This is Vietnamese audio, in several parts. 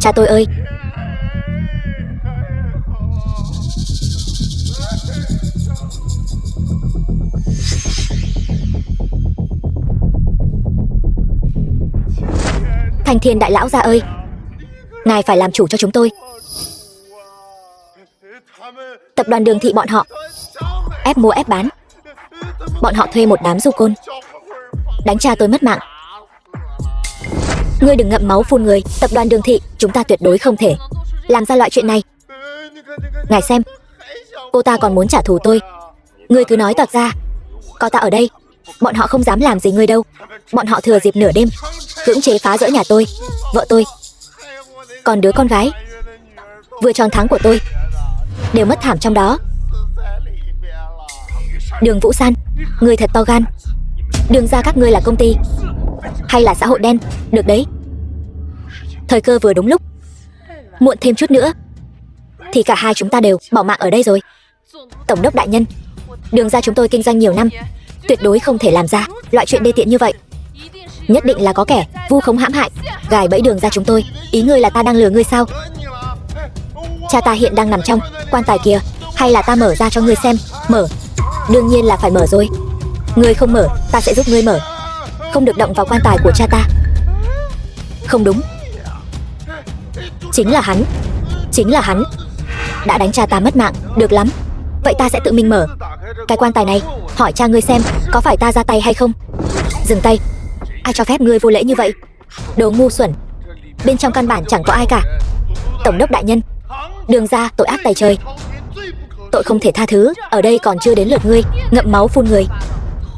Cha tôi ơi! Thanh Thiên đại lão gia ơi! Ngài phải làm chủ cho chúng tôi. Tập đoàn Đường Thị bọn họ ép mua ép bán. Bọn họ thuê một đám du côn đánh cha tôi mất mạng. Ngươi đừng ngậm máu phun người. Tập đoàn Đường Thị, chúng ta tuyệt đối không thể làm ra loại chuyện này. Ngài xem, cô ta còn muốn trả thù tôi. Ngươi cứ nói toạc ra. Có ta ở đây, bọn họ không dám làm gì ngươi đâu. Bọn họ thừa dịp nửa đêm cưỡng chế phá rỡ nhà tôi, vợ tôi, còn đứa con gái vừa tròn tháng của tôi đều mất thảm trong đó. Đường Vũ San, ngươi thật to gan. Đường ra các ngươi là công ty hay là xã hội đen? Được đấy. Thời cơ vừa đúng lúc. Muộn thêm chút nữa thì cả hai chúng ta đều bỏ mạng ở đây rồi. Tổng đốc đại nhân, Đường ra chúng tôi kinh doanh nhiều năm, tuyệt đối không thể làm ra loại chuyện đê tiện như vậy. Nhất định là có kẻ vu khống hãm hại, gài bẫy Đường ra chúng tôi. Ý ngươi là ta đang lừa ngươi sao? Cha ta hiện đang nằm trong quan tài kìa. Hay là ta mở ra cho ngươi xem? Mở? Đương nhiên là phải mở rồi. Ngươi không mở, ta sẽ giúp ngươi mở. Không được động vào quan tài của cha ta. Không đúng. Chính là hắn. Chính là hắn đã đánh cha ta mất mạng. Được lắm, vậy ta sẽ tự mình mở cái quan tài này. Hỏi cha ngươi xem có phải ta ra tay hay không. Dừng tay. Ai cho phép ngươi vô lễ như vậy? Đồ ngu xuẩn. Bên trong căn bản chẳng có ai cả. Tổng đốc đại nhân, Đường ra tội ác tày trời, tội không thể tha thứ. Ở đây còn chưa đến lượt ngươi ngậm máu phun người.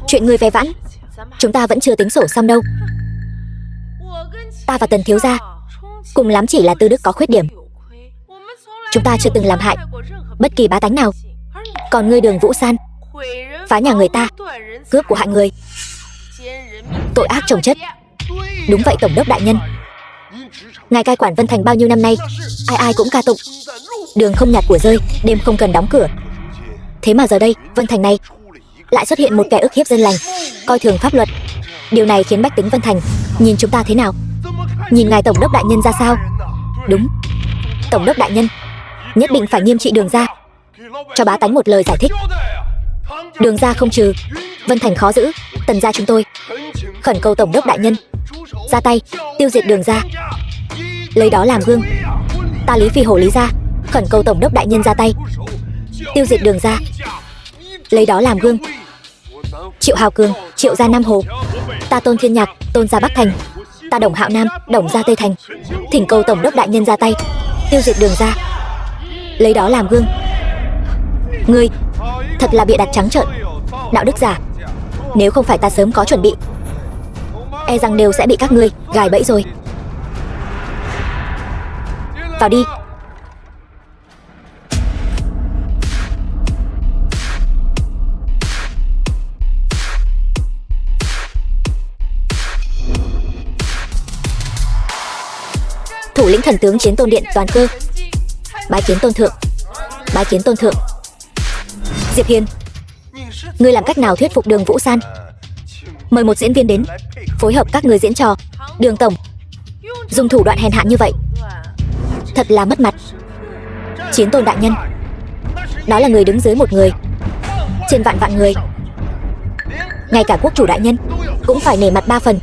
Chuyện ngươi ve vãn chúng ta vẫn chưa tính sổ xong đâu. Ta và Tần thiếu gia cùng lắm chỉ là tư đức có khuyết điểm. Chúng ta chưa từng làm hại bất kỳ bá tánh nào. Còn ngươi Đường Vũ San, phá nhà người ta, cướp của hại người, tội ác chồng chất. Đúng vậy tổng đốc đại nhân. Ngài cai quản Vân Thành bao nhiêu năm nay, ai ai cũng ca tụng đường không nhặt của rơi, đêm không cần đóng cửa. Thế mà giờ đây Vân Thành này lại xuất hiện một kẻ ức hiếp dân lành, coi thường pháp luật. Điều này khiến bách tính Vân Thành nhìn chúng ta thế nào? Nhìn ngài tổng đốc đại nhân ra sao? Đúng, tổng đốc đại nhân nhất định phải nghiêm trị Đường ra, cho bá tánh một lời giải thích. Đường ra không trừ, Vân Thành khó giữ. Tần gia chúng tôi khẩn cầu tổng đốc đại nhân ra tay tiêu diệt Đường ra, lấy đó làm gương. Ta Lý Phi Hổ Lý gia khẩn cầu tổng đốc đại nhân ra tay tiêu diệt Đường ra, lấy đó làm gương. Triệu Hào Cường, Triệu gia Nam Hồ, ta Tôn Thiên Nhạc, Tôn gia Bắc Thành, ta Đồng Hạo Nam, Đồng gia Tây Thành thỉnh cầu tổng đốc đại nhân ra tay tiêu diệt Đường ra, lấy đó làm gương. Ngươi thật là bịa đặt trắng trợn, đạo đức giả. Nếu không phải ta sớm có chuẩn bị, e rằng đều sẽ bị các ngươi gài bẫy rồi. Vào đi. Thủ lĩnh thần tướng Chiến Tôn Điện Toàn Cơ bái kiến tôn thượng. Bái kiến tôn thượng. Diệp Hiền, ngươi làm cách nào thuyết phục Đường Vũ San mời một diễn viên đến phối hợp các người diễn trò? Đường tổng dùng thủ đoạn hèn hạ như vậy thật là mất mặt. Chiến Tôn đại nhân, đó là người đứng dưới một người trên vạn vạn người. Ngay cả quốc chủ đại nhân cũng phải nể mặt 3 phần.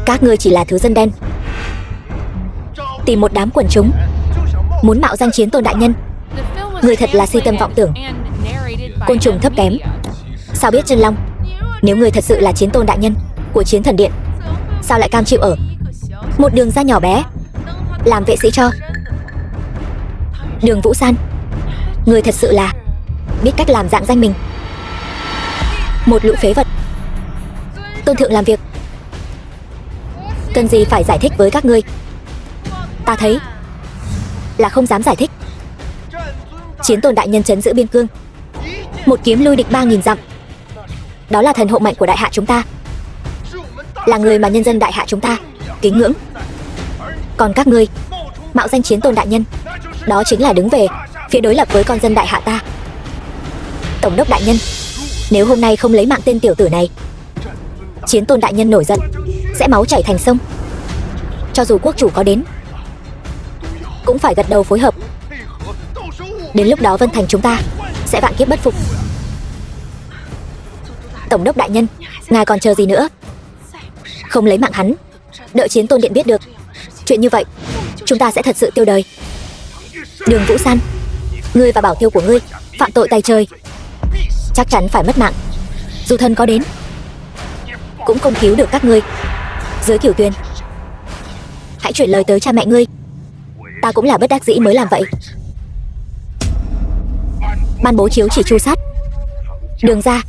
Các ngươi chỉ là thứ dân đen, tìm một đám quần chúng muốn mạo danh Chiến Tôn đại nhân. Người thật là si tâm vọng tưởng, côn trùng thấp kém, sao biết chân long. Nếu người thật sự là Chiến Tôn đại nhân của Chiến Thần Điện, sao lại cam chịu ở một Đường gia nhỏ bé làm vệ sĩ cho? Đường Vũ San, người thật sự là biết cách làm dạng danh mình, một lũ phế vật. Tôn thượng làm việc cần gì phải giải thích với các ngươi? Ta thấy là không dám giải thích. Chiến Tôn đại nhân trấn giữ biên cương, một kiếm lui địch 3000 dặm. Đó là thần hộ mệnh của đại hạ chúng ta, là người mà nhân dân đại hạ chúng ta kính ngưỡng. Còn các ngươi mạo danh Chiến Tôn đại nhân, đó chính là đứng về phía đối lập với con dân đại hạ ta. Tổng đốc đại nhân, nếu hôm nay không lấy mạng tên tiểu tử này, Chiến Tôn đại nhân nổi giận sẽ máu chảy thành sông. Cho dù quốc chủ có đến cũng phải gật đầu phối hợp. Đến lúc đó Vân Thành chúng ta sẽ vạn kiếp bất phục. Tổng đốc đại nhân, ngài còn chờ gì nữa? Không lấy mạng hắn, đợi Chiến Tôn Điện biết được chuyện như vậy, chúng ta sẽ thật sự tiêu đời. Đường Vũ San, ngươi và bảo tiêu của ngươi phạm tội tay trời, chắc chắn phải mất mạng. Dù thân có đến cũng không cứu được các ngươi. Dưới Cửu Tuyền, hãy chuyển lời tới cha mẹ ngươi. Ta cũng là bất đắc dĩ mới làm vậy. Ban bố chiếu chỉ tru sát, Đường ra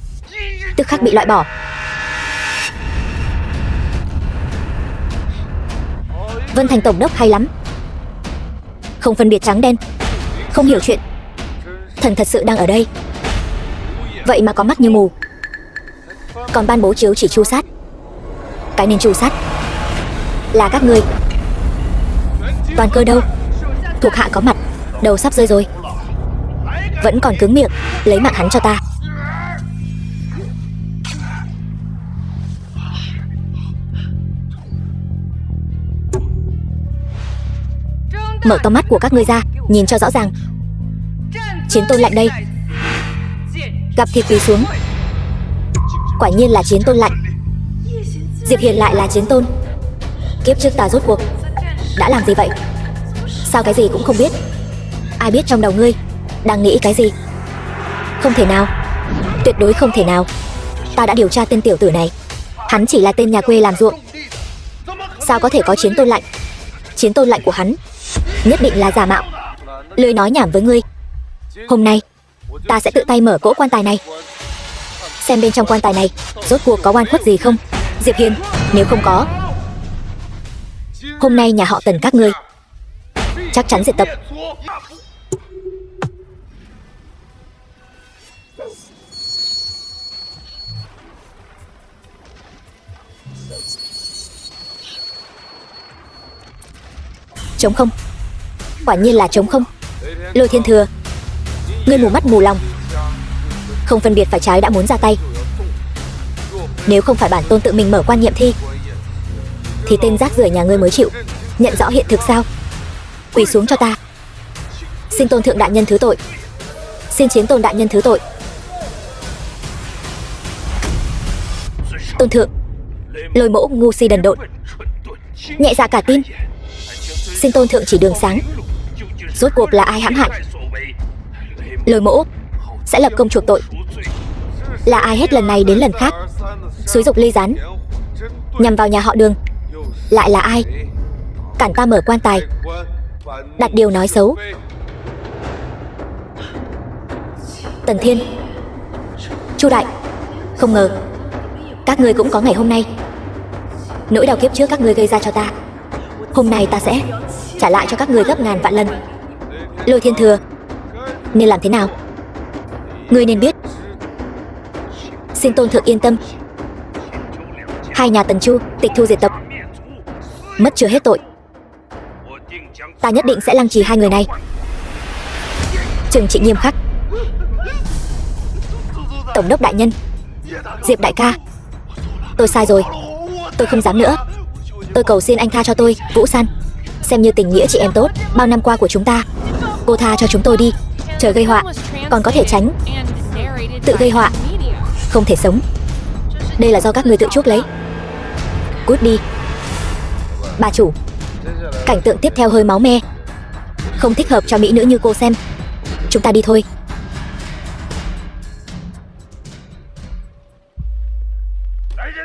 tức khắc bị loại bỏ. Vân Thành tổng đốc hay lắm, không phân biệt trắng đen, không hiểu chuyện. Thần thật sự đang ở đây, vậy mà có mắt như mù. Còn ban bố chiếu chỉ tru sát, cái nên tru sát là các ngươi. Toàn Cơ đâu? Thuộc hạ có mặt, đầu sắp rơi rồi, vẫn còn cứng miệng, lấy mạng hắn cho ta. Mở to mắt của các ngươi ra, nhìn cho rõ ràng. Chiến Tôn lạnh đây. Gặp thì quỳ xuống. Quả nhiên là Chiến Tôn lạnh. Diệp Hiền lại là Chiến Tôn. Kiếp trước ta rốt cuộc đã làm gì vậy? Sao cái gì cũng không biết? Ai biết trong đầu ngươi đang nghĩ cái gì? Không thể nào, tuyệt đối không thể nào. Ta đã điều tra tên tiểu tử này, hắn chỉ là tên nhà quê làm ruộng. Sao có thể có Chiến Tôn lạnh? Chiến Tôn lạnh của hắn nhất định là giả mạo. Lười nói nhảm với ngươi. Hôm nay ta sẽ tự tay mở cỗ quan tài này, xem bên trong quan tài này rốt cuộc có oan khuất gì không. Diệp Hiền, nếu không có, hôm nay nhà họ Tần các ngươi chắc chắn diệt tộc. Trống không, quả nhiên là trống không. Lôi Thiên Thừa, ngươi mù mắt mù lòng, không phân biệt phải trái đã muốn ra tay. Nếu không phải bản tôn tự mình mở quan nghiệm thi, thì tên rác rưởi nhà ngươi mới chịu nhận rõ hiện thực sao? Quỳ xuống cho ta. Xin Tôn Thượng đại nhân thứ tội, xin Chiến Tôn đại nhân thứ tội. Tôn Thượng, Lôi Mỗ ngu si đần độn, nhẹ dạ cả tin, xin Tôn Thượng chỉ đường sáng. Rốt cuộc là ai hãm hại? Lôi Mỗ sẽ lập công chuộc tội. Là ai hết lần này đến lần khác xúi dục ly gián nhằm vào nhà họ Đường? Lại là ai cản ta mở quan tài, đặt điều nói xấu? Tần Thiên, Chu Đại, không ngờ các ngươi cũng có ngày hôm nay. Nỗi đau kiếp trước các ngươi gây ra cho ta, hôm nay ta sẽ trả lại cho các ngươi gấp ngàn vạn lần. Lôi Thiên Thừa, nên làm thế nào? Ngươi nên biết. Xin Tôn Thượng yên tâm, hai nhà Tần Chu tịch thu diệt tộc, mất chưa hết tội. Ta nhất định sẽ lăng trì hai người này, trừng trị nghiêm khắc. Tổng đốc đại nhân, Diệp đại ca, tôi sai rồi, tôi không dám nữa. Tôi cầu xin anh tha cho tôi. Vũ San, xem như tình nghĩa chị em tốt bao năm qua của chúng ta, cô tha cho chúng tôi đi. Trời gây họa còn có thể tránh, tự gây họa không thể sống. Đây là do các người tự chuốc lấy. Cút đi. Bà chủ, cảnh tượng tiếp theo hơi máu me, không thích hợp cho mỹ nữ như cô xem. Chúng ta đi thôi.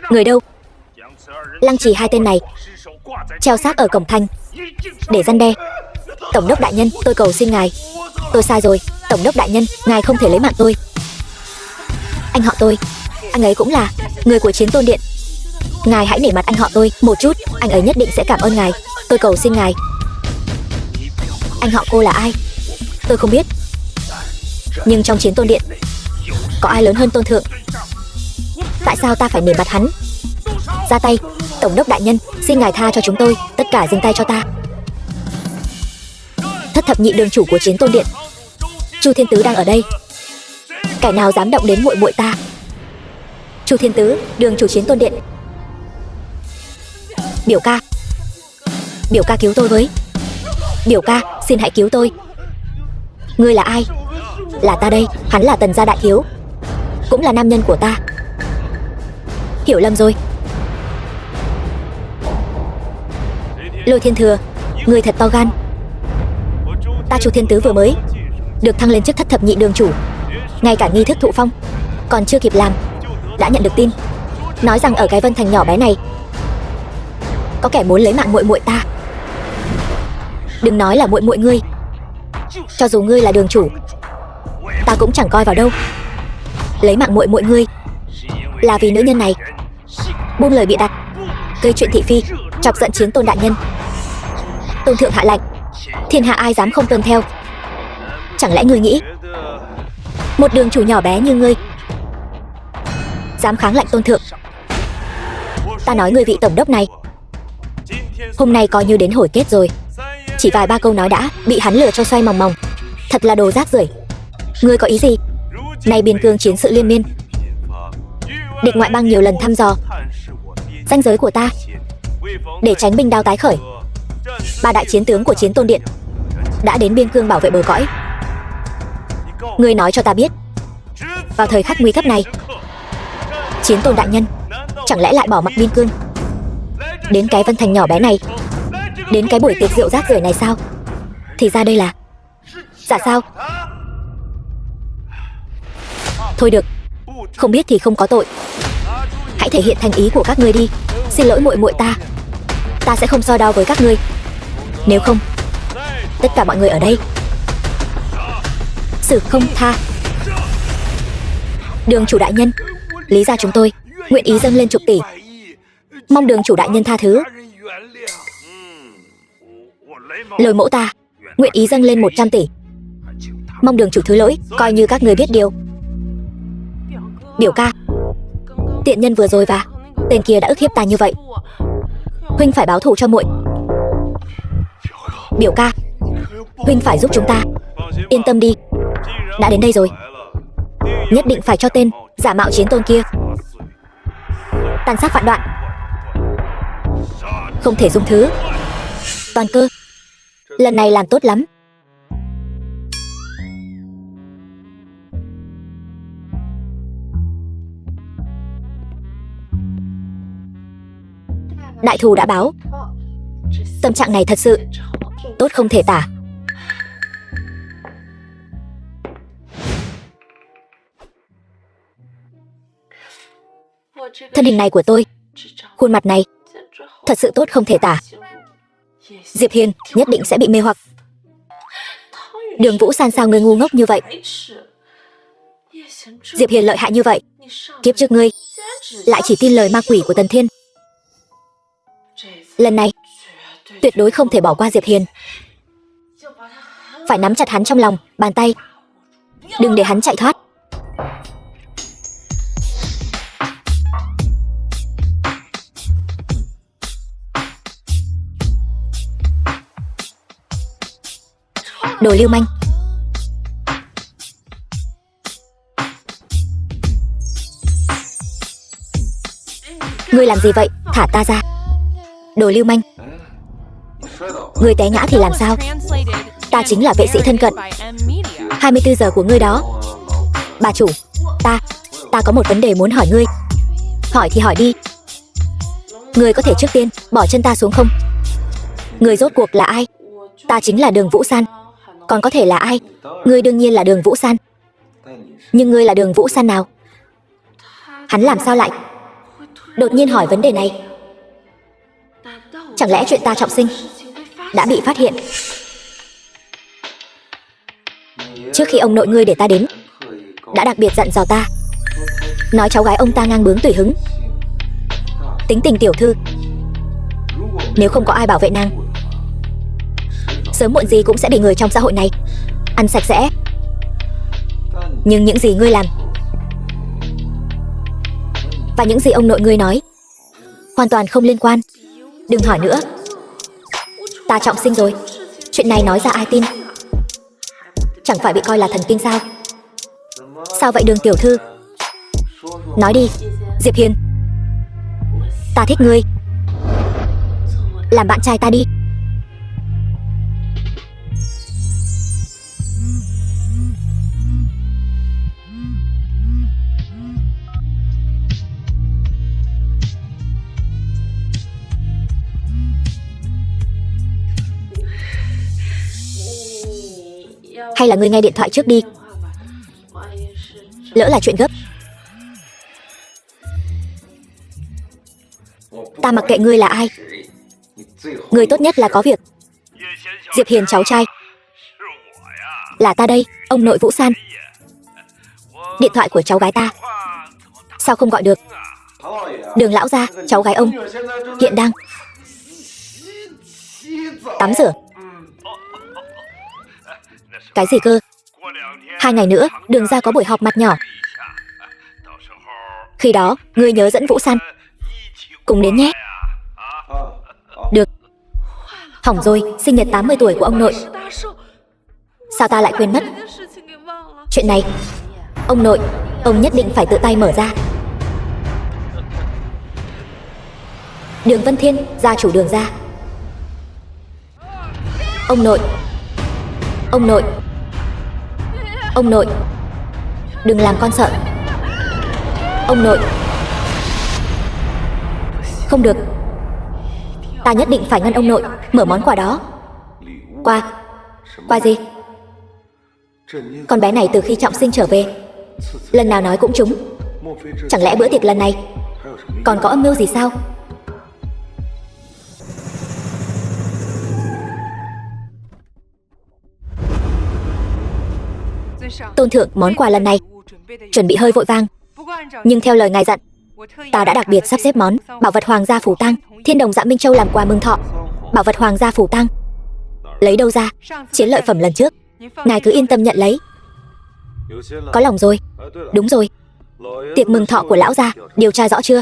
Người đâu? Lăng trì hai tên này, treo xác ở cổng thành để răn đe. Tổng đốc đại nhân, tôi cầu xin ngài, tôi sai rồi. Tổng đốc đại nhân, ngài không thể lấy mạng tôi. Anh họ tôi, anh ấy cũng là người của Chiến Tôn Điện. Ngài hãy nể mặt anh họ tôi một chút, anh ấy nhất định sẽ cảm ơn ngài. Tôi cầu xin ngài. Anh họ cô là ai? Tôi không biết, nhưng trong Chiến Tôn Điện có ai lớn hơn Tôn Thượng? Tại sao ta phải nể mặt hắn? Ra tay. Tổng đốc đại nhân, xin ngài tha cho chúng tôi, tất cả dừng tay cho ta. Thất thập nhị đường chủ của Chiến Tôn Điện, Chu Thiên Tứ đang ở đây. Kẻ nào dám động đến muội muội ta? Chu Thiên Tứ, đường chủ Chiến Tôn Điện. Biểu ca cứu tôi với. Biểu ca, xin hãy cứu tôi. Ngươi là ai? Là ta đây, hắn là Tần gia đại thiếu, cũng là nam nhân của ta. Hiểu lầm rồi. Lôi Thiên Thừa, ngươi thật to gan. Ta Chu Thiên Tứ vừa mới được thăng lên chức thất thập nhị đường chủ, ngay cả nghi thức thụ phong còn chưa kịp làm đã nhận được tin, nói rằng ở cái Vân Thành nhỏ bé này có kẻ muốn lấy mạng muội muội ta. Đừng nói là muội muội ngươi, cho dù ngươi là đường chủ, ta cũng chẳng coi vào đâu. Lấy mạng muội muội ngươi là vì nữ nhân này, buông lời bịa đặt, gây chuyện thị phi, chọc giận Chiến Tôn đại nhân. Tôn thượng hạ lệnh, thiên hạ ai dám không tuân theo? Chẳng lẽ ngươi nghĩ một đường chủ nhỏ bé như ngươi dám kháng lệnh Tôn thượng? Ta nói ngươi vị tổng đốc này, hôm nay coi như đến hồi kết rồi. Chỉ vài ba câu nói đã bị hắn lừa cho xoay mòng mòng, thật là đồ rác rưởi. Ngươi có ý gì? Nay biên cương chiến sự liên miên, địch ngoại bang nhiều lần thăm dò ranh giới của ta, để tránh binh đao tái khởi. Ba đại chiến tướng của Chiến Tôn Điện đã đến biên cương bảo vệ bờ cõi. Ngươi nói cho ta biết, vào thời khắc nguy cấp này, Chiến Tôn đại nhân chẳng lẽ lại bỏ mặc biên cương đến cái Vân Thành nhỏ bé này, đến cái buổi tiệc rượu rác rưởi này sao? Thì ra đây là... Dạ sao? Thôi được, không biết thì không có tội. Hãy thể hiện thành ý của các ngươi đi. Xin lỗi muội muội ta, ta sẽ không so đo với các ngươi. Nếu không, tất cả mọi người ở đây xử không tha. Đường chủ đại nhân, Lý gia chúng tôi nguyện ý dâng lên chục tỷ, mong đường chủ đại nhân tha thứ. Lôi mẫu ta nguyện ý dâng lên 100 tỷ, mong đường chủ thứ lỗi. Coi như các người biết điều. Biểu ca, tiện nhân vừa rồi và tên kia đã ức hiếp ta như vậy, huynh phải báo thù cho muội. Biểu ca, huynh phải giúp chúng ta. Yên tâm đi, đã đến đây rồi, nhất định phải cho tên giả mạo Chiến Tôn kia tàn sát vạn đoạn, không thể dung thứ. Toàn Cơ, lần này làm tốt lắm. Đại thù đã báo, tâm trạng này thật sự tốt không thể tả. Thân hình này của tôi, khuôn mặt này thật sự tốt không thể tả. Diệp Hiên nhất định sẽ bị mê hoặc. Đường Vũ San sao ngươi ngu ngốc như vậy? Diệp Hiên lợi hại như vậy, kiếp trước ngươi lại chỉ tin lời ma quỷ của Tần Thiên. Lần này tuyệt đối không thể bỏ qua Diệp Hiên, phải nắm chặt hắn trong lòng bàn tay, đừng để hắn chạy thoát. Đồ lưu manh. Ngươi làm gì vậy? Thả ta ra. Đồ lưu manh. Ngươi té ngã thì làm sao? Ta chính là vệ sĩ thân cận 24 giờ của ngươi đó. Bà chủ, ta có một vấn đề muốn hỏi ngươi. Hỏi thì hỏi đi. Ngươi có thể trước tiên bỏ chân ta xuống không? Ngươi rốt cuộc là ai? Ta chính là Đường Vũ San. Còn có thể là ai? Ngươi đương nhiên là Đường Vũ San. Nhưng ngươi là Đường Vũ San nào? Hắn làm sao lại đột nhiên hỏi vấn đề này? Chẳng lẽ chuyện ta trọng sinh đã bị phát hiện? Trước khi ông nội ngươi để ta đến, đã đặc biệt dặn dò ta, nói cháu gái ông ta ngang bướng tùy hứng, tính tình tiểu thư, nếu không có ai bảo vệ nàng, sớm muộn gì cũng sẽ bị người trong xã hội này ăn sạch sẽ. Nhưng những gì ngươi làm và những gì ông nội ngươi nói hoàn toàn không liên quan. Đừng hỏi nữa. Ta trọng sinh rồi, chuyện này nói ra ai tin? Chẳng phải bị coi là thần kinh sao? Sao vậy Đường tiểu thư? Nói đi. Diệp Hiên, ta thích ngươi, làm bạn trai ta đi. Hay là ngươi nghe điện thoại trước đi. Lỡ là chuyện gấp. Ta mặc kệ ngươi là ai. Ngươi tốt nhất là có việc. Diệp Hiền cháu trai. Là ta đây, ông nội Vũ San. Điện thoại của cháu gái ta. Sao không gọi được? Đường lão gia, cháu gái ông hiện đang tắm rửa. Cái gì cơ? 2 ngày nữa, Đường gia có buổi họp mặt nhỏ. Khi đó, ngươi nhớ dẫn Vũ San cùng đến nhé. Được. Hỏng rồi, sinh nhật 80 tuổi của ông nội. Sao ta lại quên mất? Chuyện này, ông nội, ông nhất định phải tự tay mở ra. Đường Vân Thiên, gia chủ Đường gia. Ông nội. Ông nội. Ông nội. Đừng làm con sợ. Ông nội. Không được. Ta nhất định phải ngăn ông nội mở món quà đó. Quà? Quà gì? Con bé này từ khi trọng sinh trở về, lần nào nói cũng trúng. Chẳng lẽ bữa tiệc lần này còn có âm mưu gì sao? Tôn thượng, món quà lần này chuẩn bị hơi vội vàng, nhưng theo lời ngài dặn, ta đã đặc biệt sắp xếp món bảo vật Hoàng gia Phủ Tang, Thiên Đồng Dạ Minh Châu làm quà mừng thọ. Bảo vật Hoàng gia Phủ Tang lấy đâu ra? Chiến lợi phẩm lần trước, ngài cứ yên tâm nhận lấy. Có lòng rồi. Đúng rồi, tiệc mừng thọ của lão gia điều tra rõ chưa?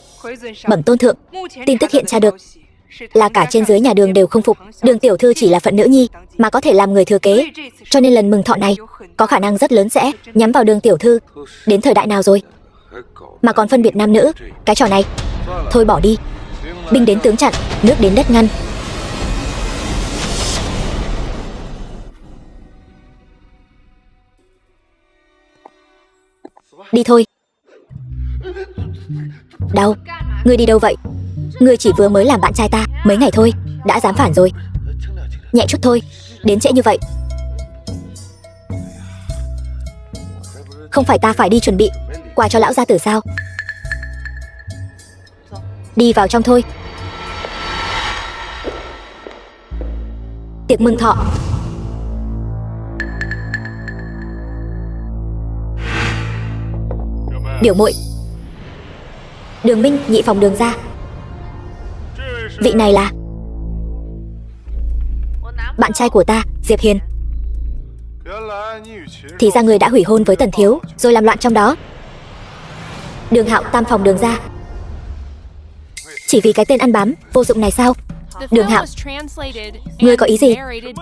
Bẩm tôn thượng, tin tức hiện tra được là cả trên dưới nhà Đường đều không phục Đường tiểu thư chỉ là phận nữ nhi mà có thể làm người thừa kế, cho nên lần mừng thọ này có khả năng rất lớn sẽ nhắm vào Đường tiểu thư. Đến thời đại nào rồi mà còn phân biệt nam nữ? Cái trò này thôi bỏ đi. Binh đến tướng chặn, nước đến đất ngăn. Đi thôi. Đau. Ngươi đi đâu vậy? Ngươi chỉ vừa mới làm bạn trai ta mấy ngày thôi, đã dám phản rồi. Nhẹ chút thôi, đến trễ như vậy. Không phải ta phải đi chuẩn bị quà cho lão gia tử sao? Đi vào trong thôi. Tiệc mừng thọ. Biểu muội. Đường Minh, nhị phòng Đường gia. Vị này là bạn trai của ta, Diệp Hiền. Thì ra người đã hủy hôn với Tần thiếu rồi làm loạn trong đó. Đường Hạo, tam phòng Đường gia. Chỉ vì cái tên ăn bám vô dụng này sao? Đường Hạo, ngươi có ý gì?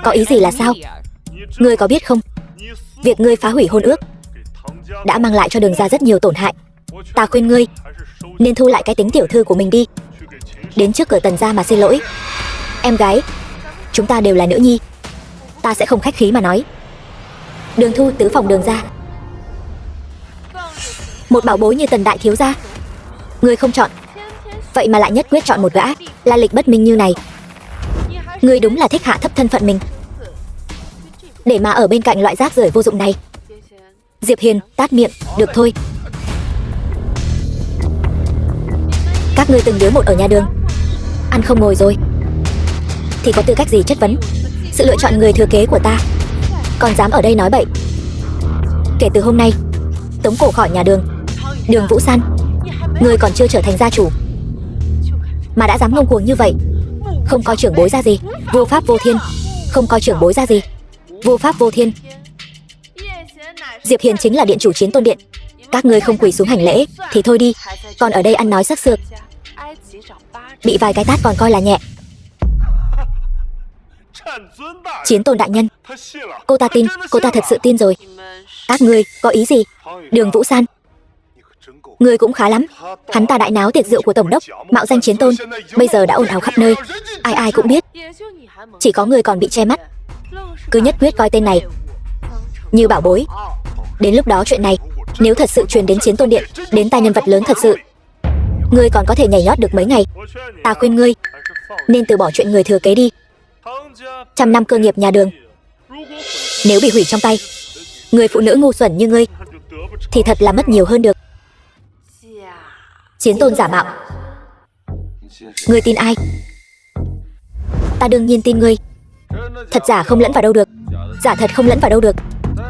Có ý gì là sao? Ngươi có biết không, việc ngươi phá hủy hôn ước đã mang lại cho Đường gia rất nhiều tổn hại. Ta khuyên ngươi nên thu lại cái tính tiểu thư của mình đi, đến trước cửa Tần gia mà xin lỗi. Em gái, chúng ta đều là nữ nhi, ta sẽ không khách khí mà nói. Đường Thu, tứ phòng Đường gia. Một bảo bối như Tần đại thiếu gia ngươi không chọn, vậy mà lại nhất quyết chọn một gã la lịch bất minh như này. Ngươi đúng là thích hạ thấp thân phận mình để mà ở bên cạnh loại rác rưởi vô dụng này. Diệp Hiền, tát miệng. Được thôi. Các ngươi từng đứa một ở nhà Đường ăn không ngồi rồi thì có tư cách gì chất vấn sự lựa chọn người thừa kế của ta? Còn dám ở đây nói bậy. Kể từ hôm nay tống cổ khỏi nhà Đường. Đường Vũ San, ngươi còn chưa trở thành gia chủ mà đã dám ngông cuồng như vậy. Không coi trưởng bối ra gì, vô pháp vô thiên. Không coi trưởng bối ra gì, vô pháp vô thiên. Diệp Hiền chính là điện chủ Chiến Tôn Điện. Các ngươi không quỳ xuống hành lễ thì thôi đi, còn ở đây ăn nói sắc sược, bị vài cái tát còn coi là nhẹ. Chiến Tôn đại nhân, cô ta tin, cô ta thật sự tin rồi. Các ngươi có ý gì? Đường Vũ San, ngươi cũng khá lắm. Hắn ta đại náo tiệc rượu của tổng đốc, mạo danh Chiến Tôn, bây giờ đã ồn ào khắp nơi, ai ai cũng biết. Chỉ có ngươi còn bị che mắt, cứ nhất quyết coi tên này như bảo bối. Đến lúc đó chuyện này nếu thật sự truyền đến Chiến Tôn Điện, đến tai nhân vật lớn thật sự, ngươi còn có thể nhảy nhót được mấy ngày. Ta khuyên ngươi nên từ bỏ chuyện người thừa kế đi. 100 năm cơ nghiệp nhà Đường Nếu bị hủy trong tay người phụ nữ ngu xuẩn như ngươi thì thật là mất nhiều hơn được. Chiến tôn giả mạo. Ngươi tin ai? Ta đương nhiên tin ngươi. Thật giả không lẫn vào đâu được, giả thật không lẫn vào đâu được.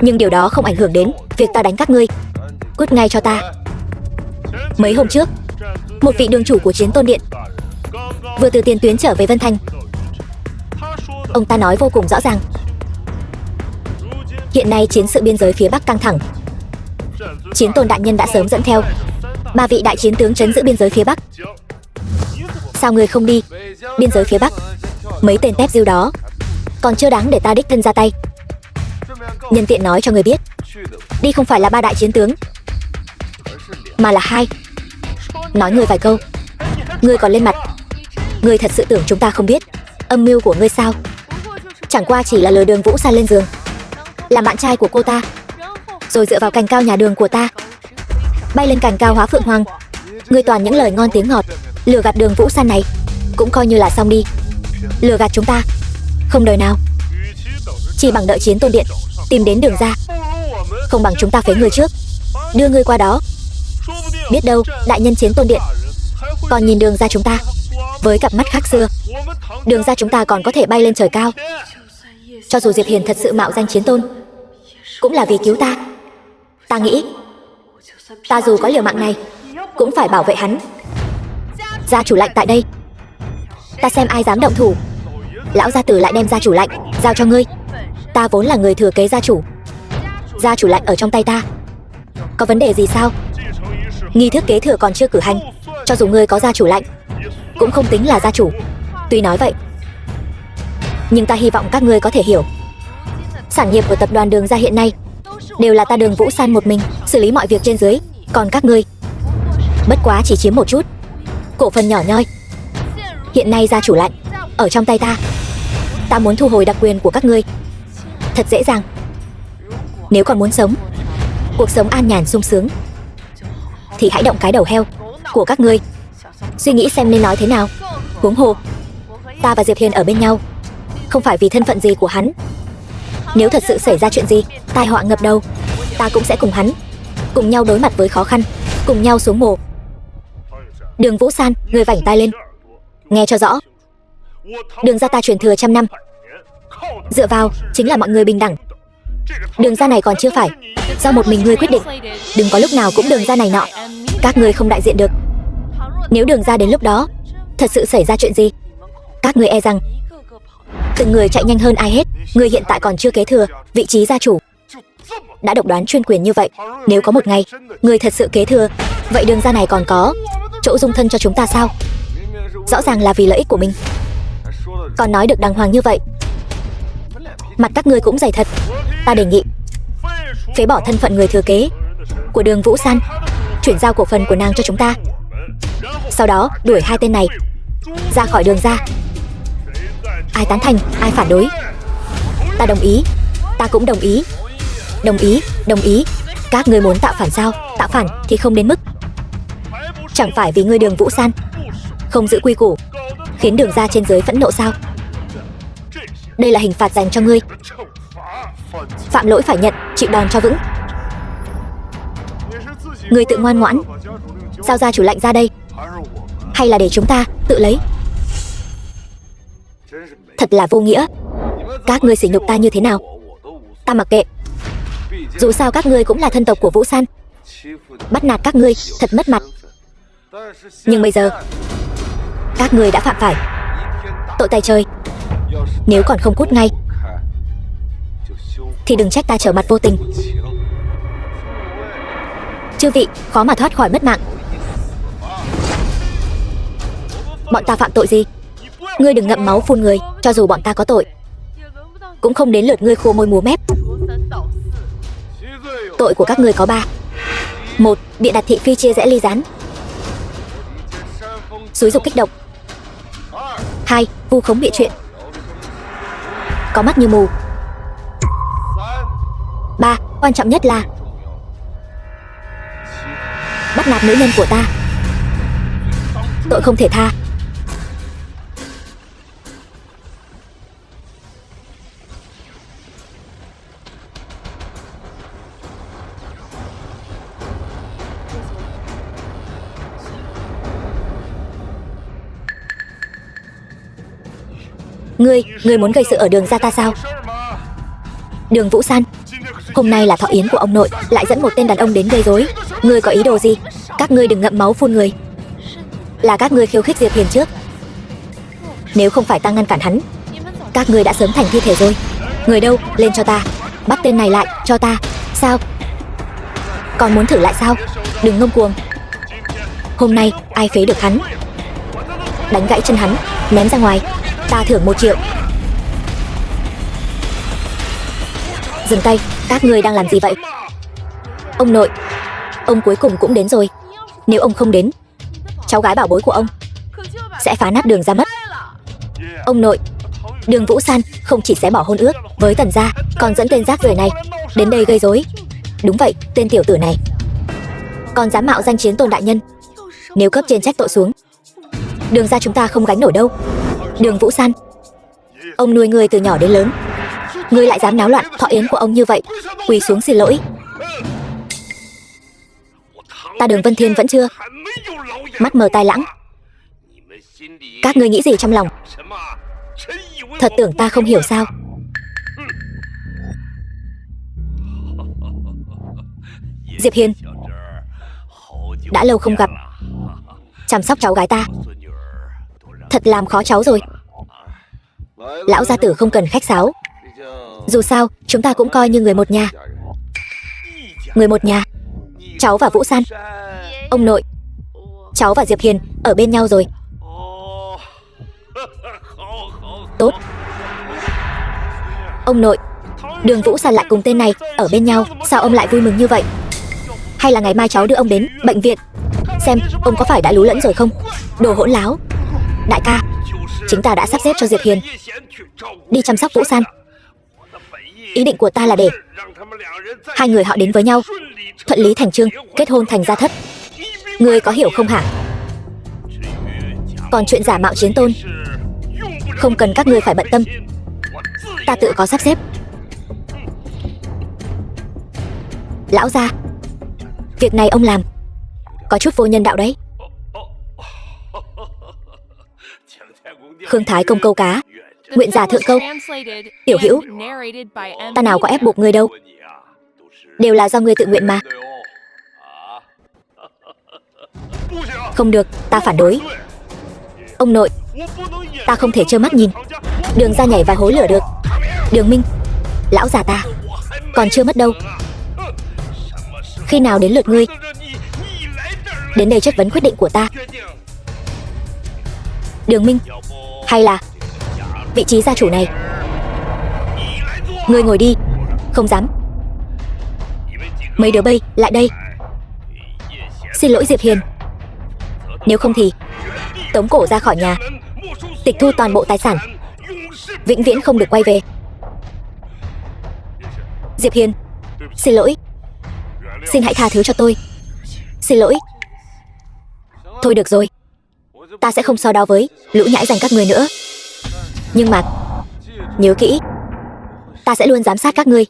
Nhưng điều đó không ảnh hưởng đến việc ta đánh các ngươi. Cút ngay cho ta. Mấy hôm trước, một vị đường chủ của Chiến Tôn Điện vừa từ tiền tuyến trở về Vân Thành. Ông ta nói vô cùng rõ ràng, hiện nay chiến sự biên giới phía Bắc căng thẳng. Chiến Tôn đại nhân đã sớm dẫn theo 3 vị đại chiến tướng trấn giữ biên giới phía Bắc. Sao ngươi không đi? Biên giới phía Bắc, mấy tên tép diêu đó còn chưa đáng để ta đích thân ra tay. Nhân tiện nói cho ngươi biết, đi không phải là 3 đại chiến tướng, mà là 2. Nói ngươi vài câu, ngươi còn lên mặt. Ngươi thật sự tưởng chúng ta không biết âm mưu của ngươi sao? Chẳng qua chỉ là lừa Đường Vũ San lên giường, làm bạn trai của cô ta, rồi dựa vào cành cao nhà Đường của ta bay lên cành cao Hóa Phượng Hoàng. Ngươi toàn những lời ngon tiếng ngọt, lừa gạt Đường Vũ San này cũng coi như là xong đi. Lừa gạt chúng ta không đời nào. Chỉ bằng đợi Chiến Tôn Điện tìm đến đường ra, không bằng chúng ta phế ngươi trước, đưa ngươi qua đó. Biết đâu đại nhân Chiến Tôn Điện còn nhìn đường ra chúng ta với cặp mắt khác xưa. Đường ra chúng ta còn có thể bay lên trời cao. Cho dù Diệp Hiền thật sự mạo danh chiến tôn, cũng là vì cứu ta. Ta nghĩ ta dù có liều mạng này cũng phải bảo vệ hắn. Gia chủ lạnh tại đây, ta xem ai dám động thủ. Lão gia tử lại đem gia chủ lạnh giao cho ngươi. Ta vốn là người thừa kế gia chủ, gia chủ lạnh ở trong tay ta. Có vấn đề gì sao? Nghi thức kế thừa còn chưa cử hành, cho dù ngươi có gia chủ lạnh cũng không tính là gia chủ. Tuy nói vậy, nhưng ta hy vọng các ngươi có thể hiểu, sản nghiệp của tập đoàn Đường gia hiện nay đều là ta Đường Vũ San một mình xử lý mọi việc trên dưới. Còn các ngươi bất quá chỉ chiếm một chút cổ phần nhỏ nhoi. Hiện nay gia chủ lạnh ở trong tay ta, ta muốn thu hồi đặc quyền của các ngươi thật dễ dàng. Nếu còn muốn sống cuộc sống an nhàn sung sướng thì hãy động cái đầu heo của các ngươi, suy nghĩ xem nên nói thế nào. Huống hồ ta và Diệp Hiền ở bên nhau không phải vì thân phận gì của hắn. Nếu thật sự xảy ra chuyện gì, tai họa ngập đầu, ta cũng sẽ cùng hắn cùng nhau đối mặt với khó khăn, cùng nhau xuống mồ. Đường Vũ San, người vảnh tai lên, nghe cho rõ. Đường gia ta truyền thừa trăm năm, dựa vào chính là mọi người bình đẳng. Đường gia này còn chưa phải do một mình ngươi quyết định. Đừng có lúc nào cũng đường gia này nọ, các ngươi không đại diện được. Nếu đường gia đến lúc đó thật sự xảy ra chuyện gì, các ngươi e rằng từng người chạy nhanh hơn ai hết. Ngươi hiện tại còn chưa kế thừa vị trí gia chủ, đã độc đoán chuyên quyền như vậy. Nếu có một ngày ngươi thật sự kế thừa, vậy đường gia này còn có chỗ dung thân cho chúng ta sao? Rõ ràng là vì lợi ích của mình, còn nói được đàng hoàng như vậy. Mặt các ngươi cũng dày thật. Ta đề nghị phế bỏ thân phận người thừa kế của Đường Vũ San, chuyển giao cổ phần của nàng cho chúng ta. Sau đó đuổi 2 tên này ra khỏi đường ra. Ai tán thành, ai phản đối? Ta đồng ý. Ta cũng đồng ý. Đồng ý, đồng ý. Các ngươi muốn tạo phản sao? Tạo phản thì không đến mức. Chẳng phải vì ngươi Đường Vũ San không giữ quy củ khiến đường ra trên dưới phẫn nộ sao? Đây là hình phạt dành cho ngươi. Phạm lỗi phải nhận, chịu đòn cho vững. Ngươi tự ngoan ngoãn giao gia chủ lạnh ra đây, hay là để chúng ta tự lấy? Thật là vô nghĩa. Các ngươi sỉ nhục ta như thế nào ta mặc kệ. Dù sao các ngươi cũng là thân tộc của Vũ San, bắt nạt các ngươi thật mất mặt. Nhưng bây giờ các ngươi đã phạm phải tội tay trời. Nếu còn không cút ngay thì đừng trách ta trở mặt vô tình. Chư vị khó mà thoát khỏi mất mạng. Bọn ta phạm tội gì? Ngươi đừng ngậm máu phun người. Cho dù bọn ta có tội, cũng không đến lượt ngươi khô môi múa mép. Tội của các ngươi có 3. 1. Bịa đặt thị phi chia rẽ ly gián, xúi dục kích động. 2. Vu khống bịa chuyện, có mắt như mù. 3. Quan trọng nhất là bắt nạt nữ nhân của ta. Tội không thể tha. Ngươi muốn gây sự ở Đường gia ta sao? Đường Vũ San, hôm nay là thọ yến của ông nội, lại dẫn một tên đàn ông đến gây rối. Ngươi có ý đồ gì? Các ngươi đừng ngậm máu phun người. Là các ngươi khiêu khích Diệp Hiền trước. Nếu không phải ta ngăn cản hắn, các ngươi đã sớm thành thi thể rồi. Người đâu? Lên cho ta. Bắt tên này lại, cho ta. Sao? Còn muốn thử lại sao? Đừng ngông cuồng. Hôm nay, ai phế được hắn, đánh gãy chân hắn, ném ra ngoài, ta thưởng 1 triệu. Dừng tay, các ngươi đang làm gì vậy? Ông nội, ông cuối cùng cũng đến rồi. Nếu ông không đến, cháu gái bảo bối của ông sẽ phá nát Đường gia mất. Ông nội, Đường Vũ San không chỉ xé bỏ hôn ước với Tần gia, còn dẫn tên rác rưởi này đến đây gây rối. Đúng vậy, tên tiểu tử này còn dám mạo danh Chiến Tôn đại nhân. Nếu cấp trên trách tội xuống, Đường gia chúng ta không gánh nổi đâu. Đường Vũ San, ông nuôi ngươi từ nhỏ đến lớn, ngươi lại dám náo loạn thọ yến của ông như vậy. Quỳ xuống xin lỗi. Ta Đường Vân Thiên vẫn chưa mắt mờ tai lãng. Các ngươi nghĩ gì trong lòng? Thật tưởng ta không hiểu sao? Diệp Hiền, đã lâu không gặp, chăm sóc cháu gái ta thật làm khó cháu rồi. Lão gia tử không cần khách sáo, dù sao chúng ta cũng coi như người một nhà. Người một nhà? Cháu và Vũ San. Ông nội, cháu và Diệp Hiền ở bên nhau rồi. Tốt. Ông nội, Đường Vũ San lại cùng tên này ở bên nhau, sao ông lại vui mừng như vậy? Hay là ngày mai cháu đưa ông đến bệnh viện xem ông có phải đã lú lẫn rồi không? Đồ hỗn láo. Đại ca, chính ta đã sắp xếp cho Diệp Hiền đi chăm sóc Vũ San. Ý định của ta là để hai người họ đến với nhau, thuận lý thành chương, kết hôn thành gia thất. Ngươi có hiểu không hả? Còn chuyện giả mạo Chiến Tôn, không cần các ngươi phải bận tâm, ta tự có sắp xếp. Lão gia, việc này ông làm có chút vô nhân đạo đấy. Khương Thái công câu cá, nguyện giả thượng câu. Tiểu Hữu, ta nào có ép buộc ngươi đâu, đều là do ngươi tự nguyện mà. Không được, ta phản đối. Ông nội, ta không thể trơ mắt nhìn Đường gia nhảy vào hối lửa được. Đường Minh, lão già ta còn chưa mất đâu. Khi nào đến lượt ngươi đến đây chất vấn quyết định của ta? Đường Minh, hay là vị trí gia chủ này ngươi ngồi đi. Không dám. Mấy đứa bay lại đây. Xin lỗi Diệp Hiền, nếu không thì tống cổ ra khỏi nhà, tịch thu toàn bộ tài sản, vĩnh viễn không được quay về. Diệp Hiền, xin lỗi. Xin hãy tha thứ cho tôi. Xin lỗi. Thôi được rồi, ta sẽ không so đo với lũ nhãi danh các ngươi nữa. Nhưng mà nhớ kỹ, ta sẽ luôn giám sát các ngươi.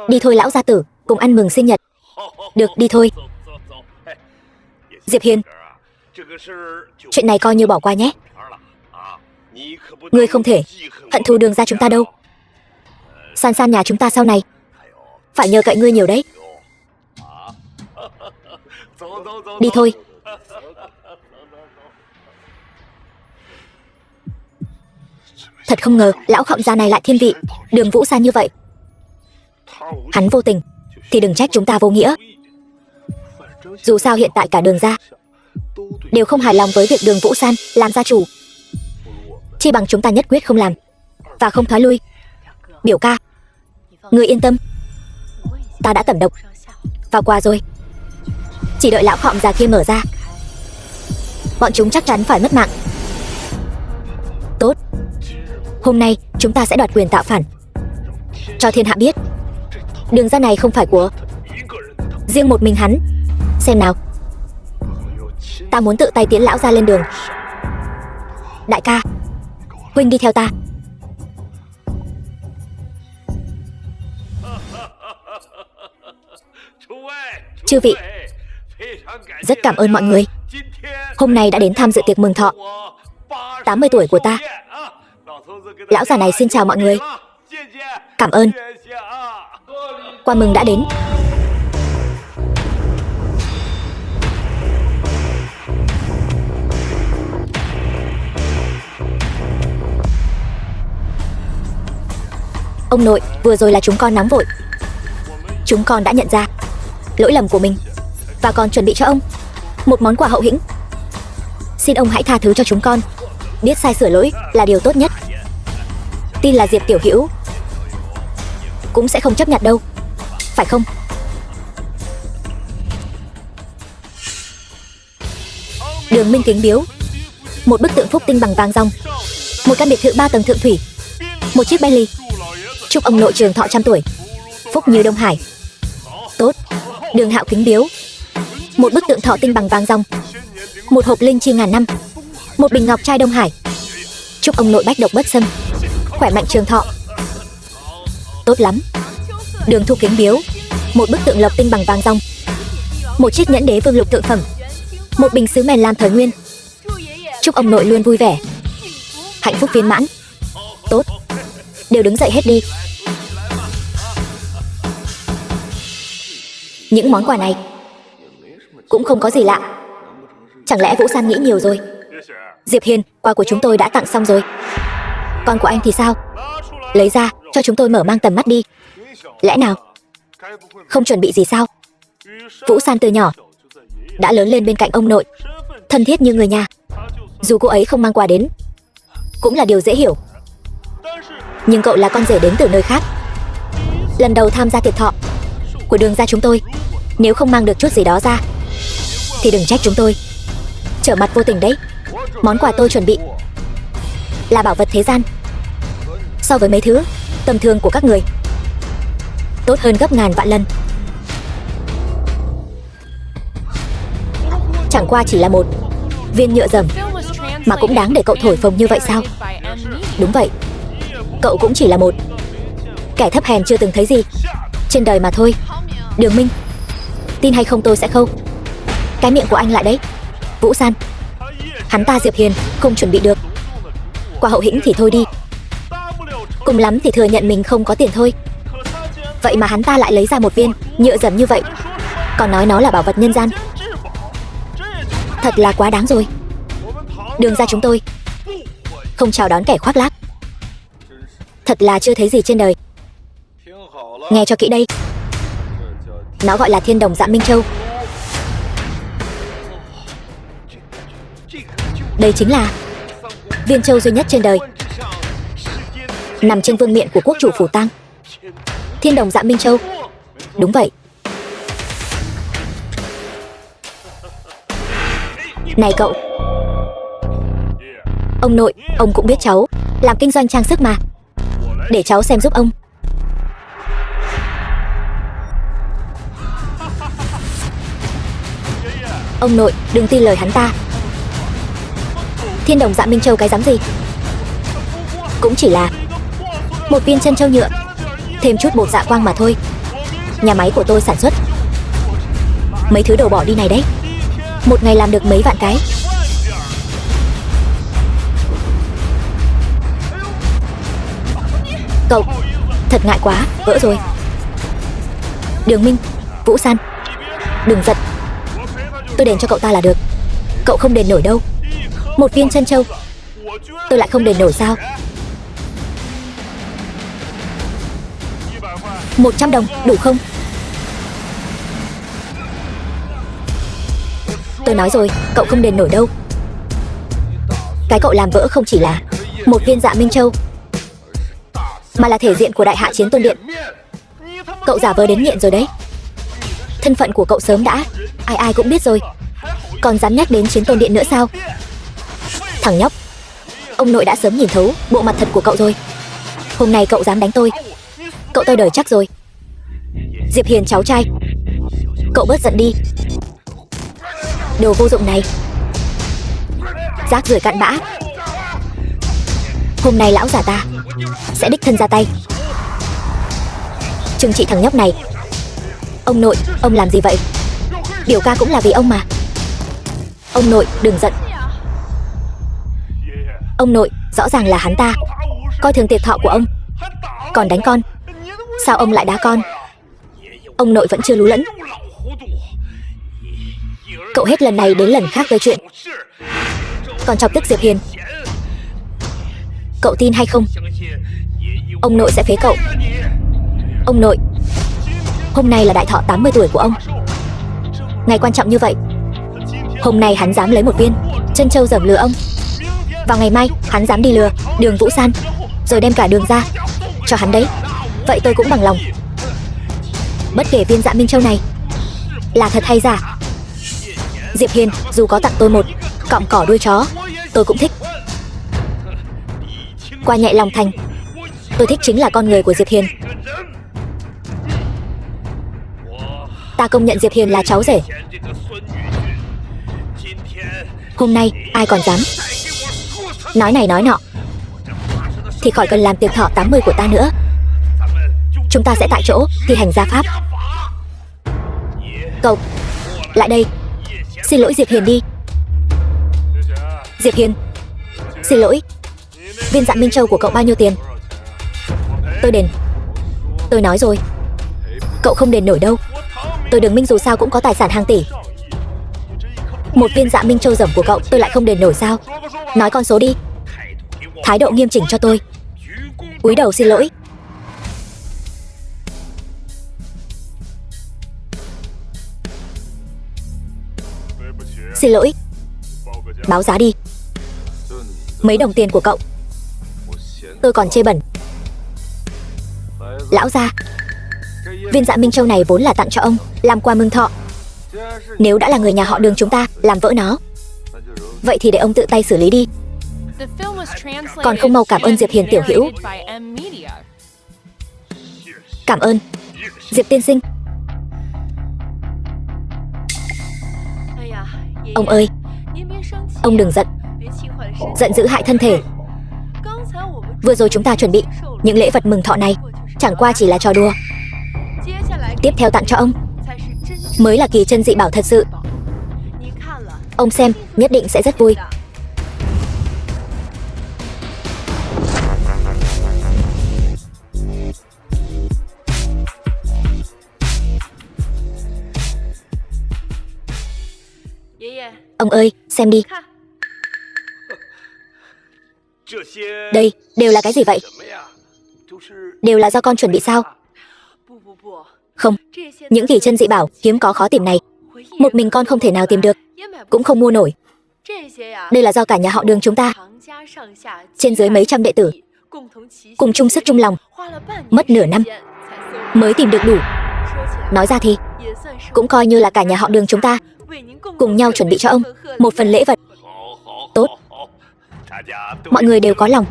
Đi thôi lão gia tử, cùng ăn mừng sinh nhật. Được, đi thôi. Diệp Hiền, chuyện này coi như bỏ qua nhé. Ngươi không thể hận thù Đường gia chúng ta đâu. San San nhà chúng ta sau này phải nhờ cậy ngươi nhiều đấy. Đi thôi. Thật không ngờ lão khọng gia này lại thiên vị Đường Vũ San như vậy. Hắn vô tình thì đừng trách chúng ta vô nghĩa. Dù sao hiện tại cả Đường gia đều không hài lòng với việc Đường Vũ San làm gia chủ. Chi bằng chúng ta nhất quyết không làm và không thoái lui. Biểu ca, ngươi yên tâm, ta đã tẩm độc vào quà rồi. Chỉ đợi lão khọm già kia mở ra, bọn chúng chắc chắn phải mất mạng. Tốt, hôm nay chúng ta sẽ đoạt quyền tạo phản, cho thiên hạ biết Đường gia này không phải của riêng một mình hắn. Xem nào, ta muốn tự tay tiến lão gia lên đường. Đại ca, huynh đi theo ta. Chư vị, rất cảm ơn mọi người hôm nay đã đến tham dự tiệc mừng thọ 80 tuổi của ta. Lão già này xin chào mọi người. Cảm ơn. Qua mừng đã đến. Ông nội, vừa rồi là chúng con nóng vội. Chúng con đã nhận ra lỗi lầm của mình và còn chuẩn bị cho ông một món quà hậu hĩnh. Xin ông hãy tha thứ cho chúng con. Biết sai sửa lỗi là điều tốt nhất. Tin là Diệp tiểu hữu cũng sẽ không chấp nhận đâu, phải không? Đường Minh kính biếu một bức tượng phúc tinh bằng vàng ròng, một căn biệt thự 3 tầng thượng thủy, một chiếc Bentley. Chúc ông nội trường thọ trăm tuổi, phúc như Đông Hải. Tốt. Đường Hạo kính biếu một bức tượng thọ tinh bằng vàng ròng, một hộp linh chi ngàn năm, một bình ngọc trai Đông Hải. Chúc ông nội bách độc bất xâm, khỏe mạnh trường thọ. Tốt lắm. Đường Thu kính biếu một bức tượng lộc tinh bằng vàng ròng, một chiếc nhẫn đế vương lục tượng phẩm, một bình sứ mèn lam thời nguyên. Chúc ông nội luôn vui vẻ, hạnh phúc viên mãn. Tốt. Đều đứng dậy hết đi. Những món quà này cũng không có gì lạ. Chẳng lẽ Vũ San nghĩ nhiều rồi? Diệp Hiên, quà của chúng tôi đã tặng xong rồi. Con của anh thì sao? Lấy ra cho chúng tôi mở mang tầm mắt đi. Lẽ nào không chuẩn bị gì sao? Vũ San từ nhỏ đã lớn lên bên cạnh ông nội, thân thiết như người nhà. Dù cô ấy không mang quà đến cũng là điều dễ hiểu. Nhưng cậu là con rể đến từ nơi khác, lần đầu tham gia tiệc thọ của Đường gia chúng tôi. Nếu không mang được chút gì đó ra thì đừng trách chúng tôi trở mặt vô tình đấy. Món quà tôi chuẩn bị là bảo vật thế gian, so với mấy thứ tầm thường của các người tốt hơn gấp ngàn vạn lần. Chẳng qua chỉ là một viên nhựa dầm mà cũng đáng để cậu thổi phồng như vậy sao? Đúng vậy, cậu cũng chỉ là một kẻ thấp hèn chưa từng thấy gì trên đời mà thôi. Đường Minh, tin hay không tôi sẽ khâu cái miệng của anh lại đấy. Vũ San, hắn ta Diệp Hiền không chuẩn bị được quà hậu hĩnh thì thôi đi, cùng lắm thì thừa nhận mình không có tiền thôi. Vậy mà hắn ta lại lấy ra một viên nhựa dầm như vậy, còn nói nó là bảo vật nhân gian. Thật là quá đáng rồi. Đường gia chúng tôi không chào đón kẻ khoác lác, thật là chưa thấy gì trên đời. Nghe cho kỹ đây, nó gọi là Thiên Đồng Dạ Minh Châu. Đây chính là viên châu duy nhất trên đời, nằm trên vương miện của quốc chủ Phủ Tang. Thiên Đồng Dạ Minh Châu. Đúng vậy. Này cậu. Ông nội, ông cũng biết cháu làm kinh doanh trang sức mà. Để cháu xem giúp ông. Ông nội, đừng tin lời hắn ta. Thiên Đồng Dạ Minh Châu cái dám gì? Cũng chỉ là một viên chân châu nhựa, thêm chút bột dạ quang mà thôi. Nhà máy của tôi sản xuất mấy thứ đồ bỏ đi này đấy, một ngày làm được mấy vạn cái. Cậu, thật ngại quá, vỡ rồi. Đường Minh, Vũ San, đừng giận. Tôi đền cho cậu ta là được. Cậu không đền nổi đâu. Một viên chân châu tôi lại không đền nổi sao? 100 đồng đủ không? Tôi nói rồi, cậu không đền nổi đâu. Cái cậu làm vỡ không chỉ là một viên Dạ Minh Châu, mà là thể diện của Đại Hạ Chiến Tôn Điện. Cậu giả vờ đến nghiện rồi đấy. Thân phận của cậu sớm đã ai ai cũng biết rồi, còn dám nhắc đến Chiến Tôn Điện nữa sao? Thằng nhóc, ông nội đã sớm nhìn thấu bộ mặt thật của cậu rồi. Hôm nay cậu dám đánh tôi đời chắc rồi. Diệp Hiền cháu trai, cậu bớt giận đi. Đồ vô dụng này, rác rưởi cặn bã. Hôm nay lão già ta sẽ đích thân ra tay trừng trị thằng nhóc này. Ông nội, ông làm gì vậy? Biểu ca cũng là vì ông mà. Ông nội, đừng giận. Ông nội, rõ ràng là hắn ta coi thường tiệc thọ của ông, còn đánh con. Sao ông lại đá con? Ông nội vẫn chưa lú lẫn. Cậu hết lần này đến lần khác gây chuyện, còn chọc tức Diệp Hiền. Cậu tin hay không, ông nội sẽ phế cậu. Ông nội, hôm nay là đại thọ 80 tuổi của ông, ngày quan trọng như vậy. Hôm nay hắn dám lấy một viên chân châu dởm lừa ông. Vào ngày mai hắn dám đi lừa Đường Vũ San, rồi đem cả Đường ra cho hắn đấy. Vậy tôi cũng bằng lòng. Bất kể viên Dạ Minh Châu này là thật hay giả, Diệp Hiền dù có tặng tôi một cọng cỏ đuôi chó, tôi cũng thích. Qua nhạy lòng thành, tôi thích chính là con người của Diệp Hiền. Ta công nhận Diệp Hiền là cháu rể. Hôm nay ai còn dám nói này nói nọ thì khỏi cần làm tiệc thọ 80 của ta nữa. Chúng ta sẽ tại chỗ thi hành gia pháp. Cậu lại đây, xin lỗi Diệp Hiền đi. Diệp Hiền, xin lỗi. Viên Dạ Minh Châu của cậu bao nhiêu tiền? Tôi đền. Tôi nói rồi, cậu không đền nổi đâu. Tôi Đường Minh dù sao cũng có tài sản hàng tỷ. Một viên Dạ Minh Châu dởm của cậu tôi lại không đền nổi sao? Nói con số đi. Thái độ nghiêm chỉnh cho tôi. Cúi đầu xin lỗi. Xin lỗi. Báo giá đi. Mấy đồng tiền của cậu tôi còn chê bẩn. Lão gia, viên Dạ Minh Châu này vốn là tặng cho ông làm quà mừng thọ. Nếu đã là người nhà họ Đường chúng ta làm vỡ nó, vậy thì để ông tự tay xử lý đi. Còn không mau cảm ơn Diệp Hiền tiểu hữu. Cảm ơn Diệp tiên sinh. Ông ơi, ông đừng giận. Giận dữ hại thân thể. Vừa rồi chúng ta chuẩn bị những lễ vật mừng thọ này chẳng qua chỉ là trò đùa. Tiếp theo tặng cho ông mới là kỳ chân dị bảo thật sự. Ông xem nhất định sẽ rất vui. Ông ơi, xem đi. Đây, đều là cái gì vậy? Đều là do con chuẩn bị sao? Không, những kỳ chân dị bảo hiếm có khó tìm này, một mình con không thể nào tìm được, cũng không mua nổi. Đây là do cả nhà họ Đường chúng ta, trên dưới mấy trăm đệ tử, cùng chung sức chung lòng, mất nửa năm mới tìm được đủ. Nói ra thì cũng coi như là cả nhà họ Đường chúng ta cùng nhau chuẩn bị cho ông một phần lễ vật. Tốt, mọi người đều có lòng,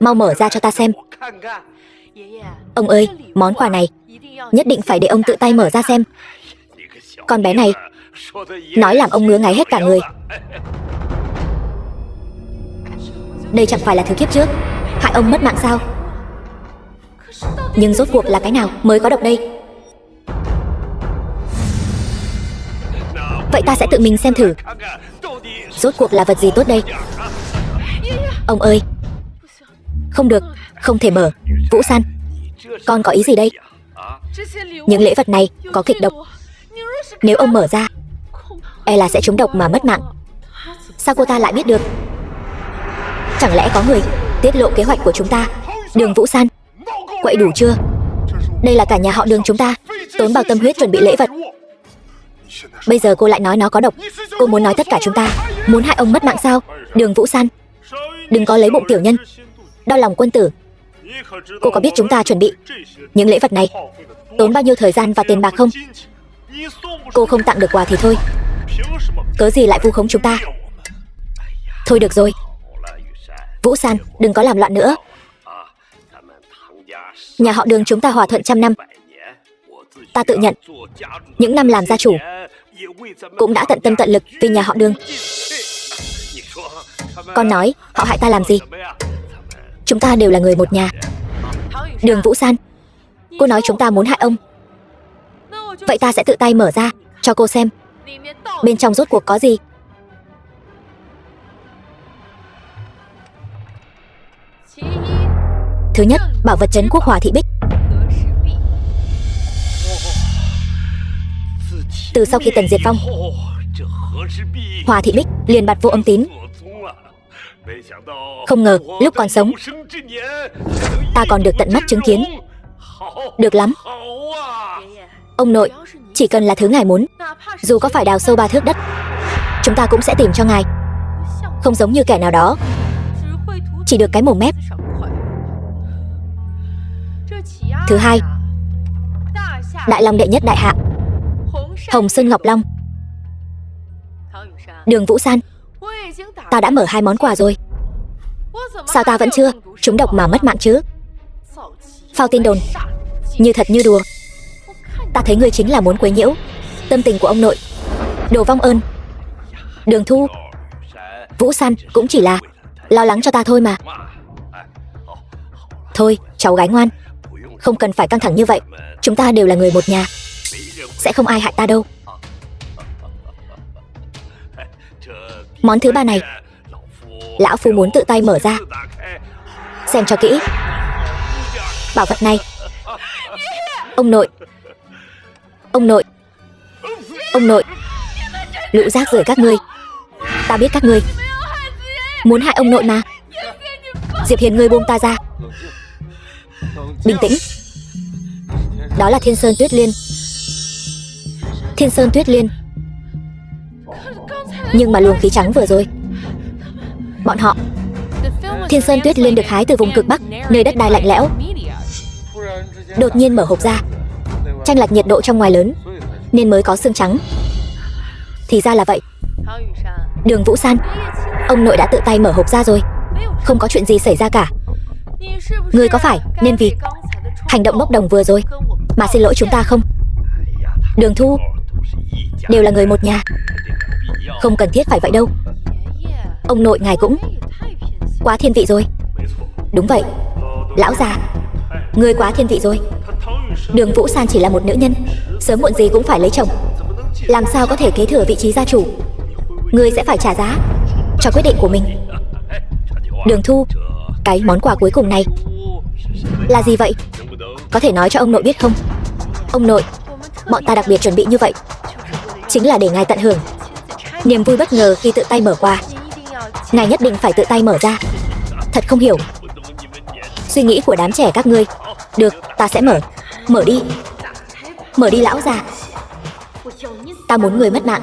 mau mở ra cho ta xem. Ông ơi, món quà này nhất định phải để ông tự tay mở ra xem. Con bé này nói làm ông ngứa ngáy hết cả người. Đây chẳng phải là thứ kiếp trước hại ông mất mạng sao? Nhưng rốt cuộc là cái nào mới có độc đây? Vậy ta sẽ tự mình xem thử, rốt cuộc là vật gì tốt đây. Ông ơi, không được, không thể mở. Vũ San, con có ý gì đây? Những lễ vật này có kịch độc, nếu ông mở ra e là sẽ trúng độc mà mất mạng. Sao cô ta lại biết được? Chẳng lẽ có người tiết lộ kế hoạch của chúng ta? Đường Vũ San, quậy đủ chưa? Đây là cả nhà họ Đường chúng ta tốn bao tâm huyết chuẩn bị lễ vật, bây giờ cô lại nói nó có độc. Cô muốn nói tất cả chúng ta muốn hại ông mất mạng sao? Đường Vũ San, đừng có lấy bụng tiểu nhân, đau lòng quân tử. Cô có biết chúng ta chuẩn bị những lễ vật này tốn bao nhiêu thời gian và tiền bạc không? Cô không tặng được quà thì thôi, cớ gì lại vu khống chúng ta? Thôi được rồi, Vũ San, đừng có làm loạn nữa. Nhà họ Đường chúng ta hòa thuận 100 năm. Ta tự nhận những năm làm gia chủ cũng đã tận tâm tận lực vì nhà họ Đường. Con nói họ hại ta làm gì? Chúng ta đều là người một nhà. Đường Vũ San, cô nói chúng ta muốn hại ông, vậy ta sẽ tự tay mở ra cho cô xem bên trong rốt cuộc có gì. Thứ nhất, bảo vật trấn quốc Hòa Thị Bích. Từ sau khi Tần diệt vong, Hòa Thị Bích liền bạt vô âm tín. Không ngờ lúc còn sống, ta còn được tận mắt chứng kiến. Được lắm. Ông nội, chỉ cần là thứ ngài muốn, dù có phải đào sâu 3 thước đất, chúng ta cũng sẽ tìm cho ngài. Không giống như kẻ nào đó chỉ được cái mồm mép. Thứ hai, Đại Long đệ nhất đại hạ, Hồng Sơn Ngọc Long, Đường Vũ San. Ta đã mở 2 món quà rồi, sao ta vẫn chưa trúng độc mà mất mạng chứ? Phao tin đồn, như thật như đùa. Ta thấy ngươi chính là muốn quấy nhiễu tâm tình của ông nội. Đồ vong ơn. Đường Thu, Vũ San cũng chỉ là lo lắng cho ta thôi mà. Thôi, cháu gái ngoan, không cần phải căng thẳng như vậy. Chúng ta đều là người một nhà, sẽ không ai hại ta đâu. Món thứ 3 này, lão phu muốn tự tay mở ra, xem cho kỹ. Bảo vật này, ông nội, ông nội, ông nội, lũ rác rưởi các ngươi. Ta biết các ngươi muốn hại ông nội mà. Diệp Hiền, ngươi buông ta ra. Bình tĩnh. Đó là Thiên Sơn Tuyết Liên. Thiên Sơn Tuyết Liên. Nhưng mà luồng khí trắng vừa rồi, bọn họ, Thiên Sơn Tuyết Liên được hái từ vùng cực Bắc, nơi đất đai lạnh lẽo. Đột nhiên mở hộp ra, chênh lệch nhiệt độ trong ngoài lớn, nên mới có xương trắng. Thì ra là vậy. Đường Vũ San, ông nội đã tự tay mở hộp ra rồi, không có chuyện gì xảy ra cả. Ngươi có phải nên vì hành động bốc đồng vừa rồi mà xin lỗi chúng ta không? Đường Thu, đều là người một nhà, không cần thiết phải vậy đâu. Ông nội ngài cũng quá thiên vị rồi. Đúng vậy, lão già, ngươi quá thiên vị rồi. Đường Vũ San chỉ là một nữ nhân, sớm muộn gì cũng phải lấy chồng, làm sao có thể kế thừa vị trí gia chủ. Ngươi sẽ phải trả giá cho quyết định của mình. Đường Thu, cái món quà cuối cùng này là gì vậy? Có thể nói cho ông nội biết không? Ông nội, bọn ta đặc biệt chuẩn bị như vậy chính là để ngài tận hưởng niềm vui bất ngờ khi tự tay mở quà. Ngài nhất định phải tự tay mở ra. Thật không hiểu suy nghĩ của đám trẻ các ngươi. Được, ta sẽ mở. Mở đi. Mở đi lão già. Ta muốn người mất mạng.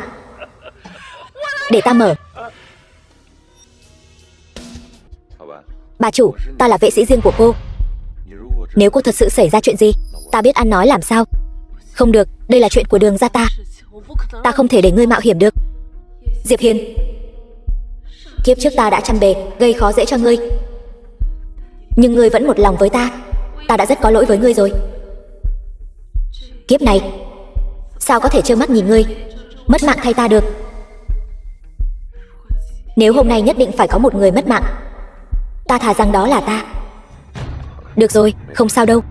Để ta mở. Bà chủ, ta là vệ sĩ riêng của cô. Nếu cô thật sự xảy ra chuyện gì, ta biết ăn nói làm sao. Không được, đây là chuyện của Đường gia ta. Ta không thể để ngươi mạo hiểm được. Diệp Hiền, kiếp trước ta đã trăm bề gây khó dễ cho ngươi, nhưng ngươi vẫn một lòng với ta. Ta đã rất có lỗi với ngươi rồi. Kiếp này, sao có thể trơ mắt nhìn ngươi mất mạng thay ta được? Nếu hôm nay nhất định phải có một người mất mạng, ta thà rằng đó là ta. Được rồi, không sao đâu.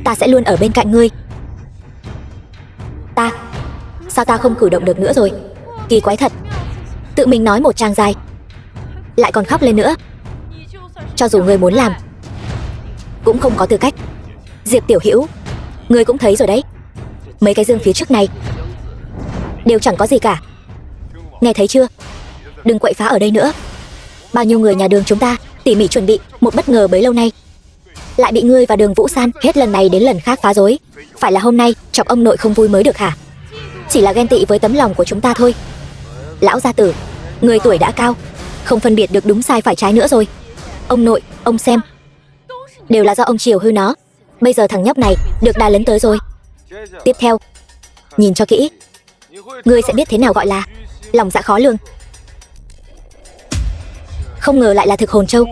Ta sẽ luôn ở bên cạnh ngươi. Sao ta không cử động được nữa rồi? Kỳ quái thật. Tự mình nói một trang dài, lại còn khóc lên nữa. Cho dù ngươi muốn làm, cũng không có tư cách. Diệp Tiểu Hữu, ngươi cũng thấy rồi đấy, mấy cái dương phía trước này đều chẳng có gì cả. Nghe thấy chưa? Đừng quậy phá ở đây nữa. Bao nhiêu người nhà Đường chúng ta tỉ mỉ chuẩn bị một bất ngờ bấy lâu nay, lại bị ngươi và Đường Vũ San hết lần này đến lần khác phá rối. Phải là hôm nay chọc ông nội không vui mới được hả? Chỉ là ghen tị với tấm lòng của chúng ta thôi. Lão gia tử, người tuổi đã cao, không phân biệt được đúng sai phải trái nữa rồi. Ông nội, ông xem, đều là do ông chiều hư nó. Bây giờ thằng nhóc này được đà lớn tới rồi. Tiếp theo, nhìn cho kỹ, ngươi sẽ biết thế nào gọi là lòng dạ khó lường. Không ngờ lại là thực hồn châu.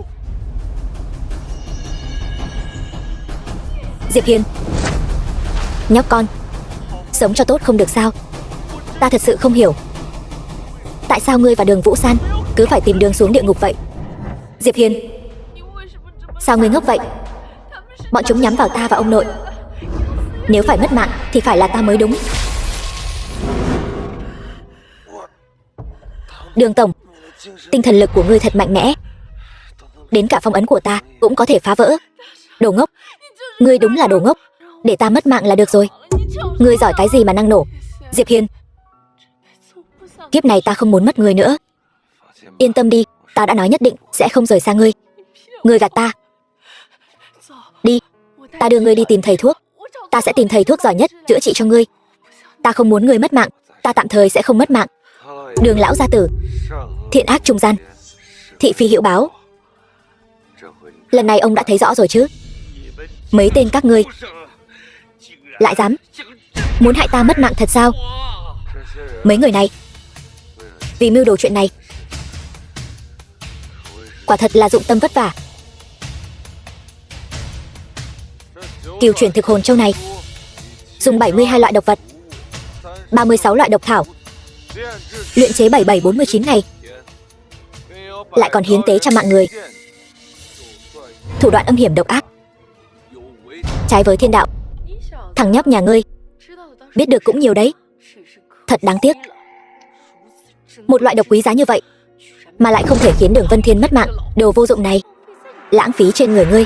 Diệp Hiền, nhóc con, sống cho tốt không được sao? Ta thật sự không hiểu, tại sao ngươi và Đường Vũ San cứ phải tìm đường xuống địa ngục vậy? Diệp Hiền, sao ngươi ngốc vậy? Bọn chúng nhắm vào ta và ông nội. Nếu phải mất mạng thì phải là ta mới đúng. Đường tổng, tinh thần lực của ngươi thật mạnh mẽ, đến cả phong ấn của ta cũng có thể phá vỡ. Đồ ngốc. Ngươi đúng là đồ ngốc. Để ta mất mạng là được rồi. Ngươi giỏi cái gì mà năng nổ. Diệp Hiên, kiếp này ta không muốn mất ngươi nữa. Yên tâm đi, ta đã nói nhất định sẽ không rời xa ngươi. Ngươi gạt ta. Đi, ta đưa ngươi đi tìm thầy thuốc. Ta sẽ tìm thầy thuốc giỏi nhất chữa trị cho ngươi. Ta không muốn ngươi mất mạng. Ta tạm thời sẽ không mất mạng. Đường lão gia tử, thiện ác trung gian, thị phi hữu báo. Lần này ông đã thấy rõ rồi chứ? Mấy tên các ngươi lại dám muốn hại ta mất mạng thật sao? Mấy người này vì mưu đồ chuyện này quả thật là dụng tâm vất vả. Cửu chuyển thực hồn châu này dùng 72 loại độc vật, 36 loại độc thảo luyện chế 7749 ngày, lại còn hiến tế trăm mạng người. Thủ đoạn âm hiểm độc ác, trái với thiên đạo. Thằng nhóc nhà ngươi biết được cũng nhiều đấy. Thật đáng tiếc. Một loại độc quý giá như vậy mà lại không thể khiến Đường Vân Thiên mất mạng. Đồ vô dụng này, lãng phí trên người ngươi.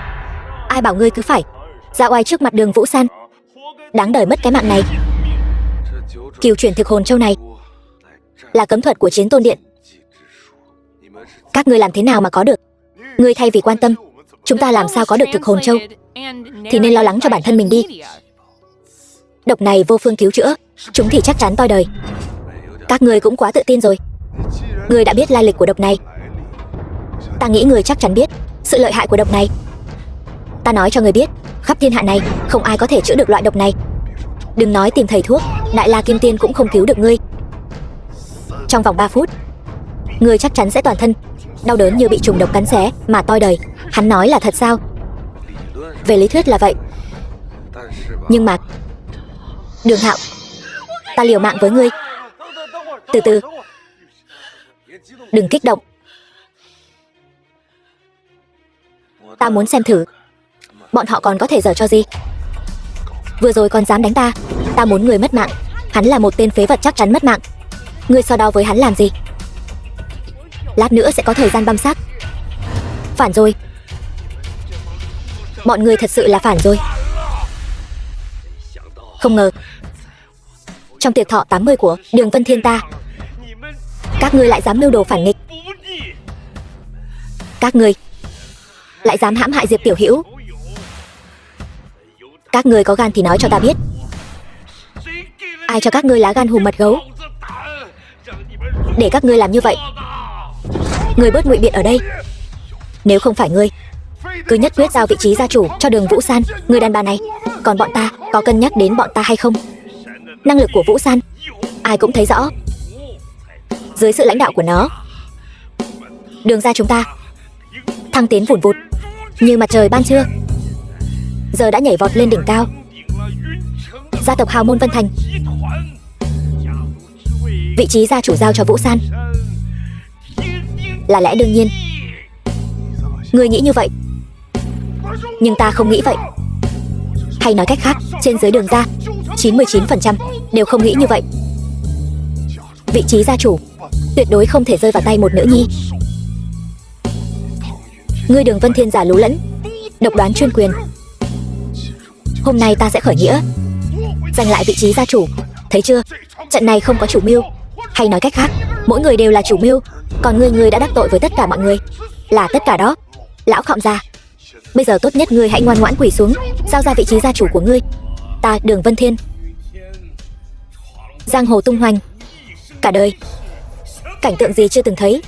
Ai bảo ngươi cứ phải ra oai trước mặt Đường Vũ San. Đáng đời mất cái mạng này. Cửu chuyển thực hồn châu này là cấm thuật của Chiến Tôn Điện. Các ngươi làm thế nào mà có được? Ngươi thay vì quan tâm chúng ta làm sao có được thực hồn châu thì nên lo lắng cho bản thân mình đi. Độc này vô phương cứu chữa, chúng thì chắc chắn toi đời. Các ngươi cũng quá tự tin rồi. Ngươi đã biết lai lịch của độc này. Ta nghĩ ngươi chắc chắn biết sự lợi hại của độc này. Ta nói cho ngươi biết, khắp thiên hạ này không ai có thể chữa được loại độc này. Đừng nói tìm thầy thuốc, Đại La Kim Tiên cũng không cứu được ngươi. Trong vòng 3 phút, ngươi chắc chắn sẽ toàn thân đau đớn như bị trùng độc cắn xé mà toi đời. Hắn nói là thật sao? Về lý thuyết là vậy. Nhưng mà Đường Hạo, ta liều mạng với ngươi. Từ từ, đừng kích động. Ta muốn xem thử bọn họ còn có thể giở cho gì. Vừa rồi còn dám đánh ta. Ta muốn người mất mạng. Hắn là một tên phế vật chắc chắn mất mạng. Ngươi so đo với hắn làm gì? Lát nữa sẽ có thời gian băm xác. Phản rồi. Bọn ngươi thật sự là phản rồi. Không ngờ trong tiệc thọ 80 của Đường Vân Thiên ta, các ngươi lại dám mưu đồ phản nghịch. Các ngươi lại dám hãm hại Diệp Tiểu Hữu. Các ngươi có gan thì nói cho ta biết, ai cho các ngươi lá gan hùm mật gấu để các ngươi làm như vậy? Ngươi bớt ngụy biện ở đây. Nếu không phải ngươi, cứ nhất quyết giao vị trí gia chủ cho Đường Vũ San. Người đàn bà này, còn bọn ta có cân nhắc đến bọn ta hay không? Năng lực của Vũ San ai cũng thấy rõ. Dưới sự lãnh đạo của nó, Đường gia chúng ta thăng tiến vùn vụt như mặt trời ban trưa, giờ đã nhảy vọt lên đỉnh cao. Gia tộc hào môn Vân Thành, vị trí gia chủ giao cho Vũ San là lẽ đương nhiên. Ngươi nghĩ như vậy, nhưng ta không nghĩ vậy. Hay nói cách khác, trên dưới Đường gia 99% đều không nghĩ như vậy. Vị trí gia chủ tuyệt đối không thể rơi vào tay một nữ nhi. Ngươi Đường Vân Thiên giả lú lẫn, độc đoán chuyên quyền. Hôm nay ta sẽ khởi nghĩa giành lại vị trí gia chủ. Thấy chưa, trận này không có chủ mưu. Hay nói cách khác, mỗi người đều là chủ mưu. Còn ngươi đã đắc tội với tất cả mọi người. Là tất cả đó. Lão Khọm gia, bây giờ tốt nhất ngươi hãy ngoan ngoãn quỳ xuống, giao ra vị trí gia chủ của ngươi. Ta Đường Vân Thiên, giang hồ tung hoành cả đời, cảnh tượng gì chưa từng thấy.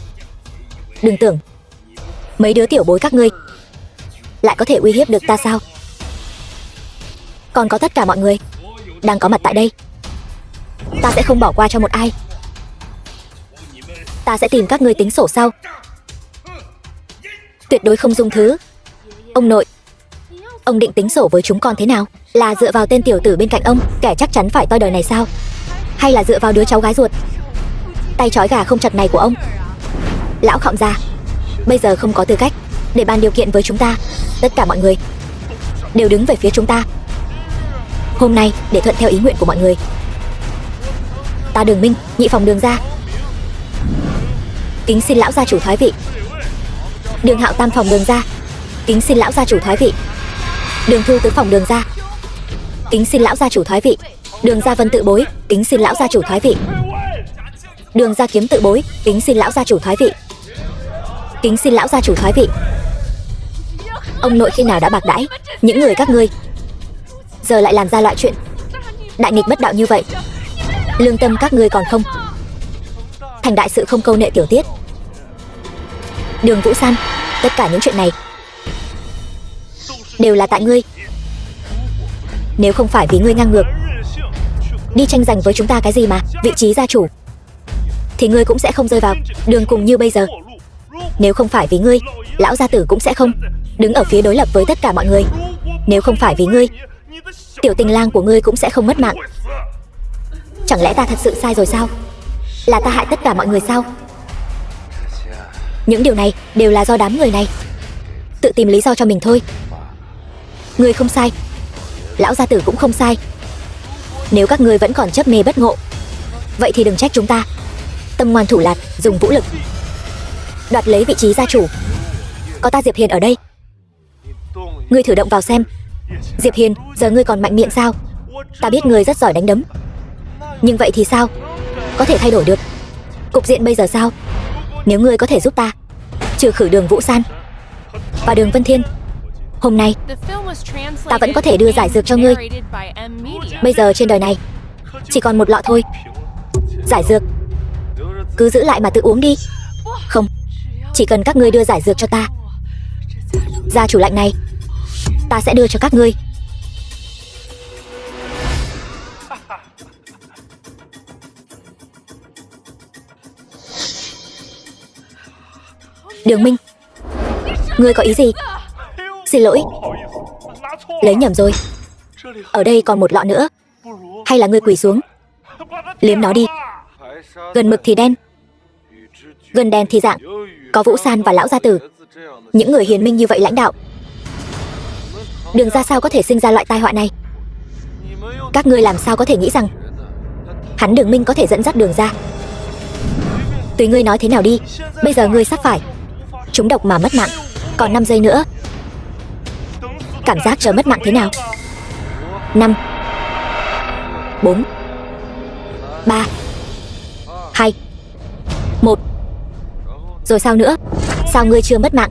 Đừng tưởng mấy đứa tiểu bối các ngươi lại có thể uy hiếp được ta sao? Còn có tất cả mọi người đang có mặt tại đây, ta sẽ không bỏ qua cho một ai. Ta sẽ tìm các ngươi tính sổ sau. Tuyệt đối không dung thứ. Ông nội, ông định tính sổ với chúng con thế nào? Là dựa vào tên tiểu tử bên cạnh ông, kẻ chắc chắn phải toi đời này sao? Hay là dựa vào đứa cháu gái ruột tay trói gà không chặt này của ông? Lão Khọm gia bây giờ không có tư cách để bàn điều kiện với chúng ta. Tất cả mọi người đều đứng về phía chúng ta. Hôm nay để thuận theo ý nguyện của mọi người, ta Đường Minh, nhị phòng Đường gia kính xin lão gia chủ thoái vị. Đường Hạo tam phòng Đường gia kính xin lão gia chủ thoái vị. Đường Thu tứ phòng Đường gia, kính xin lão gia chủ thoái vị. Đường gia Vân tự bối, kính xin lão gia chủ thoái vị. Đường gia Kiếm tự bối, kính xin lão gia chủ thoái vị. Kính xin lão gia chủ thoái vị. Ông nội khi nào đã bạc đãi những người các ngươi, giờ lại làm ra loại chuyện đại nghịch bất đạo như vậy. Lương tâm các ngươi còn không? Thành đại sự không câu nệ tiểu tiết. Đường Vũ San, tất cả những chuyện này đều là tại ngươi. Nếu không phải vì ngươi ngang ngược đi tranh giành với chúng ta cái gì mà vị trí gia chủ, thì ngươi cũng sẽ không rơi vào đường cùng như bây giờ. Nếu không phải vì ngươi, lão gia tử cũng sẽ không đứng ở phía đối lập với tất cả mọi người. Nếu không phải vì ngươi, tiểu tình lang của ngươi cũng sẽ không mất mạng. Chẳng lẽ ta thật sự sai rồi sao? Là ta hại tất cả mọi người sao? Những điều này đều là do đám người này tự tìm lý do cho mình thôi. Ngươi không sai, lão gia tử cũng không sai. Nếu các ngươi vẫn còn chấp mê bất ngộ, vậy thì đừng trách chúng ta tâm ngoan thủ lạt, dùng vũ lực đoạt lấy vị trí gia chủ. Có ta Diệp Hiền ở đây, ngươi thử động vào xem. Diệp Hiền, giờ ngươi còn mạnh miệng sao? Ta biết ngươi rất giỏi đánh đấm, nhưng vậy thì sao? Có thể thay đổi được cục diện bây giờ sao? Nếu ngươi có thể giúp ta trừ khử Đường Vũ San và Đường Vân Thiên, hôm nay ta vẫn có thể đưa giải dược cho ngươi. Bây giờ trên đời này chỉ còn một lọ thôi. Giải dược cứ giữ lại mà tự uống đi. Không, chỉ cần các ngươi đưa giải dược cho ta, gia chủ lạnh này ta sẽ đưa cho các ngươi. Đường Minh, ngươi có ý gì? Xin lỗi, lấy nhầm rồi. Ở đây còn một lọ nữa. Hay là ngươi quỳ xuống liếm nó đi. Gần mực thì đen, gần đèn thì dạng. Có Vũ San và lão gia tử, những người hiền minh như vậy lãnh đạo, Đường ra sao có thể sinh ra loại tai họa này? Các ngươi làm sao có thể nghĩ rằng hắn Đường Minh có thể dẫn dắt Đường ra? Tùy ngươi nói thế nào đi. Bây giờ ngươi sắp phải trúng độc mà mất mạng, còn 5 giây nữa. Cảm giác chờ mất mạng thế nào? 5 4 3 2 1. Rồi sao nữa? Sao ngươi chưa mất mạng?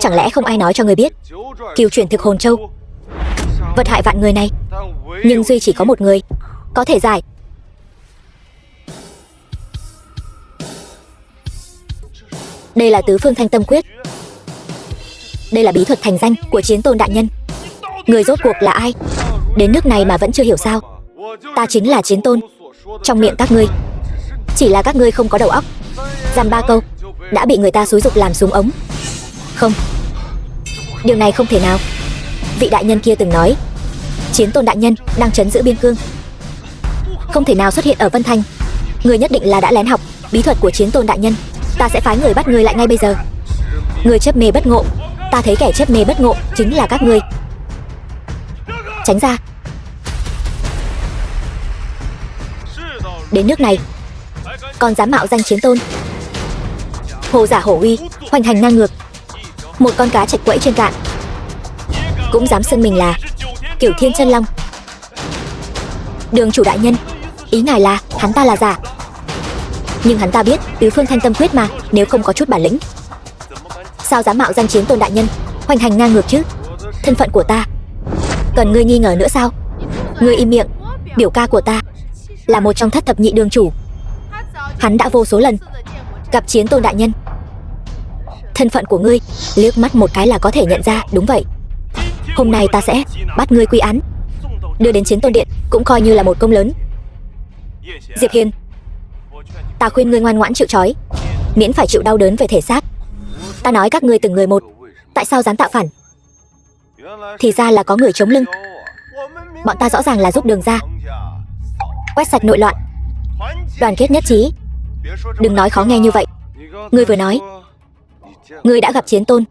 Chẳng lẽ không ai nói cho ngươi biết cửu chuyển thực hồn châu vật hại vạn người này, nhưng duy chỉ có một người có thể giải. Đây là tứ phương thanh tâm quyết. Đây là bí thuật thành danh của Chiến Tôn đại nhân. Người rốt cuộc là ai? Đến nước này mà vẫn chưa hiểu sao? Ta chính là Chiến Tôn trong miệng các ngươi. Chỉ là các ngươi không có đầu óc. Dăm ba câu đã bị người ta xúi giục làm súng ống. Không, điều này không thể nào. Vị đại nhân kia từng nói Chiến Tôn đại nhân đang trấn giữ biên cương, không thể nào xuất hiện ở Vân Thành. Người nhất định là đã lén học bí thuật của Chiến Tôn đại nhân. Ta sẽ phái người bắt người lại ngay bây giờ. Người chấp mê bất ngộ, ta thấy kẻ chấp mê bất ngộ chính là các ngươi. Tránh ra. Đến nước này còn dám mạo danh Chiến Tôn, hồ giả hổ uy, hoành hành ngang ngược. Một con cá chạch quẫy trên cạn cũng dám xưng mình là Cửu Thiên Chân Long. Đường chủ đại nhân, ý ngài là hắn ta là giả, nhưng hắn ta biết tứ phương thanh tâm quyết mà. Nếu không có chút bản lĩnh, sao dám mạo danh Chiến Tôn đại nhân, hoành hành ngang ngược chứ? Thân phận của ta cần ngươi nghi ngờ nữa sao? Ngươi im miệng. Biểu ca của ta là một trong thất thập nhị đường chủ, hắn đã vô số lần gặp Chiến Tôn đại nhân. Thân phận của ngươi liếc mắt một cái là có thể nhận ra. Đúng vậy, hôm nay ta sẽ bắt ngươi quy án, đưa đến Chiến Tôn điện, cũng coi như là một công lớn. Diệp Hiền, ta khuyên ngươi ngoan ngoãn chịu trói, miễn phải chịu đau đớn về thể xác. Ta nói các ngươi từng người một, tại sao dám tạo phản? Thì ra là có người chống lưng. Bọn ta rõ ràng là giúp Đường ra quét sạch nội loạn, đoàn kết nhất trí. Đừng nói khó nghe như vậy. Ngươi vừa nói ngươi đã gặp Chiến Tôn.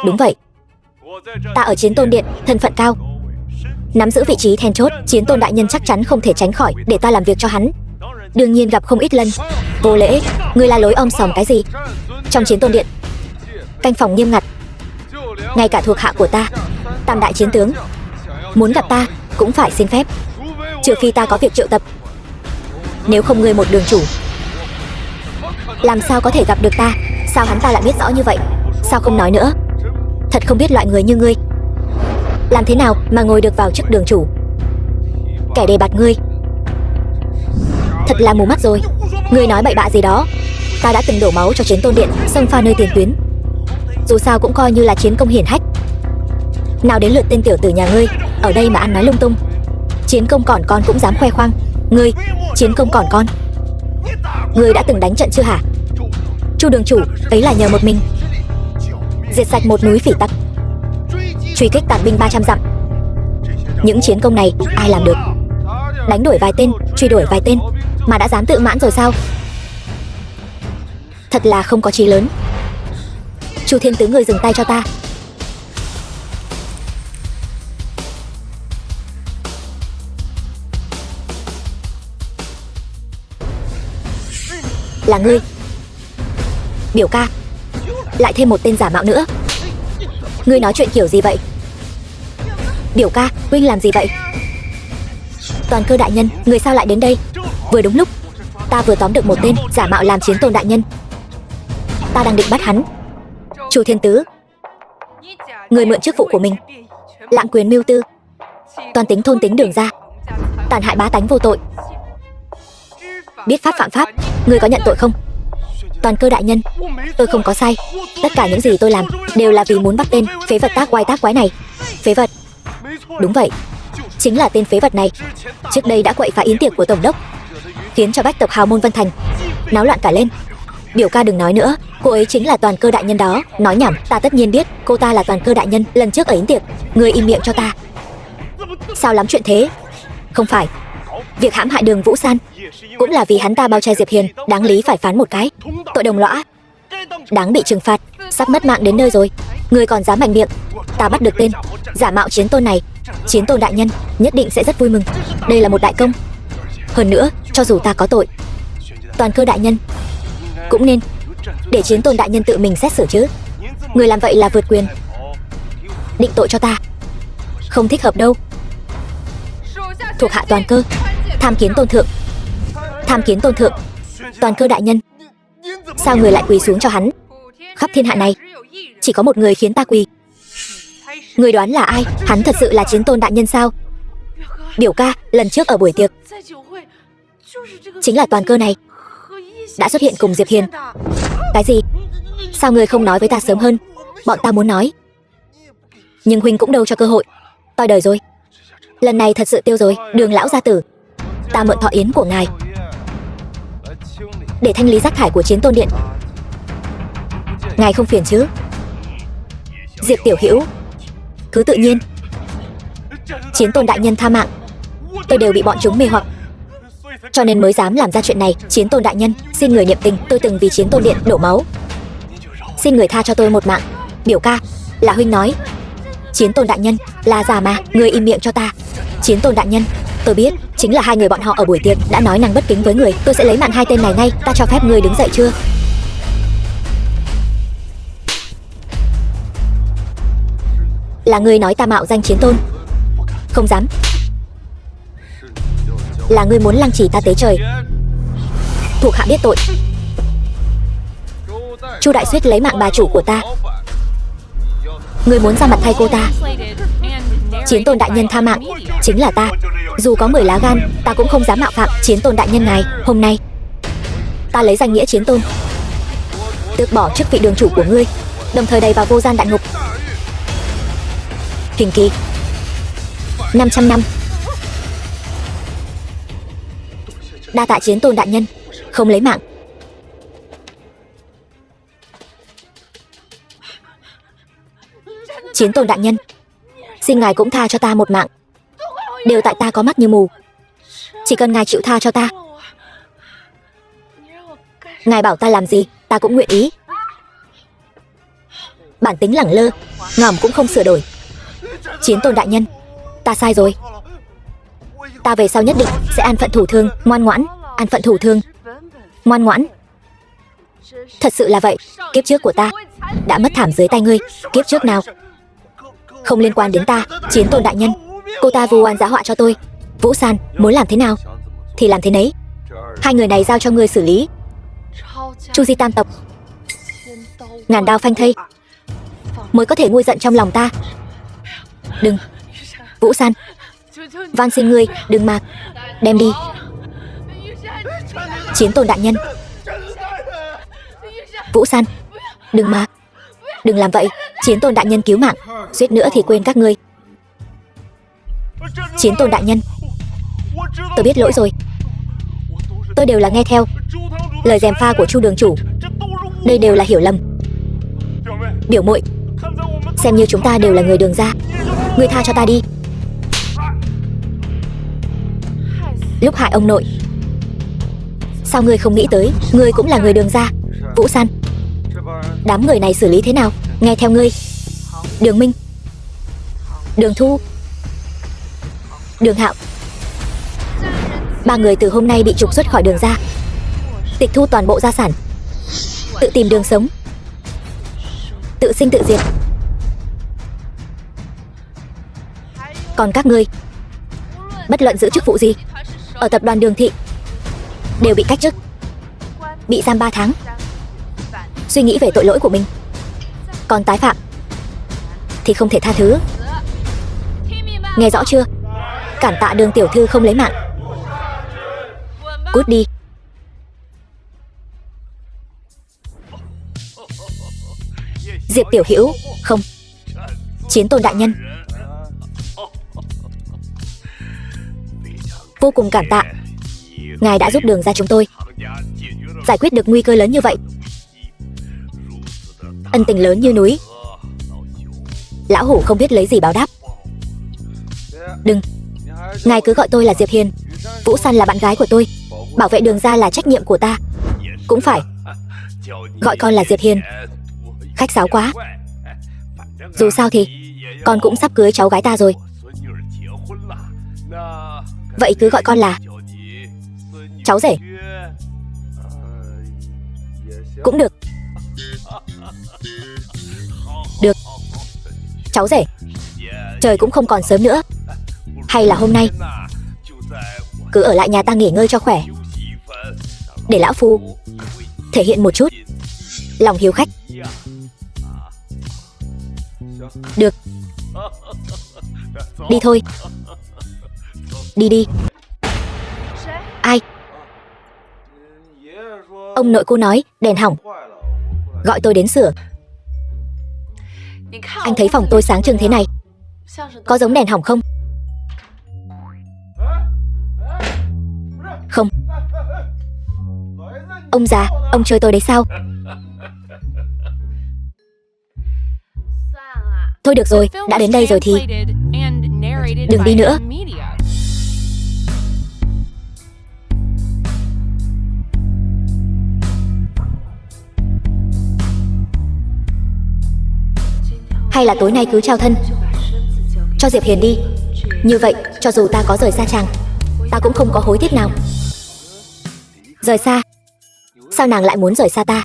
Đúng vậy, ta ở Chiến Tôn điện thân phận cao, nắm giữ vị trí then chốt. Chiến Tôn đại nhân chắc chắn không thể tránh khỏi để ta làm việc cho hắn. Đương nhiên gặp không ít lần. Vô lễ, ngươi la lối om sòm cái gì? Trong Chiến Tôn điện canh phòng nghiêm ngặt, ngay cả thuộc hạ của ta Tam đại chiến tướng muốn gặp ta cũng phải xin phép, trừ phi ta có việc triệu tập. Nếu không ngươi một đường chủ làm sao có thể gặp được ta? Sao hắn ta lại biết rõ như vậy? Sao không nói nữa? Thật không biết loại người như ngươi làm thế nào mà ngồi được vào chức đường chủ. Kẻ đề bạt ngươi thật là mù mắt rồi. Ngươi nói bậy bạ gì đó. Ta đã từng đổ máu cho Chiến Tôn Điện, xông pha nơi tiền tuyến, dù sao cũng coi như là chiến công hiển hách. Nào đến lượt tên tiểu tử nhà ngươi ở đây mà ăn nói lung tung. Chiến công còn con cũng dám khoe khoang. Ngươi chiến công còn con? Ngươi đã từng đánh trận chưa hả? Chu đường chủ ấy là nhờ một mình diệt sạch một núi phỉ tặc, truy kích tàn binh 300 dặm. Những chiến công này ai làm được? Đánh đuổi vài tên, truy đuổi vài tên mà đã dám tự mãn rồi sao? Thật là không có chí lớn. Chu Thiên Tứ, ngươi dừng tay cho ta. Là ngươi? Biểu ca, lại thêm một tên giả mạo nữa. Ngươi nói chuyện kiểu gì vậy? Biểu ca, huynh làm gì vậy? Toàn Cơ đại nhân, người sao lại đến đây? Vừa đúng lúc, ta vừa tóm được một tên giả mạo làm Chiến Tôn đại nhân. Ta đang định bắt hắn. Chu Thiên Tứ, người mượn chức vụ của mình, lạm quyền mưu tư, toàn tính thôn tính đường ra, tàn hại bá tánh vô tội, biết pháp phạm pháp. Ngươi có nhận tội không? Toàn Cơ đại nhân, tôi không có sai. Tất cả những gì tôi làm đều là vì muốn bắt tên phế vật tác quái này. Phế vật? Đúng vậy, chính là tên phế vật này. Trước đây đã quậy phá yến tiệc của tổng đốc, khiến cho bách tộc hào môn Vân Thành náo loạn cả lên. Biểu ca đừng nói nữa, cô ấy chính là Toàn Cơ đại nhân đó. Nói nhảm, ta tất nhiên biết cô ta là Toàn Cơ đại nhân. Lần trước ở yến tiệc, ngươi im miệng cho ta. Sao lắm chuyện thế? Không phải, việc hãm hại Đường Vũ San cũng là vì hắn ta bao che Diệp Hiền, đáng lý phải phán một cái tội đồng lõa, đáng bị trừng phạt. Sắp mất mạng đến nơi rồi, ngươi còn dám mạnh miệng. Ta bắt được tên giả mạo Chiến Tôn này, Chiến Tôn đại nhân nhất định sẽ rất vui mừng. Đây là một đại công. Hơn nữa, cho dù ta có tội, Toàn Cơ đại nhân cũng nên để Chiến Tôn đại nhân tự mình xét xử chứ. Người làm vậy là vượt quyền, định tội cho ta không thích hợp đâu. Thuộc hạ Toàn Cơ tham kiến Tôn thượng. Tham kiến Tôn thượng. Toàn Cơ đại nhân, sao người lại quỳ xuống cho hắn? Khắp thiên hạ này chỉ có một người khiến ta quỳ. Người đoán là ai? Hắn thật sự là Chiến Tôn đại nhân sao? Biểu ca, lần trước ở buổi tiệc chính là Toàn Cơ này đã xuất hiện cùng Diệp Hiền. Cái gì? Sao ngươi không nói với ta sớm hơn? Bọn ta muốn nói, nhưng huynh cũng đâu cho cơ hội. Toi đời rồi. Lần này thật sự tiêu rồi. Đường lão gia tử, ta mượn thọ yến của ngài để thanh lý rác thải của Chiến Tôn điện. Ngài không phiền chứ? Diệp tiểu hữu, cứ tự nhiên. Chiến Tôn đại nhân tha mạng, tôi đều bị bọn chúng mê hoặc, cho nên mới dám làm ra chuyện này. Chiến Tôn đại nhân, xin người niệm tình, tôi từng vì Chiến Tôn điện đổ máu, xin người tha cho tôi một mạng. Biểu ca, là huynh nói Chiến Tôn đại nhân là giả mà. Người im miệng cho ta. Chiến Tôn đại nhân, tôi biết, chính là hai người bọn họ ở buổi tiệc đã nói năng bất kính với người. Tôi sẽ lấy mạng hai tên này ngay. Ta cho phép người đứng dậy chưa? Là ngươi nói ta mạo danh Chiến Tôn? Không dám. Là ngươi muốn lăng trì ta tế trời? Thuộc hạ biết tội. Chu Đại Suyết lấy mạng bà chủ của ta, ngươi muốn ra mặt thay cô ta? Chiến Tôn đại nhân tha mạng, chính là ta. Dù có 10 lá gan, ta cũng không dám mạo phạm Chiến Tôn đại nhân ngài. Hôm nay ta lấy danh nghĩa Chiến Tôn tước bỏ chức vị đường chủ của ngươi, đồng thời đày vào vô gian đại ngục. Hình kỳ 500 năm. Đa tạ Chiến Tôn đại nhân, không lấy mạng. Chiến Tôn đại nhân, xin ngài cũng tha cho ta một mạng. Đều tại ta có mắt như mù. Chỉ cần ngài chịu tha cho ta, ngài bảo ta làm gì ta cũng nguyện ý. Bản tính lẳng lơ ngòm cũng không sửa đổi. Chiến Tôn đại nhân, ta sai rồi. Ta về sau nhất định sẽ an phận thủ thường, ngoan ngoãn. An phận thủ thường, ngoan ngoãn. Thật sự là vậy. Kiếp trước của ta đã mất thảm dưới tay ngươi. Kiếp trước nào Không liên quan đến ta. Chiến tôn đại nhân, cô ta vu oan giá họa cho tôi. Vũ San muốn làm thế nào thì làm thế nấy. Hai người này giao cho ngươi xử lý. Chu Di tam tộc, ngàn đao phanh thây, mới có thể nguôi giận trong lòng ta. Đừng, Vũ San, van xin ngươi đừng mà. Đem đi. Chiến tôn đại nhân. Vũ San, đừng mà. Đừng làm vậy. Chiến tôn đại nhân cứu mạng, suýt nữa thì quên các ngươi. Chiến tôn đại nhân, tôi biết lỗi rồi. Tôi đều là nghe theo lời gièm pha của Chu đường chủ. Đây đều là hiểu lầm. Biểu muội, xem như chúng ta đều là người Đường gia, ngươi tha cho ta đi. Lúc hại ông nội, sao ngươi không nghĩ tới ngươi cũng là người Đường gia? Vũ San, đám người này xử lý thế nào? Nghe theo ngươi. Đường Minh, Đường Thu, Đường Hạo, ba người từ hôm nay bị trục xuất khỏi Đường gia, tịch thu toàn bộ gia sản, tự tìm đường sống, tự sinh tự diệt. Còn các ngươi, bất luận giữ chức vụ gì ở tập đoàn Đường thị, đều bị cách chức, bị giam 3 tháng. Suy nghĩ về tội lỗi của mình, còn tái phạm thì không thể tha thứ. Nghe rõ chưa? Cản tạ Đường tiểu thư không lấy mạng. Cút đi. Diệp tiểu hữu, không. Chiến tôn đại nhân, vô cùng cảm tạ. Ngài đã giúp Đường gia chúng tôi giải quyết được nguy cơ lớn như vậy. Ân tình lớn như núi, lão hủ không biết lấy gì báo đáp. Đừng, ngài cứ gọi tôi là Diệp Hiền. Vũ San là bạn gái của tôi, bảo vệ Đường gia là trách nhiệm của ta. Cũng phải gọi con là Diệp Hiền. Khách sáo quá. Dù sao thì con cũng sắp cưới cháu gái ta rồi. Vậy cứ gọi con là cháu rể cũng được. Được, cháu rể. Trời cũng không còn sớm nữa. Hay là hôm nay cứ ở lại nhà ta nghỉ ngơi cho khỏe, để lão phu thể hiện một chút lòng hiếu khách. Được, đi thôi. Đi đi. Ai? Ông nội cô nói đèn hỏng, gọi tôi đến sửa. Anh thấy phòng tôi sáng trưng thế này, có giống đèn hỏng không? Không. Ông già, ông chơi tôi đấy sao? Thôi được rồi, đã đến đây rồi thì đừng đi nữa. Hay là tối nay cứ trao thân cho Diệp Hiền đi. Như vậy, cho dù ta có rời xa chàng, ta cũng không có hối tiếc nào. Rời xa? Sao nàng lại muốn rời xa ta?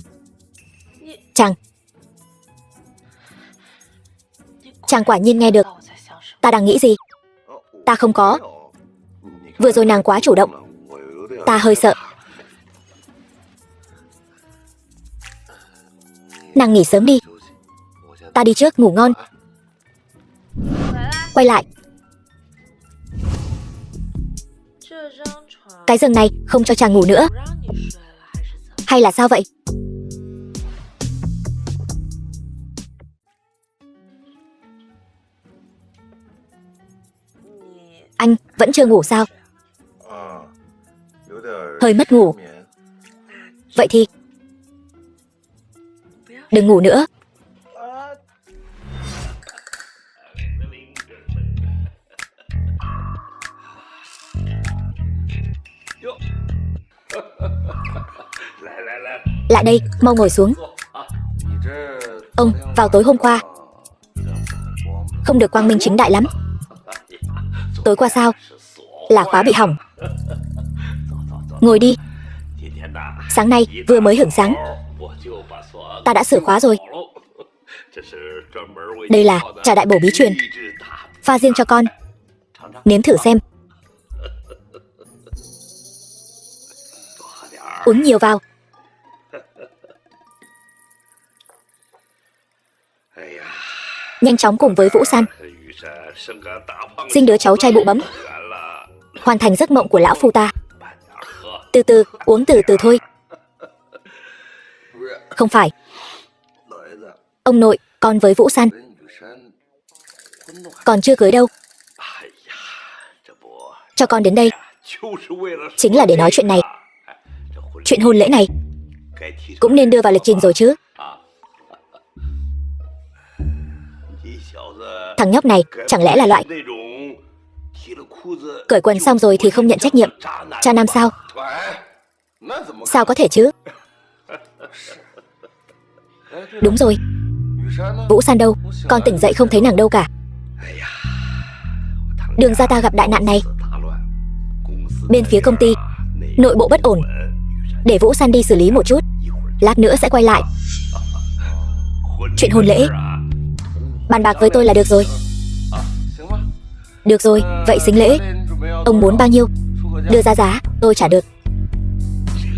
Chàng quả nhiên nghe được ta đang nghĩ gì. Ta không có. Vừa rồi nàng quá chủ động, ta hơi sợ. Nàng nghỉ sớm đi, ta đi trước, ngủ ngon. Quay lại. Cái giường này không cho chàng ngủ nữa, hay là sao vậy? Anh vẫn chưa ngủ sao? Hơi mất ngủ. Vậy thì đừng ngủ nữa. Lại đây, mau ngồi xuống. Ông vào tối hôm qua không được quang minh chính đại lắm. Tối qua sao? Là khóa bị hỏng. Ngồi đi. Sáng nay vừa mới hửng sáng, ta đã sửa khóa rồi. Đây là trà đại bổ bí truyền, pha riêng cho con. Nếm thử xem. Uống nhiều vào. Nhanh chóng cùng với Vũ San sinh đứa cháu trai bụ bấm, hoàn thành giấc mộng của lão phu ta. Từ từ, uống từ từ thôi. Không phải. Ông nội, con với Vũ San còn chưa cưới đâu. Cho con đến đây chính là để nói chuyện này. Chuyện hôn lễ này cũng nên đưa vào lịch trình rồi chứ. Thằng nhóc này chẳng lẽ là loại cởi quần xong rồi thì không nhận trách nhiệm cha nam sao? Sao có thể chứ? Đúng rồi. Vũ San đâu? Con tỉnh dậy không thấy nàng đâu cả. Đường ra ta gặp đại nạn này. Bên phía công ty nội bộ bất ổn. Để Vũ San đi xử lý một chút, lát nữa sẽ quay lại. Chuyện hôn lễ bàn bạc với tôi là được rồi. Được rồi, vậy sính lễ ông muốn bao nhiêu? Đưa ra giá, tôi trả được.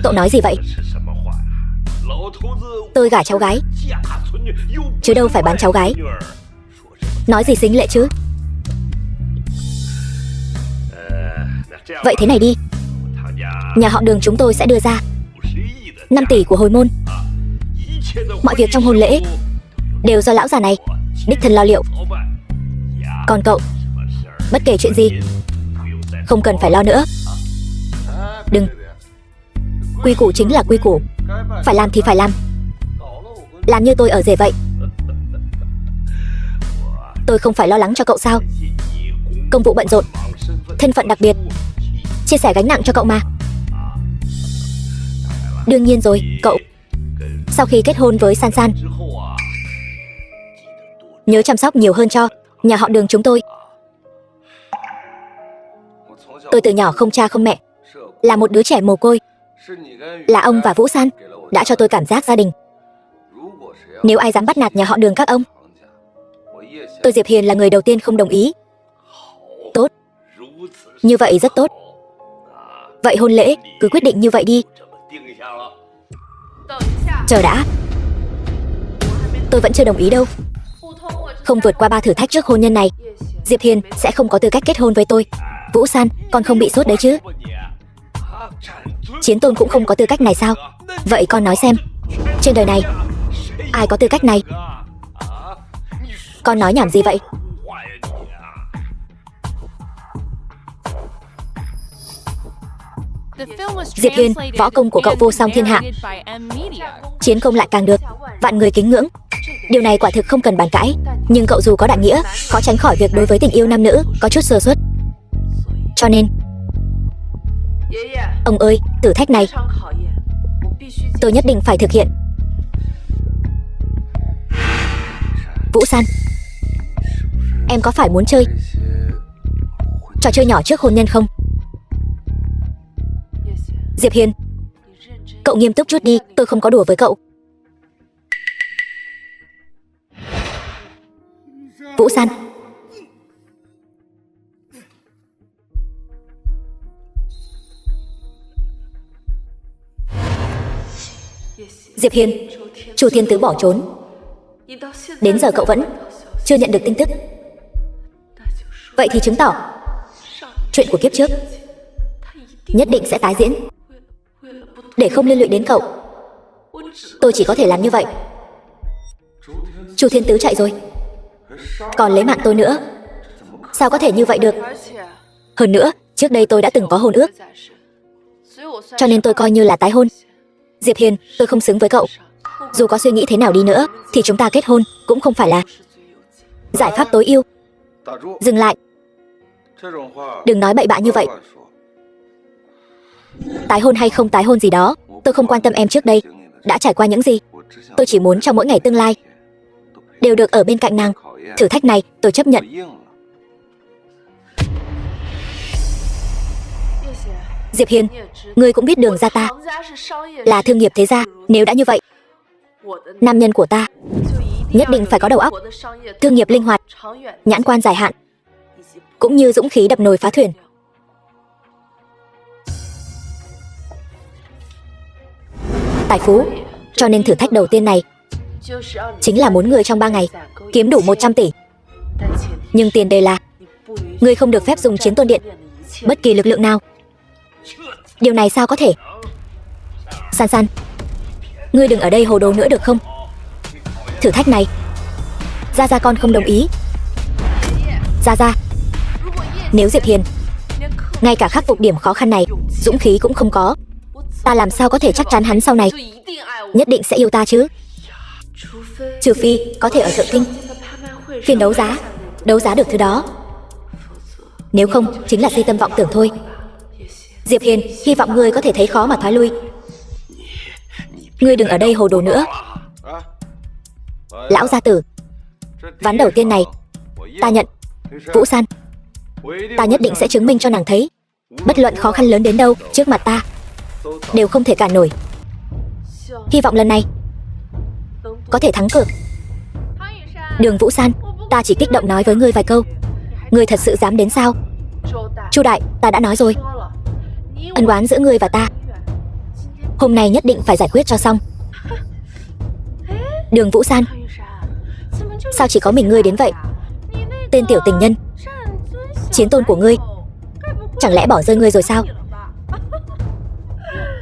Cậu nói gì vậy? Tôi gả cháu gái chứ đâu phải bán cháu gái. Nói gì sính lễ chứ? Vậy thế này đi, nhà họ Đường chúng tôi sẽ đưa ra 5 tỷ của hồi môn. Mọi việc trong hôn lễ đều do lão già này đích thân lo liệu. Còn cậu, bất kể chuyện gì không cần phải lo nữa. Đừng. Quy củ chính là quy củ, phải làm thì phải làm. Làm như tôi ở rể vậy. Tôi không phải lo lắng cho cậu sao? Công vụ bận rộn, thân phận đặc biệt, chia sẻ gánh nặng cho cậu mà. Đương nhiên rồi, cậu. Sau khi kết hôn với San San, nhớ chăm sóc nhiều hơn cho nhà họ Đường chúng tôi. Tôi từ nhỏ không cha không mẹ, là một đứa trẻ mồ côi. Là ông và Vũ San đã cho tôi cảm giác gia đình. Nếu ai dám bắt nạt nhà họ Đường các ông, tôi Diệp Hiền là người đầu tiên không đồng ý. Tốt. Như vậy rất tốt. Vậy hôn lễ cứ quyết định như vậy đi. Chờ đã. Tôi vẫn chưa đồng ý đâu. Không vượt qua 3 thử thách trước hôn nhân này, Diệp Hiền sẽ không có tư cách kết hôn với tôi. Vũ San, con không bị sốt đấy chứ? Chiến Tôn cũng không có tư cách này sao? Vậy con nói xem, trên đời này ai có tư cách này? Con nói nhảm gì vậy? Diệp Hiên, võ công của cậu vô song thiên hạ, chiến công lại càng được vạn người kính ngưỡng. Điều này quả thực không cần bàn cãi. Nhưng cậu dù có đại nghĩa, khó tránh khỏi việc đối với tình yêu nam nữ có chút sơ suất. Cho nên, ông ơi, thử thách này tôi nhất định phải thực hiện. Vũ San, em có phải muốn chơi trò chơi nhỏ trước hôn nhân không? Diệp Hiên, cậu nghiêm túc chút đi, tôi không có đùa với cậu. Vũ San, Diệp Hiên, Chu Thiên Tứ bỏ trốn. Đến giờ cậu vẫn chưa nhận được tin tức. Vậy thì chứng tỏ chuyện của kiếp trước nhất định sẽ tái diễn. Để không liên lụy đến cậu, tôi chỉ có thể làm như vậy. Chu Thiên Tứ chạy rồi, còn lấy mạng tôi nữa. Sao có thể như vậy được? Hơn nữa, trước đây tôi đã từng có hôn ước, cho nên tôi coi như là tái hôn. Diệp Hiền, tôi không xứng với cậu. Dù có suy nghĩ thế nào đi nữa, thì chúng ta kết hôn cũng không phải là giải pháp tối ưu. Dừng lại. Đừng nói bậy bạ như vậy. Tái hôn hay không tái hôn gì đó, tôi không quan tâm em trước đây đã trải qua những gì. Tôi chỉ muốn trong mỗi ngày tương lai đều được ở bên cạnh nàng. Thử thách này tôi chấp nhận. Diệp Hiền, ngươi cũng biết Đường gia ta là thương nghiệp thế gia. Nếu đã như vậy, nam nhân của ta nhất định phải có đầu óc, thương nghiệp linh hoạt, nhãn quan dài hạn, cũng như dũng khí đập nồi phá thuyền. Tài phú. Cho nên thử thách đầu tiên này chính là muốn người trong 3 ngày kiếm đủ 100 tỷ. Nhưng tiền đề là ngươi không được phép dùng Chiến Tôn Điện bất kỳ lực lượng nào. Điều này sao có thể? San San, ngươi đừng ở đây hồ đồ nữa được không? Thử thách này Gia Gia con không đồng ý. Gia Gia, nếu Diệp Hiền ngay cả khắc phục điểm khó khăn này dũng khí cũng không có, ta làm sao có thể chắc chắn hắn sau này nhất định sẽ yêu ta chứ? Trừ phi có thể ở Thượng Kinh phiên đấu giá được thứ đó. Nếu không chính là si tâm vọng tưởng thôi. Diệp Hiền, hy vọng ngươi có thể thấy khó mà thoái lui. Ngươi đừng ở đây hồ đồ nữa. Lão gia tử, ván đầu tiên này ta nhận. Vũ San, ta nhất định sẽ chứng minh cho nàng thấy, bất luận khó khăn lớn đến đâu trước mặt ta đều không thể cản nổi. Hy vọng lần này có thể thắng cược. Đường Vũ San, ta chỉ kích động nói với ngươi vài câu, ngươi thật sự dám đến sao? Chu đại, ta đã nói rồi, ân oán giữa ngươi và ta hôm nay nhất định phải giải quyết cho xong. Đường Vũ San, sao chỉ có mình ngươi đến vậy? Tên tiểu tình nhân, chiến tôn của ngươi chẳng lẽ bỏ rơi ngươi rồi sao?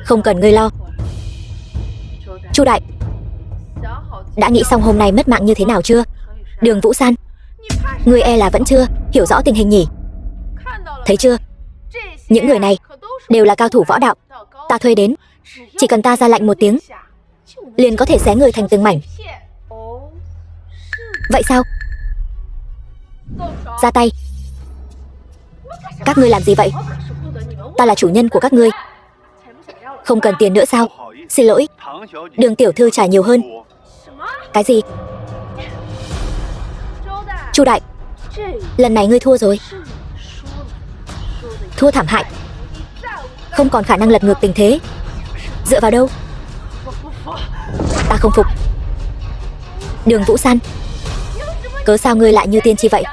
Không cần ngươi lo. Chu đại, đã nghĩ xong hôm nay mất mạng như thế nào chưa? Đường Vũ San, ngươi e là vẫn chưa hiểu rõ tình hình nhỉ? Thấy chưa, những người này đều là cao thủ võ đạo ta thuê đến, chỉ cần ta ra lệnh một tiếng liền có thể xé người thành từng mảnh. Vậy sao? Ra tay. Các ngươi làm gì vậy? Ta là chủ nhân của các ngươi. Không cần tiền nữa sao? Xin lỗi, Đường tiểu thư trả nhiều hơn. Cái gì? Chu đại, lần này ngươi thua rồi. Thua thảm hại, không còn khả năng lật ngược tình thế. Dựa vào đâu? Ta không phục. Đường Vũ San, cớ sao ngươi lại như tiên tri vậy?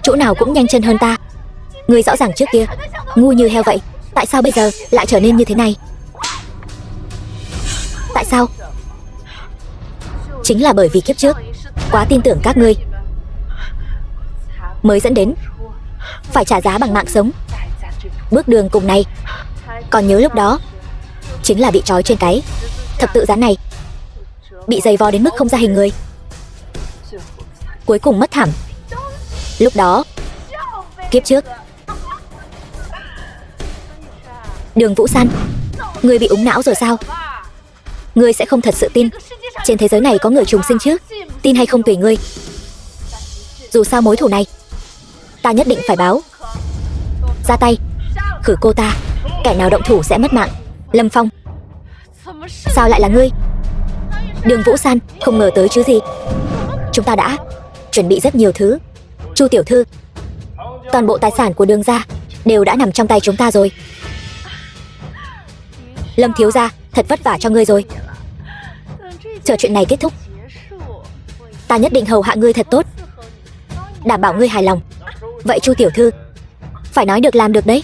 Chỗ nào cũng nhanh chân hơn ta. Ngươi rõ ràng trước kia ngu như heo vậy, tại sao bây giờ lại trở nên như thế này? Tại sao? Chính là bởi vì kiếp trước quá tin tưởng các ngươi mới dẫn đến phải trả giá bằng mạng sống. Bước đường cùng này, còn nhớ lúc đó chính là bị trói trên cái thập tự giá này, bị giày vò đến mức không ra hình người, cuối cùng mất thảm. Lúc đó kiếp trước. Đường Vũ San, ngươi bị úng não rồi sao? Ngươi sẽ không thật sự tin trên thế giới này có người trùng sinh chứ? Tin hay không tùy ngươi. Dù sao mối thù này ta nhất định phải báo. Ra tay, khử cô ta, kẻ nào động thủ sẽ mất mạng. Lâm Phong, sao lại là ngươi? Đường Vũ San, không ngờ tới chứ gì. Chúng ta đã chuẩn bị rất nhiều thứ. Chu tiểu thư, toàn bộ tài sản của Đường gia đều đã nằm trong tay chúng ta rồi. Lâm thiếu gia, thật vất vả cho ngươi rồi. Chờ chuyện này kết thúc, ta nhất định hầu hạ ngươi thật tốt, đảm bảo ngươi hài lòng. Vậy Chu tiểu thư, phải nói được làm được đấy.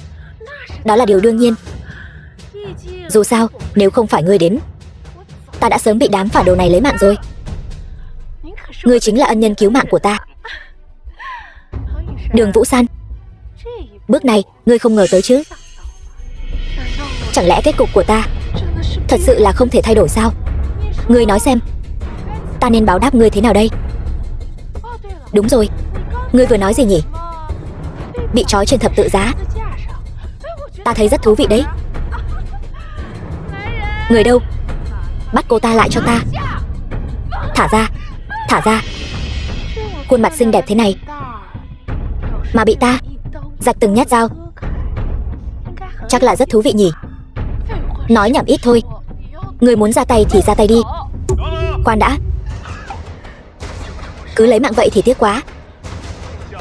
Đó là điều đương nhiên. Dù sao, nếu không phải ngươi đến, ta đã sớm bị đám phản đồ này lấy mạng rồi. Ngươi chính là ân nhân cứu mạng của ta. Đường Vũ San, bước này ngươi không ngờ tới chứ? Chẳng lẽ kết cục của ta thật sự là không thể thay đổi sao? Ngươi nói xem, ta nên báo đáp ngươi thế nào đây? Đúng rồi, ngươi vừa nói gì nhỉ? Bị trói trên thập tự giá. Ta thấy rất thú vị đấy. Người đâu? Bắt cô ta lại cho ta. Thả ra, thả ra. Khuôn mặt xinh đẹp thế này mà bị ta rạch từng nhát dao, chắc là rất thú vị nhỉ? Nói nhảm ít thôi. Người muốn ra tay thì ra tay đi. Khoan đã, cứ lấy mạng vậy thì tiếc quá.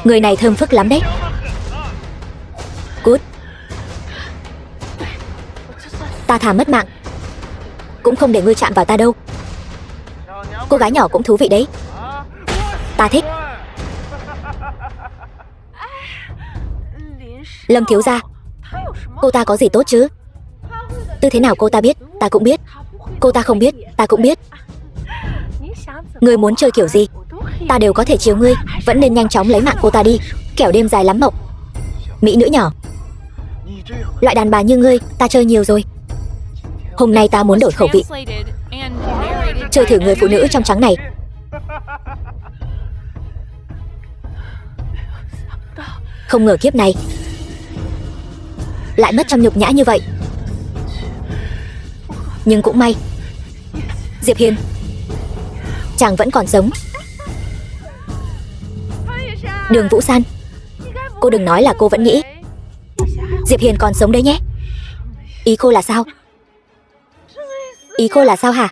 Người này thơm phức lắm đấy. Cút. Ta thà mất mạng cũng không để ngươi chạm vào ta đâu. Cô gái nhỏ cũng thú vị đấy. Ta thích. Lâm thiếu gia, cô ta có gì tốt chứ? Tư thế nào cô ta biết, ta cũng biết. Cô ta không biết, ta cũng biết. Ngươi muốn chơi kiểu gì, ta đều có thể chiếu ngươi. Vẫn nên nhanh chóng lấy mạng cô ta đi, kẻo đêm dài lắm mộng. Mỹ nữ nhỏ, loại đàn bà như ngươi ta chơi nhiều rồi. Hôm nay ta muốn đổi khẩu vị, chơi thử người phụ nữ trong trắng này. Không ngờ kiếp này lại mất trong nhục nhã như vậy. Nhưng cũng may, Diệp Hiên, chàng vẫn còn sống. Đường Vũ San, cô đừng nói là cô vẫn nghĩ Diệp Hiên còn sống đấy nhé. Ý cô là sao? Ý cô là sao hả?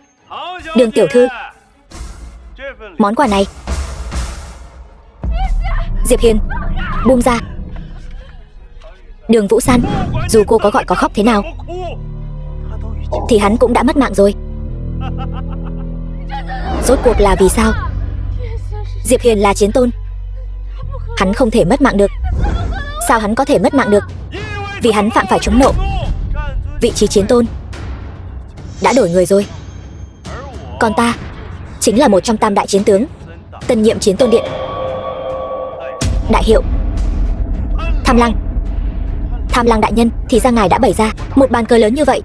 Đường tiểu thư, món quà này. Diệp Hiên, buông ra. Đường Vũ San, dù cô có gọi có khóc thế nào thì hắn cũng đã mất mạng rồi. Rốt cuộc là vì sao? Diệp Hiên là chiến tôn, hắn không thể mất mạng được. Sao hắn có thể mất mạng được? Vì hắn phạm phải trúng nộ. Vị trí chiến tôn đã đổi người rồi. Còn ta chính là một trong tam đại chiến tướng, tân nhiệm chiến tôn điện. Đại hiệu Tham Lăng. Tham Lăng đại nhân, thì ra ngài đã bày ra một bàn cờ lớn như vậy.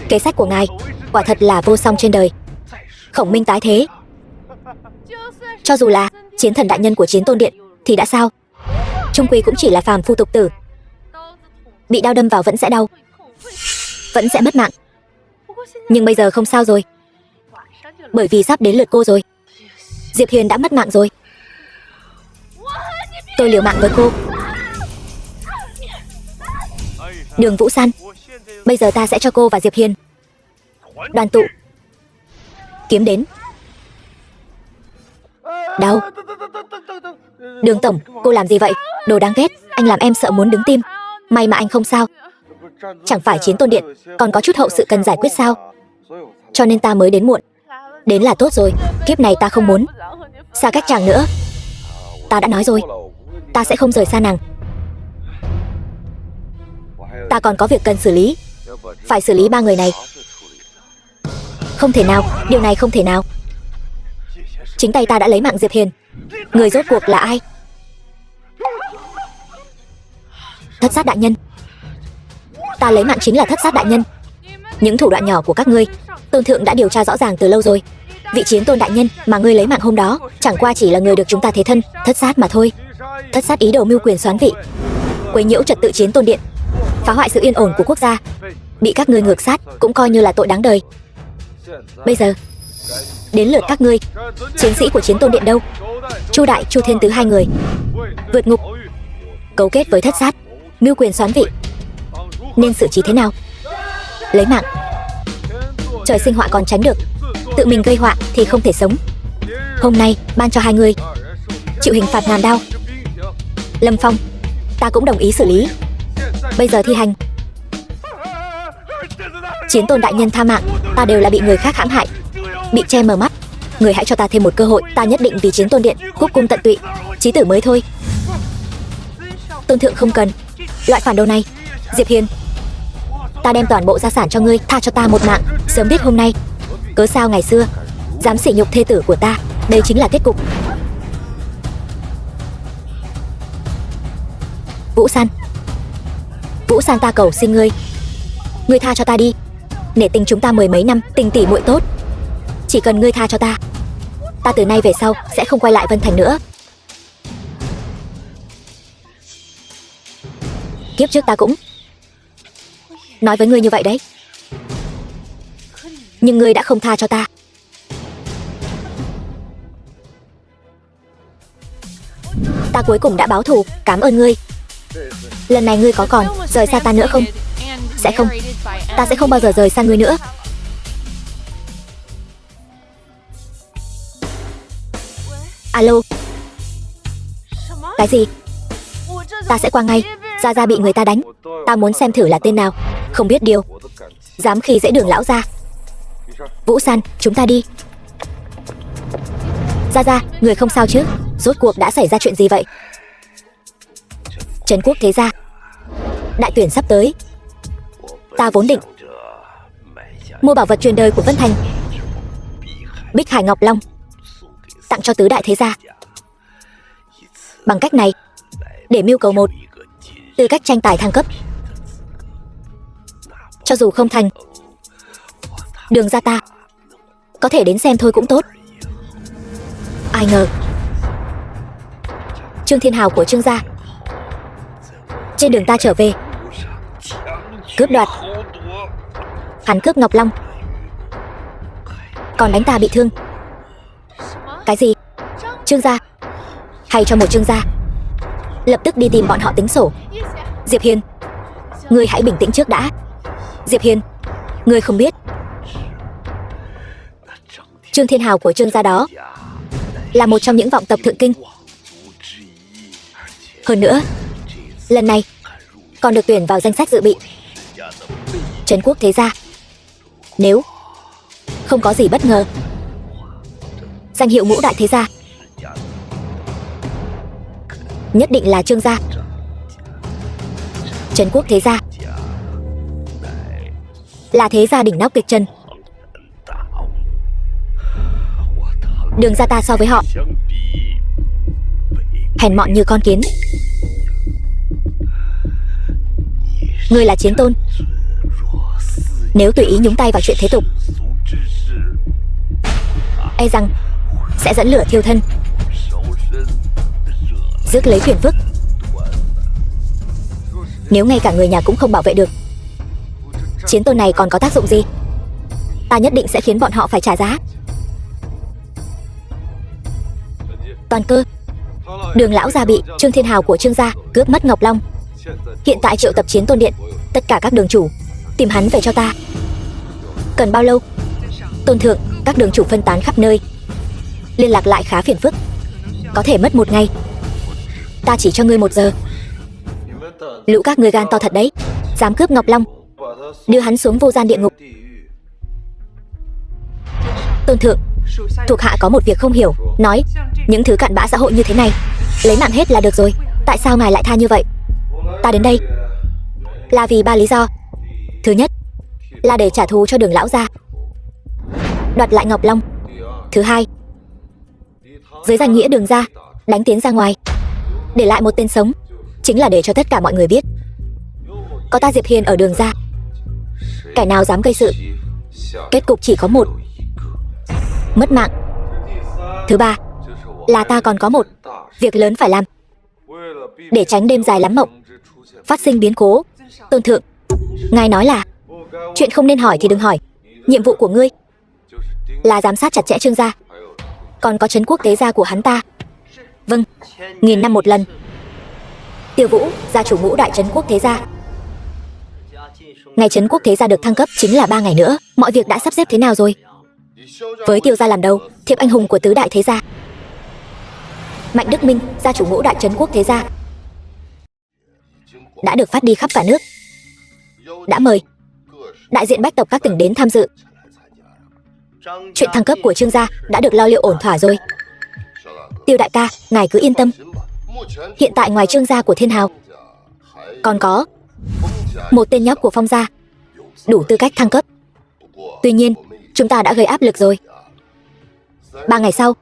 Kế sách của ngài quả thật là vô song trên đời. Khổng minh tái thế, cho dù là chiến thần đại nhân của chiến tôn điện thì đã sao? Trung quy cũng chỉ là phàm phu tục tử. Bị đao đâm vào vẫn sẽ đau, vẫn sẽ mất mạng. Nhưng bây giờ không sao rồi, bởi vì sắp đến lượt cô rồi. Diệp Hiên đã mất mạng rồi. Tôi liều mạng với cô. Đường Vũ San, bây giờ ta sẽ cho cô và Diệp Hiên đoàn tụ. Kiếm đến. Đau. Đường tổng, cô làm gì vậy? Đồ đáng ghét, anh làm em sợ muốn đứng tim. May mà anh không sao. Chẳng phải chiến tôn điện còn có chút hậu sự cần giải quyết sao? Cho nên ta mới đến muộn. Đến là tốt rồi, kiếp này ta không muốn xa cách chàng nữa. Ta đã nói rồi, ta sẽ không rời xa nàng. Ta còn có việc cần xử lý, phải xử lý 3 người này. Không thể nào, điều này không thể nào. Chính tay ta đã lấy mạng Diệp Hiên. Người rốt cuộc là ai? Thất sát đại nhân. Ta lấy mạng chính là thất sát đại nhân. Những thủ đoạn nhỏ của các ngươi tôn thượng đã điều tra rõ ràng từ lâu rồi. Vị chiến tôn đại nhân mà ngươi lấy mạng hôm đó chẳng qua chỉ là người được chúng ta thế thân, thất sát mà thôi. Thất sát ý đồ mưu quyền soán vị, quấy nhiễu trật tự chiến tôn điện, phá hoại sự yên ổn của quốc gia. Bị các ngươi ngược sát cũng coi như là tội đáng đời. Bây giờ đến lượt các ngươi. Chiến sĩ của chiến tôn điện đâu? Chu đại, Chu thiên tứ 2 người vượt ngục, cấu kết với thất sát, mưu quyền soán vị. Nên xử trí thế nào? Lấy mạng. Trời sinh họa còn tránh được, tự mình gây họa thì không thể sống. Hôm nay ban cho 2 người chịu hình phạt ngàn đao. Lâm Phong, ta cũng đồng ý xử lý. Bây giờ thi hành. Chiến tôn đại nhân tha mạng, ta đều là bị người khác hãm hại, bị che mờ mắt. Người hãy cho ta thêm một cơ hội, ta nhất định vì chiến tôn điện cúc cung tận tụy, chí tử mới thôi. Tôn thượng không cần loại phản đồ này. Diệp Hiên, ta đem toàn bộ gia sản cho ngươi, tha cho ta một mạng. Sớm biết hôm nay, cớ sao ngày xưa dám sỉ nhục thê tử của ta. Đây chính là kết cục. Vũ San, Vũ San, ta cầu xin ngươi, ngươi tha cho ta đi. Nể tình chúng ta 10 mấy năm tình tỉ muội tốt, chỉ cần ngươi tha cho ta, ta từ nay về sau sẽ không quay lại Vân Thành nữa. Kiếp trước ta cũng nói với ngươi như vậy đấy, nhưng ngươi đã không tha cho ta. Ta cuối cùng đã báo thù, cảm ơn ngươi. Lần này ngươi có còn rời xa ta nữa không? Sẽ không, ta sẽ không bao giờ rời xa ngươi nữa. Alo. Cái gì? Ta sẽ qua ngay. Gia Gia bị người ta đánh, ta muốn xem thử là tên nào không biết điều dám khi dễ Đường lão gia. Vũ San, chúng ta đi. Gia Gia, người không sao chứ? Rốt cuộc đã xảy ra chuyện gì vậy? Trấn Quốc Thế Gia, đại tuyển sắp tới. Ta vốn định mua bảo vật truyền đời của Vân Thành, Bích Hải Ngọc Long, tặng cho tứ đại thế gia. Bằng cách này, để mưu cầu một tư cách tranh tài thăng cấp. Cho dù không thành, Đường gia ta có thể đến xem thôi cũng tốt. Ai ngờ Trương Thiên Hào của Trương gia trên đường ta trở về cướp đoạt. Hắn cướp Ngọc Long, còn đánh ta bị thương. Cái gì? Trương gia? Hay cho một Trương gia? Lập tức đi tìm bọn họ tính sổ. Diệp Hiên, ngươi hãy bình tĩnh trước đã. Diệp Hiên, ngươi không biết Trương Thiên Hào của Trương gia đó là một trong những vọng tộc thượng kinh. Hơn nữa, lần này còn được tuyển vào danh sách dự bị Trấn Quốc Thế Gia. Nếu không có gì bất ngờ, danh hiệu ngũ đại thế gia nhất định là Trương gia. Trấn Quốc Thế Gia là thế gia đỉnh nóc kịch trần. Đường gia ta so với họ hèn mọn như con kiến. Ngươi là chiến tôn, nếu tùy ý nhúng tay vào chuyện thế tục, e rằng sẽ dẫn lửa thiêu thân, rước lấy phiền phức. Nếu ngay cả người nhà cũng không bảo vệ được, chiến tôn này còn có tác dụng gì? Ta nhất định sẽ khiến bọn họ phải trả giá. Toàn Cơ, Đường lão gia bị Trương Thiên Hào của Trương gia cướp mất Ngọc Long. Hiện tại triệu tập Chiến Tôn Điện, tất cả các đường chủ tìm hắn về cho ta. Cần bao lâu? Tôn thượng, các đường chủ phân tán khắp nơi, liên lạc lại khá phiền phức, có thể mất 1 ngày. Ta chỉ cho ngươi 1 giờ. Lũ các ngươi gan to thật đấy, dám cướp Ngọc Long, đưa hắn xuống vô gian địa ngục. Tôn thượng, thuộc hạ có một việc không hiểu, nói những thứ cặn bã xã hội như thế này lấy mạng hết là được rồi, tại sao ngài lại tha như vậy? Ta đến đây là vì 3 lý do. Thứ nhất là để trả thù cho Đường lão gia, đoạt lại Ngọc Long. Thứ hai, dưới danh nghĩa Đường gia đánh tiến ra ngoài, để lại một tên sống, chính là để cho tất cả mọi người biết có ta Diệp Hiên ở Đường gia. Kẻ nào dám gây sự, kết cục chỉ có một, mất mạng. Thứ ba là ta còn có một việc lớn phải làm, để tránh đêm dài lắm mộng phát sinh biến cố. Tôn thượng, ngài nói là chuyện không nên hỏi thì đừng hỏi. Nhiệm vụ của ngươi là giám sát chặt chẽ Trương gia, còn có Trấn Quốc Thế Gia của hắn ta. Vâng, 1000 năm một lần. Tiêu Vũ, gia chủ ngũ đại Trấn Quốc Thế Gia. Ngày Trấn Quốc Thế Gia được thăng cấp chính là 3 ngày nữa. Mọi việc đã sắp xếp thế nào rồi? Với Tiêu gia làm đầu, thiệp anh hùng của tứ đại thế gia. Mạnh Đức Minh, gia chủ ngũ đại Trấn Quốc Thế Gia, đã được phát đi khắp cả nước. Đã mời đại diện bách tộc các tỉnh đến tham dự. Chuyện thăng cấp của Trương gia đã được lo liệu ổn thỏa rồi. Tiêu đại ca, ngài cứ yên tâm. Hiện tại ngoài Trương gia của Thiên Hào, còn có một tên nhóc của Phong gia đủ tư cách thăng cấp. Tuy nhiên, chúng ta đã gây áp lực rồi. 3 ngày sau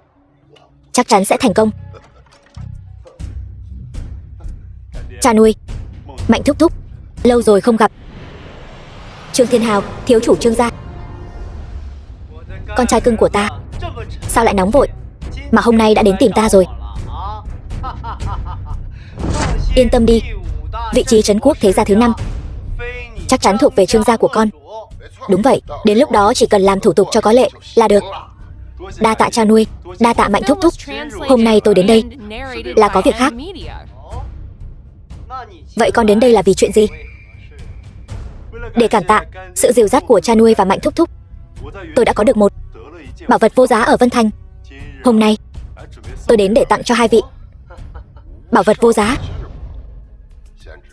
chắc chắn sẽ thành công. Cha nuôi, Mạnh thúc thúc, lâu rồi không gặp. Trương Thiên Hào, thiếu chủ Trương gia, con trai cưng của ta, sao lại nóng vội mà hôm nay đã đến tìm ta rồi? Yên tâm đi, vị trí Trấn Quốc Thế Gia thứ 5 chắc chắn thuộc về Trương gia của con. Đúng vậy, đến lúc đó chỉ cần làm thủ tục cho có lệ là được. Đa tạ cha nuôi, đa tạ Mạnh thúc thúc. Hôm nay tôi đến đây là có việc khác. Vậy con đến đây là vì chuyện gì? Để cảm tạ sự dìu dắt của cha nuôi và Mạnh thúc thúc, tôi đã có được một bảo vật vô giá ở Vân Thành. Hôm nay tôi đến để tặng cho 2 vị. Bảo vật vô giá?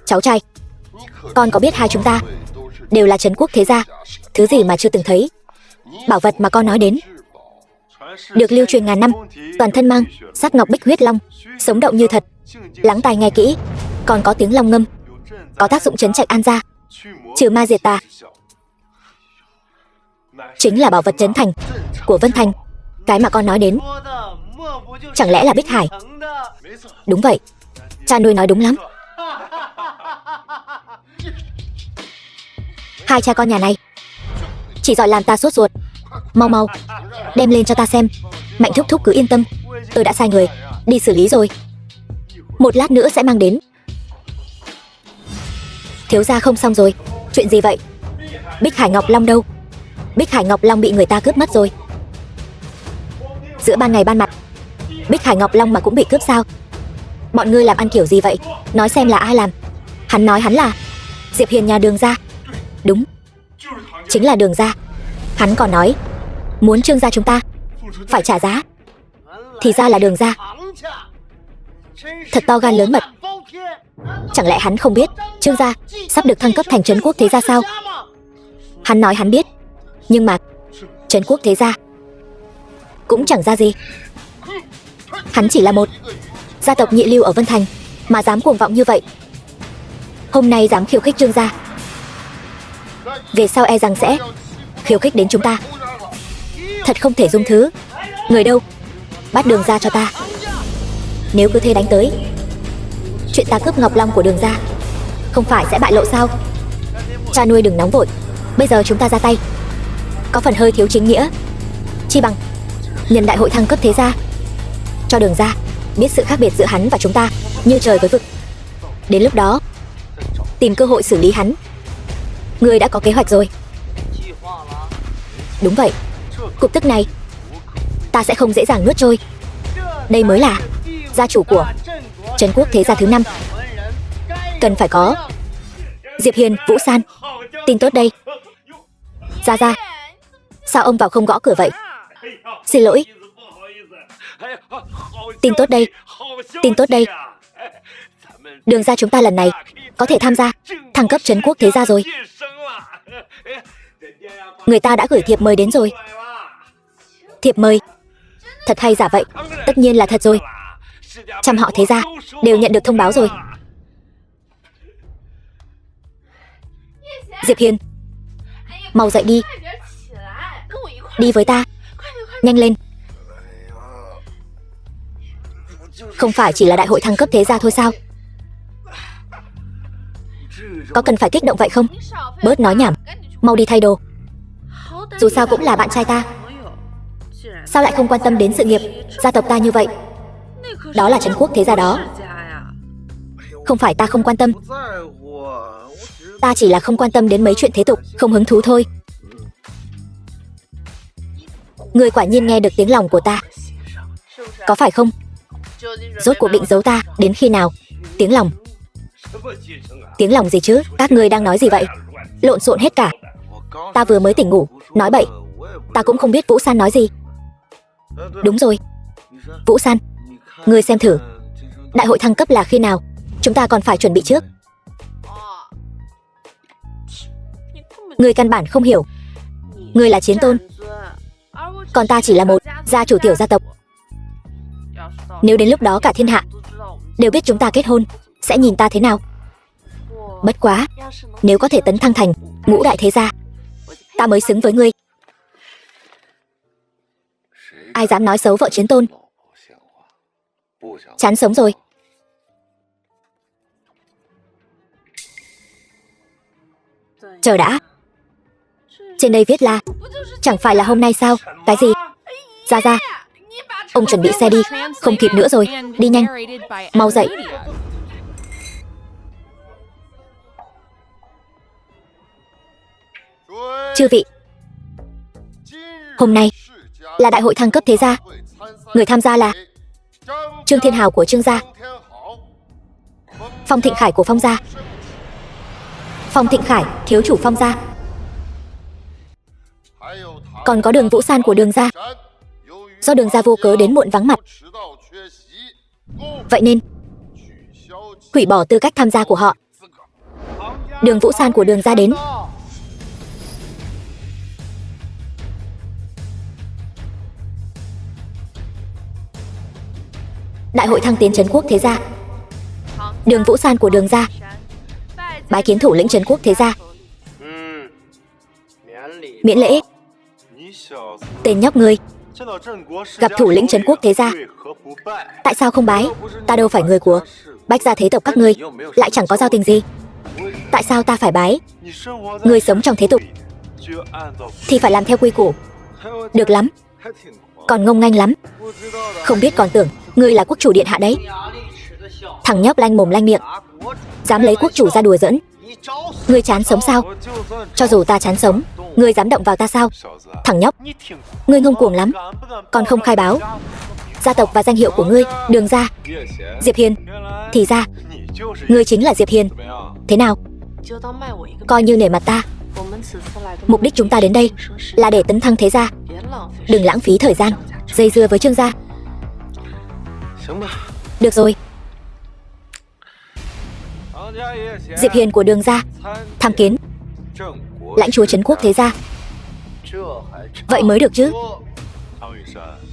Cháu trai, con có biết hai chúng ta đều là Trấn Quốc Thế Gia, thứ gì mà chưa từng thấy? Bảo vật mà con nói đến được lưu truyền ngàn năm, toàn thân mang sắc ngọc bích huyết long, sống động như thật. Lắng tai nghe kỹ, còn có tiếng long ngâm, có tác dụng trấn trạch an gia, trừ ma diệt tà. Chính là bảo vật trấn thành của Vân Thành. Cái mà con nói đến, chẳng lẽ là Bích Hải? Đúng vậy, cha nuôi nói đúng lắm. Hai cha con nhà này chỉ giỏi làm ta sốt ruột. Mau mau đem lên cho ta xem. Mạnh thúc thúc cứ yên tâm, tôi đã sai người đi xử lý rồi, một lát nữa sẽ mang đến. Thiếu gia không xong rồi. Chuyện gì vậy? Bích Hải Ngọc Long đâu? Bích Hải Ngọc Long bị người ta cướp mất rồi. Giữa ban ngày ban mặt, Bích Hải Ngọc Long mà cũng bị cướp sao? Bọn ngươi làm ăn kiểu gì vậy? Nói xem là ai làm. Hắn nói hắn là Diệp Hiền nhà Đường gia. Đúng, chính là Đường gia. Hắn còn nói muốn Trương gia chúng ta phải trả giá. Thì ra là Đường gia. Thật to gan lớn mật. Chẳng lẽ hắn không biết Trương gia sắp được thăng cấp thành Trấn Quốc Thế Gia sao? Hắn nói hắn biết, nhưng mà Trấn Quốc Thế Gia cũng chẳng ra gì. Hắn chỉ là một gia tộc nhị lưu ở Vân Thành mà dám cuồng vọng như vậy. Hôm nay dám khiêu khích Trương gia, về sau e rằng sẽ khiêu khích đến chúng ta. Thật không thể dung thứ. Người đâu? Bắt Đường gia cho ta. Nếu cứ thế đánh tới, chuyện ta cướp Ngọc Long của Đường gia không phải sẽ bại lộ sao? Cha nuôi đừng nóng vội, bây giờ chúng ta ra tay có phần hơi thiếu chính nghĩa. Chi bằng nhân đại hội thăng cấp Thế Gia, cho Đường gia biết sự khác biệt giữa hắn và chúng ta như trời với vực. Đến lúc đó tìm cơ hội xử lý hắn. Ngươi đã có kế hoạch rồi. Đúng vậy, cục tức này ta sẽ không dễ dàng nuốt trôi. Đây mới là gia chủ của Trấn Quốc Thế Gia thứ 5. Cần phải có. Diệp Hiền, Vũ San, tin tốt đây. Gia Gia, sao ông vào không gõ cửa vậy? Xin lỗi. Tin tốt đây. Tin tốt đây. Đường gia chúng ta lần này có thể tham gia thăng cấp Trấn Quốc Thế Gia rồi. Người ta đã gửi thiệp mời đến rồi. Thiệp mời? Thật hay giả vậy? Tất nhiên là thật rồi. Trăm họ Thế Gia đều nhận được thông báo rồi. Diệp Hiền, mau dậy đi. Đi với ta. Nhanh lên. Không phải chỉ là đại hội thăng cấp Thế Gia thôi sao? Có cần phải kích động vậy không? Bớt nói nhảm, mau đi thay đồ. Dù sao cũng là bạn trai ta. Sao lại không quan tâm đến sự nghiệp gia tộc ta như vậy? Đó là Trấn Quốc Thế Gia đó. Không phải ta không quan tâm, ta chỉ là không quan tâm đến mấy chuyện thế tục, không hứng thú thôi. Ngươi quả nhiên nghe được tiếng lòng của ta, có phải không? Rốt cuộc định giấu ta đến khi nào? Tiếng lòng? Tiếng lòng gì chứ? Các ngươi đang nói gì vậy? Lộn xộn hết cả. Ta vừa mới tỉnh ngủ, nói bậy. Ta cũng không biết Vũ San nói gì. Đúng rồi, Vũ San, ngươi xem thử, đại hội thăng cấp là khi nào? Chúng ta còn phải chuẩn bị trước. Ngươi căn bản không hiểu. Ngươi là chiến tôn, còn ta chỉ là một gia chủ tiểu gia tộc. Nếu đến lúc đó cả thiên hạ đều biết chúng ta kết hôn, sẽ nhìn ta thế nào? Bất quá, nếu có thể tấn thăng thành ngũ đại thế gia, ta mới xứng với ngươi. Ai dám nói xấu vợ chiến tôn? Chán sống rồi. Chờ đã. Trên đây viết là chẳng phải là hôm nay sao? Cái gì? Ra ra, ông chuẩn bị xe đi, không kịp nữa rồi. Đi nhanh, mau dậy. Chư vị, hôm nay là đại hội thăng cấp Thế Gia. Người tham gia là Trương Thiên Hào của Trương gia, Phong Thịnh Khải của Phong gia, Phong Thịnh Khải thiếu chủ Phong gia, còn có Đường Vũ San của Đường gia. Do Đường gia vô cớ đến muộn vắng mặt, vậy nên hủy bỏ tư cách tham gia của họ. Đường Vũ San của Đường gia đến. đại hội thăng tiến trấn quốc thế gia. Đường Vũ San của Đường gia bái kiến thủ lĩnh trấn quốc thế gia. Miễn lễ. Tên nhóc ngươi gặp thủ lĩnh trấn quốc thế gia, tại sao không bái? Ta đâu phải người của Bách gia thế tộc các ngươi, lại chẳng có giao tình gì. Tại sao ta phải bái? Ngươi sống trong thế tục thì phải làm theo quy củ. Được lắm, còn ngông nghênh lắm. Không biết còn tưởng ngươi là quốc chủ điện hạ đấy. Thằng nhóc lanh mồm lanh miệng, dám lấy quốc chủ ra đùa giỡn. Ngươi chán sống sao? Cho dù ta chán sống, ngươi dám động vào ta sao? Thằng nhóc, ngươi ngông cuồng lắm, còn không khai báo gia tộc và danh hiệu của ngươi. Đường gia. Diệp Hiên. Thì ra ngươi chính là Diệp Hiên. Thế nào, coi như nể mặt ta. Mục đích chúng ta đến đây là để tấn thăng thế gia, đừng lãng phí thời gian dây dưa với Trương gia. Được rồi. Diệp Hiên của Đường gia tham kiến lãnh chúa trấn quốc thế gia. Vậy mới được chứ.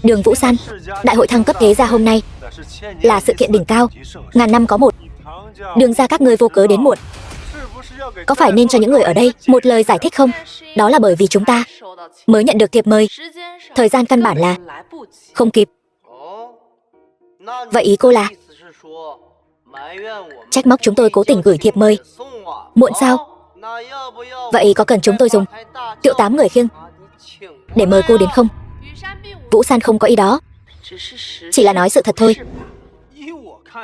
Đường Vũ San, đại hội thăng cấp thế gia hôm nay là sự kiện đỉnh cao, ngàn năm có một. Đường gia các ngươi vô cớ đến muộn, có phải nên cho những người ở đây một lời giải thích không? Đó là bởi vì chúng ta mới nhận được thiệp mời, thời gian căn bản là không kịp. Vậy ý cô là trách móc chúng tôi cố tình gửi thiệp mời muộn sao? Vậy có cần chúng tôi dùng Tiệu 8 người khiêng để mời cô đến không? Vũ San không có ý đó, chỉ là nói sự thật thôi.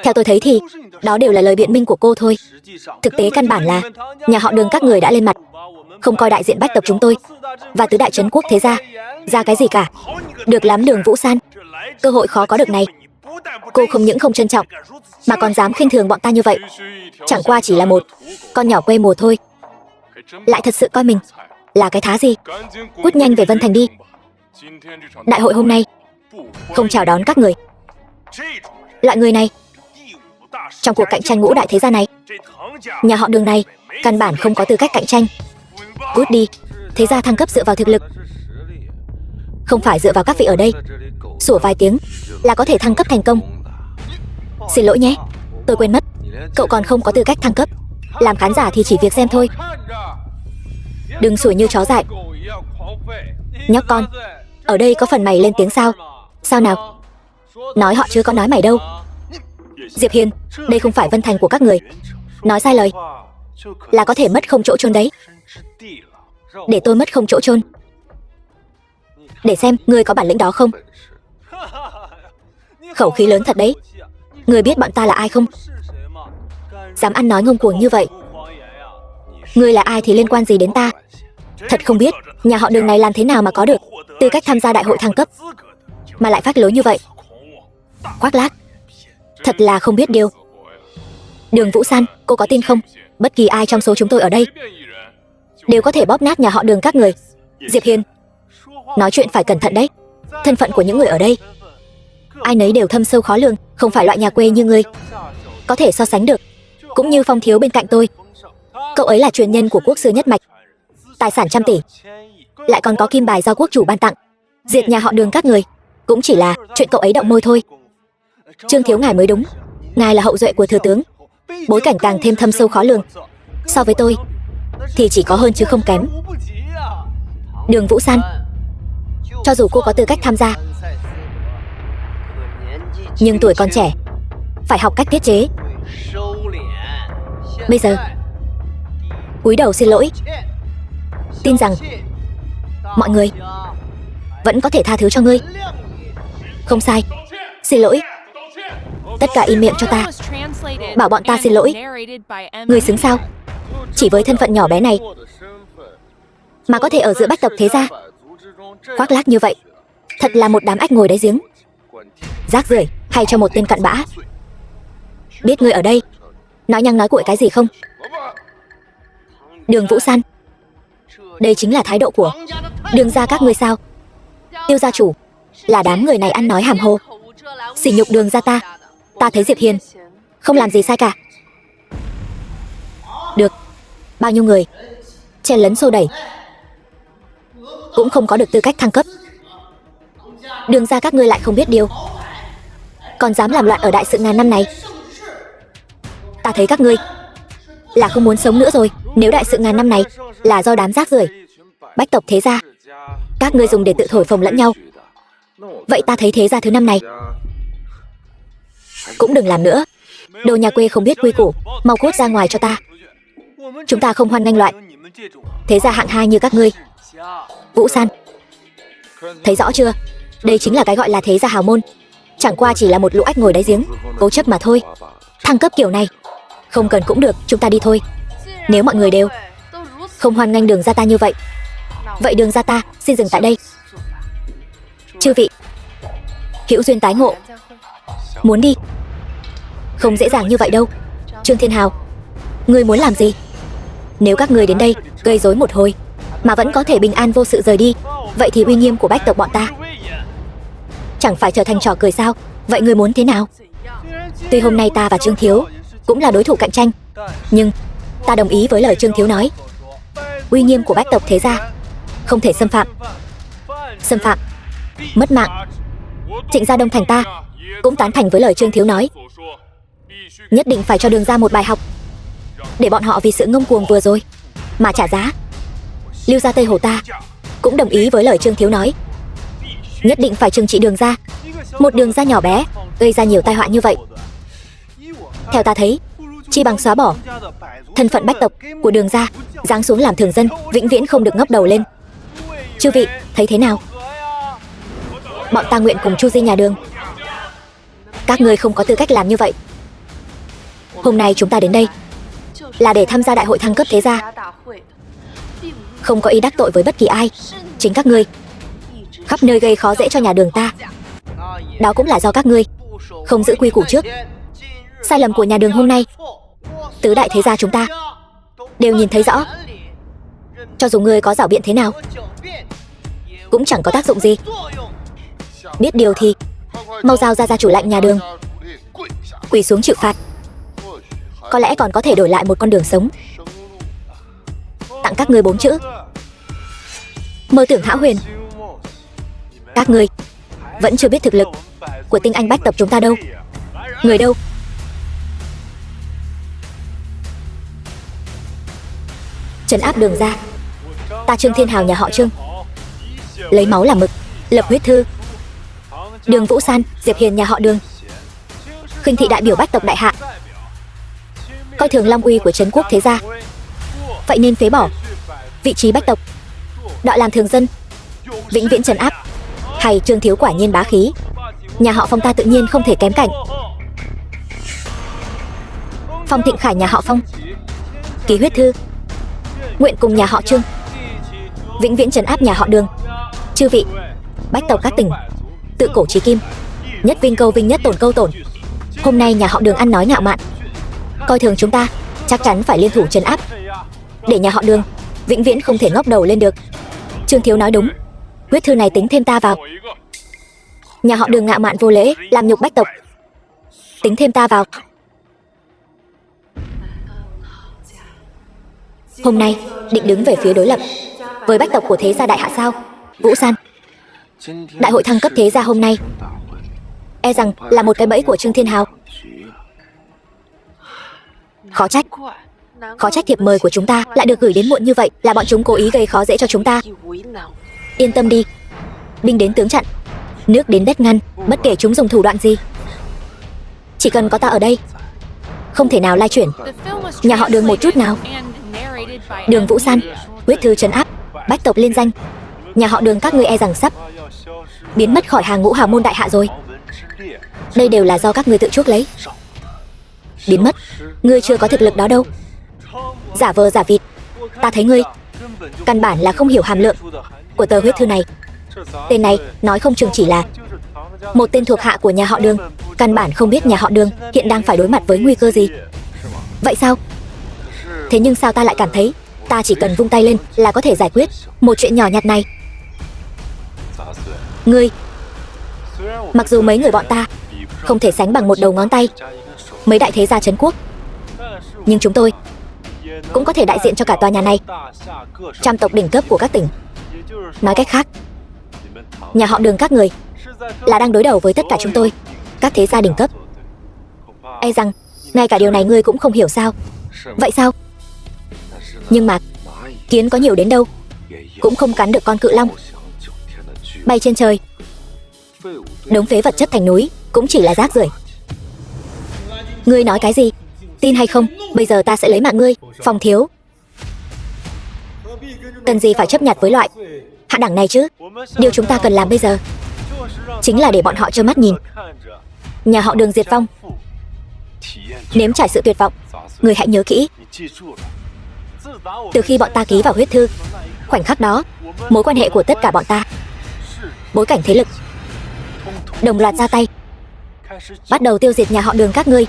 Theo tôi thấy thì đó đều là lời biện minh của cô thôi. Thực tế căn bản là nhà họ Đường các người đã lên mặt, không coi đại diện bách tộc chúng tôi và tứ đại trấn quốc thế gia ra cái gì cả. Được lắm Đường Vũ San, cơ hội khó có được này, cô không những không trân trọng mà còn dám khinh thường bọn ta như vậy. Chẳng qua chỉ là một con nhỏ quê mùa thôi, lại thật sự coi mình là cái thá gì. Cút nhanh về Vân Thành đi. Đại hội hôm nay không chào đón các người. Loại người này trong cuộc cạnh tranh ngũ đại thế gia này, nhà họ Đường này căn bản không có tư cách cạnh tranh. Cút đi. Thế gia thăng cấp dựa vào thực lực, không phải dựa vào các vị ở đây sủa vài tiếng là có thể thăng cấp thành công. Xin lỗi nhé, tôi quên mất, cậu còn không có tư cách thăng cấp. Làm khán giả thì chỉ việc xem thôi, đừng sủa như chó dại. Nhóc con, ở đây có phần mày lên tiếng sao? Sao nào? Nói họ chứ có nói mày đâu. Diệp Hiên, đây không phải Vân Thành của các người, nói sai lời là có thể mất không chỗ chôn đấy. Để tôi mất không chỗ chôn, để xem ngươi có bản lĩnh đó không. Khẩu khí lớn thật đấy. Ngươi biết bọn ta là ai không? Dám ăn nói ngông cuồng như vậy. Ngươi là ai thì liên quan gì đến ta? Thật không biết nhà họ Đường này làm thế nào mà có được tư cách tham gia đại hội thăng cấp, mà lại phát lối như vậy. Khoác lác, thật là không biết điều. Đường Vũ San, cô có tin không? Bất kỳ ai trong số chúng tôi ở đây đều có thể bóp nát nhà họ Đường các người. Diệp Hiên, nói chuyện phải cẩn thận đấy. Thân phận của những người ở đây ai nấy đều thâm sâu khó lường, không phải loại nhà quê như ngươi có thể so sánh được. Cũng như Phong thiếu bên cạnh tôi, cậu ấy là truyền nhân của quốc sư nhất mạch, tài sản trăm tỷ, lại còn có kim bài do quốc chủ ban tặng. Diệt nhà họ Đường các người cũng chỉ là chuyện cậu ấy động môi thôi. Trương thiếu ngài mới đúng, ngài là hậu duệ của thừa tướng, bối cảnh càng thêm thâm sâu khó lường. So với tôi thì chỉ có hơn chứ không kém. Đường Vũ San, cho dù cô có tư cách tham gia, nhưng tuổi còn trẻ, phải học cách tiết chế. Bây giờ cúi đầu xin lỗi, tin rằng mọi người vẫn có thể tha thứ cho ngươi. Không sai, xin lỗi. Tất cả im miệng cho ta, bảo bọn ta xin lỗi. Ngươi xứng sao? Chỉ với thân phận nhỏ bé này mà có thể ở giữa bách tộc thế gia, khoác lác như vậy, thật là một đám ếch ngồi đáy giếng. Rác rưởi, hay cho một tên cặn bã. Biết ngươi ở đây nói nhăng nói cuội cái gì không? Đường Vũ San, đây chính là thái độ của Đường gia các ngươi sao? Tiêu gia chủ là đám người này ăn nói hàm hồ, sỉ nhục Đường gia ta. Ta thấy Diệp Hiên không làm gì sai cả. Được, bao nhiêu người chen lấn xô đẩy cũng không có được tư cách thăng cấp. Đường gia các ngươi lại không biết điều. còn dám làm loạn ở đại sự ngàn năm này. Ta thấy các ngươi là không muốn sống nữa rồi. Nếu đại sự ngàn năm này là do đám rác rưởi bách tộc thế gia các ngươi dùng để tự thổi phồng lẫn nhau, vậy ta thấy thế gia thứ năm này cũng đừng làm nữa. Đồ nhà quê không biết quy củ, mau cút ra ngoài cho ta. Chúng ta không hoan nghênh loại thế gia hạng hai như các ngươi. Vũ San, thấy rõ chưa? Đây chính là cái gọi là thế gia hào môn. Chẳng qua chỉ là một lũ ếch ngồi đáy giếng, cố chấp mà thôi. Thăng cấp kiểu này không cần cũng được, chúng ta đi thôi. Nếu mọi người đều không hoan nghênh Đường gia ta như vậy, vậy Đường gia ta xin dừng tại đây. Chư vị, hữu duyên tái ngộ. Muốn đi không dễ dàng như vậy đâu. Trương Thiên Hào, ngươi muốn làm gì? Nếu các ngươi đến đây gây rối một hồi mà vẫn có thể bình an vô sự rời đi, vậy thì uy nghiêm của bách tộc bọn ta chẳng phải trở thành trò cười sao? Vậy ngươi muốn thế nào? Tuy hôm nay ta và Trương Thiếu cũng là đối thủ cạnh tranh, nhưng ta đồng ý với lời Trương Thiếu nói. Uy nghiêm của bách tộc thế gia không thể xâm phạm. Xâm phạm mất mạng. Trịnh gia Đông Thành ta cũng tán thành với lời Trương Thiếu nói. Nhất định phải cho Đường gia một bài học, để bọn họ vì sự ngông cuồng vừa rồi mà trả giá. Lưu gia Tây Hồ ta cũng đồng ý với lời Trương Thiếu nói. Nhất định phải trừng trị Đường gia, một Đường gia nhỏ bé gây ra nhiều tai họa như vậy. Theo ta thấy, chi bằng xóa bỏ thân phận bách tộc của Đường gia, giáng xuống làm thường dân, vĩnh viễn không được ngóc đầu lên. Chư vị thấy thế nào? Bọn ta nguyện cùng chu di nhà Đường. Các ngươi không có tư cách làm như vậy. Hôm nay chúng ta đến đây là để tham gia đại hội thăng cấp thế gia, không có ý đắc tội với bất kỳ ai. Chính các ngươi khắp nơi gây khó dễ cho nhà Đường ta, đó cũng là do các ngươi không giữ quy củ trước. Sai lầm của nhà Đường hôm nay, tứ đại thế gia chúng ta đều nhìn thấy rõ. Cho dù ngươi có giảo biện thế nào cũng chẳng có tác dụng gì. Biết điều thì mau giao ra gia chủ lạnh nhà Đường quỳ xuống chịu phạt. Có lẽ còn có thể đổi lại một con đường sống. Tặng các ngươi 4 chữ: mơ tưởng hão huyền. Các ngươi vẫn chưa biết thực lực của tinh anh bách tộc chúng ta đâu. Người đâu? Trấn áp Đường gia. Ta Trương Thiên Hào nhà họ Trương lấy máu làm mực, lập huyết thư. Đường Vũ San, Diệp Hiền nhà họ Đường khinh thị đại biểu bách tộc đại hạ, coi thường long uy của trấn quốc thế gia, vậy nên phế bỏ vị trí bách tộc, đọa làm thường dân, vĩnh viễn trấn áp. Hay Trương Thiếu quả nhiên bá khí, nhà họ Phong ta tự nhiên không thể kém cạnh. Phong Thịnh Khải nhà họ Phong ký huyết thư, nguyện cùng nhà họ Trương vĩnh viễn trấn áp nhà họ Đường. Chư vị, bách tộc các tỉnh tự cổ chí kim, nhất vinh câu vinh, nhất tổn câu tổn. Hôm nay nhà họ Đường ăn nói ngạo mạn, coi thường chúng ta, chắc chắn phải liên thủ trấn áp, để nhà họ Đường vĩnh viễn không thể ngóc đầu lên được. Trương Thiếu nói đúng, huyết thư này tính thêm ta vào. Nhà họ Đường ngạo mạn vô lễ, làm nhục bách tộc, tính thêm ta vào. Hôm nay định đứng về phía đối lập với bách tộc của thế gia đại hạ sao? Vũ San, đại hội thăng cấp thế gia hôm nay e rằng là một cái bẫy của Trương Thiên Hào. Khó trách thiệp mời của chúng ta lại được gửi đến muộn như vậy, là bọn chúng cố ý gây khó dễ cho chúng ta. Yên tâm đi, binh đến tướng chặn, nước đến đất ngăn, bất kể chúng dùng thủ đoạn gì, chỉ cần có ta ở đây, không thể nào lai chuyển nhà họ Đường một chút nào. Đường Vũ San, huyết thư trấn áp bách tộc liên danh, nhà họ Đường các ngươi e rằng sắp biến mất khỏi hàng ngũ hào môn đại hạ rồi. Đây đều là do các ngươi tự chuốc lấy. Biến mất? Ngươi chưa có thực lực đó đâu. Giả vờ giả vịt. Ta thấy ngươi căn bản là không hiểu hàm lượng của tờ huyết thư này. Tên này nói không chừng chỉ là một tên thuộc hạ của nhà họ Đường, căn bản không biết nhà họ Đường hiện đang phải đối mặt với nguy cơ gì. Vậy sao? Thế nhưng sao ta lại cảm thấy ta chỉ cần vung tay lên là có thể giải quyết một chuyện nhỏ nhặt này? Ngươi, mặc dù mấy người bọn ta không thể sánh bằng một đầu ngón tay mấy đại thế gia trấn quốc, nhưng chúng tôi cũng có thể đại diện cho cả tòa nhà này, trăm tộc đỉnh cấp của các tỉnh. Nói cách khác, nhà họ Đường các người là đang đối đầu với tất cả chúng tôi. các thế gia đỉnh cấp. E rằng ngay cả điều này ngươi cũng không hiểu sao? Vậy sao? Nhưng mà kiến có nhiều đến đâu cũng không cắn được con cự long. Bay trên trời, đống phế vật chất thành núi cũng chỉ là rác rưởi. Ngươi nói cái gì? Tin hay không, bây giờ ta sẽ lấy mạng ngươi. Phong thiếu, cần gì phải chấp nhặt với loại hạ đẳng này chứ? Điều chúng ta cần làm bây giờ chính là để bọn họ trơ mắt nhìn nhà họ Đường diệt vong, nếm trải sự tuyệt vọng. Người hãy nhớ kỹ, từ khi bọn ta ký vào huyết thư, khoảnh khắc đó, mối quan hệ của tất cả bọn ta, bối cảnh thế lực, đồng loạt ra tay, bắt đầu tiêu diệt nhà họ Đường các ngươi.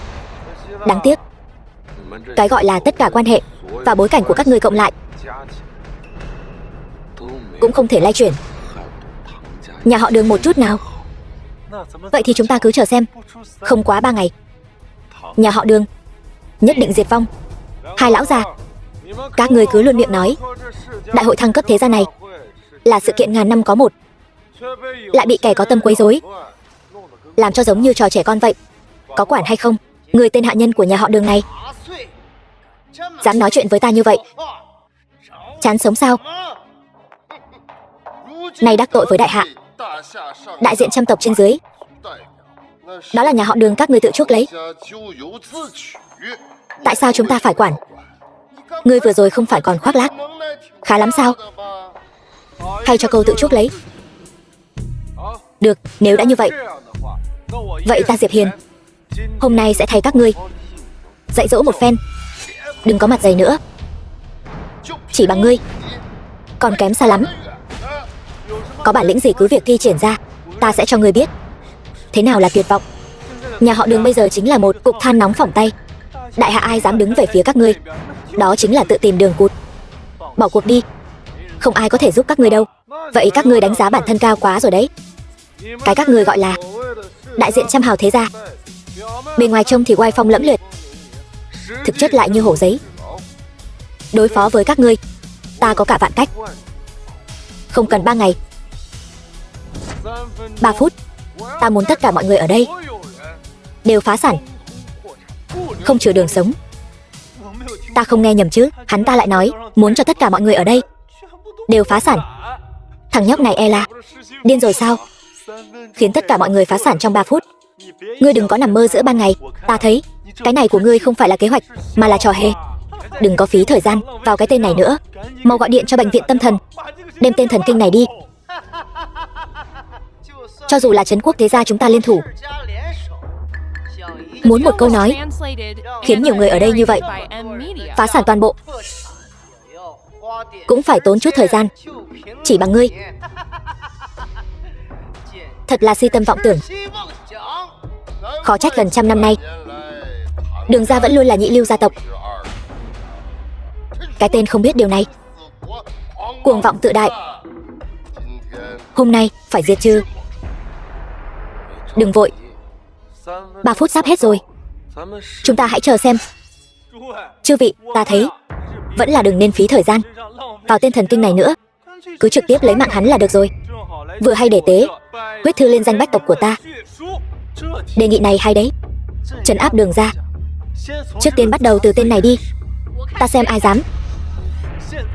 Đáng tiếc, cái gọi là tất cả quan hệ và bối cảnh của các ngươi cộng lại cũng không thể lay chuyển nhà họ Đường một chút nào. Vậy thì chúng ta cứ chờ xem, không quá 3 ngày, nhà họ Đường nhất định diệt vong. Hai lão già, các ngươi cứ luôn miệng nói đại hội thăng cấp thế gia này là sự kiện ngàn năm có một, lại bị kẻ có tâm quấy rối, làm cho giống như trò trẻ con vậy. Có quản hay không? Người tên hạ nhân của nhà họ Đường này dám nói chuyện với ta như vậy, chán sống sao? Nay đắc tội với đại hạ, đại diện trăm tộc trên dưới, đó là nhà họ Đường các ngươi tự chuốc lấy. Tại sao chúng ta phải quản? Ngươi vừa rồi không phải còn khoác lác khá lắm sao? Hay cho câu tự chuốc lấy? Được, nếu đã như vậy, vậy ta Diệp Hiền hôm nay sẽ thay các ngươi dạy dỗ một phen. Đừng có mặt dày nữa, chỉ bằng ngươi còn kém xa lắm. Có bản lĩnh gì cứ việc thi triển ra, ta sẽ cho ngươi biết thế nào là tuyệt vọng. Nhà họ Đường bây giờ chính là một cục than nóng phỏng tay. Đại hạ ai dám đứng về phía các ngươi, đó chính là tự tìm đường cụt. Bỏ cuộc đi, không ai có thể giúp các ngươi đâu. Vậy các ngươi đánh giá bản thân cao quá rồi đấy. Cái các ngươi gọi là đại diện trăm hào thế gia, bề ngoài trông thì oai phong lẫm liệt, thực chất lại như hổ giấy. Đối phó với các ngươi, ta có cả vạn cách. Không cần 3 ngày, 3 phút, ta muốn tất cả mọi người ở đây đều phá sản, không chừa đường sống. Ta không nghe nhầm chứ? Hắn ta lại nói muốn cho tất cả mọi người ở đây đều phá sản. Thằng nhóc này e là điên rồi sao? Khiến tất cả mọi người phá sản trong 3 phút. Ngươi đừng có nằm mơ giữa ban ngày. Ta thấy cái này của ngươi không phải là kế hoạch, mà là trò hề. Đừng có phí thời gian vào cái tên này nữa. Mau gọi điện cho bệnh viện tâm thần, đem tên thần kinh này đi. Cho dù là trấn quốc thế gia chúng ta liên thủ, muốn một câu nói khiến nhiều người ở đây như vậy phá sản toàn bộ, cũng phải tốn chút thời gian. Chỉ bằng ngươi, thật là si tâm vọng tưởng. Khó trách gần 100 năm nay Đường gia vẫn luôn là nhị lưu gia tộc. Cái tên không biết điều này, cuồng vọng tự đại, hôm nay phải diệt trừ. Đừng vội, 3 phút sắp hết rồi, chúng ta hãy chờ xem. Chư vị, ta thấy vẫn là đừng nên phí thời gian vào tên thần kinh này nữa, cứ trực tiếp lấy mạng hắn là được rồi. Vừa hay để tế huyết thư lên danh bách tộc của ta. Đề nghị này hay đấy. Trấn áp Đường gia, trước tiên bắt đầu từ tên này đi. Ta xem ai dám.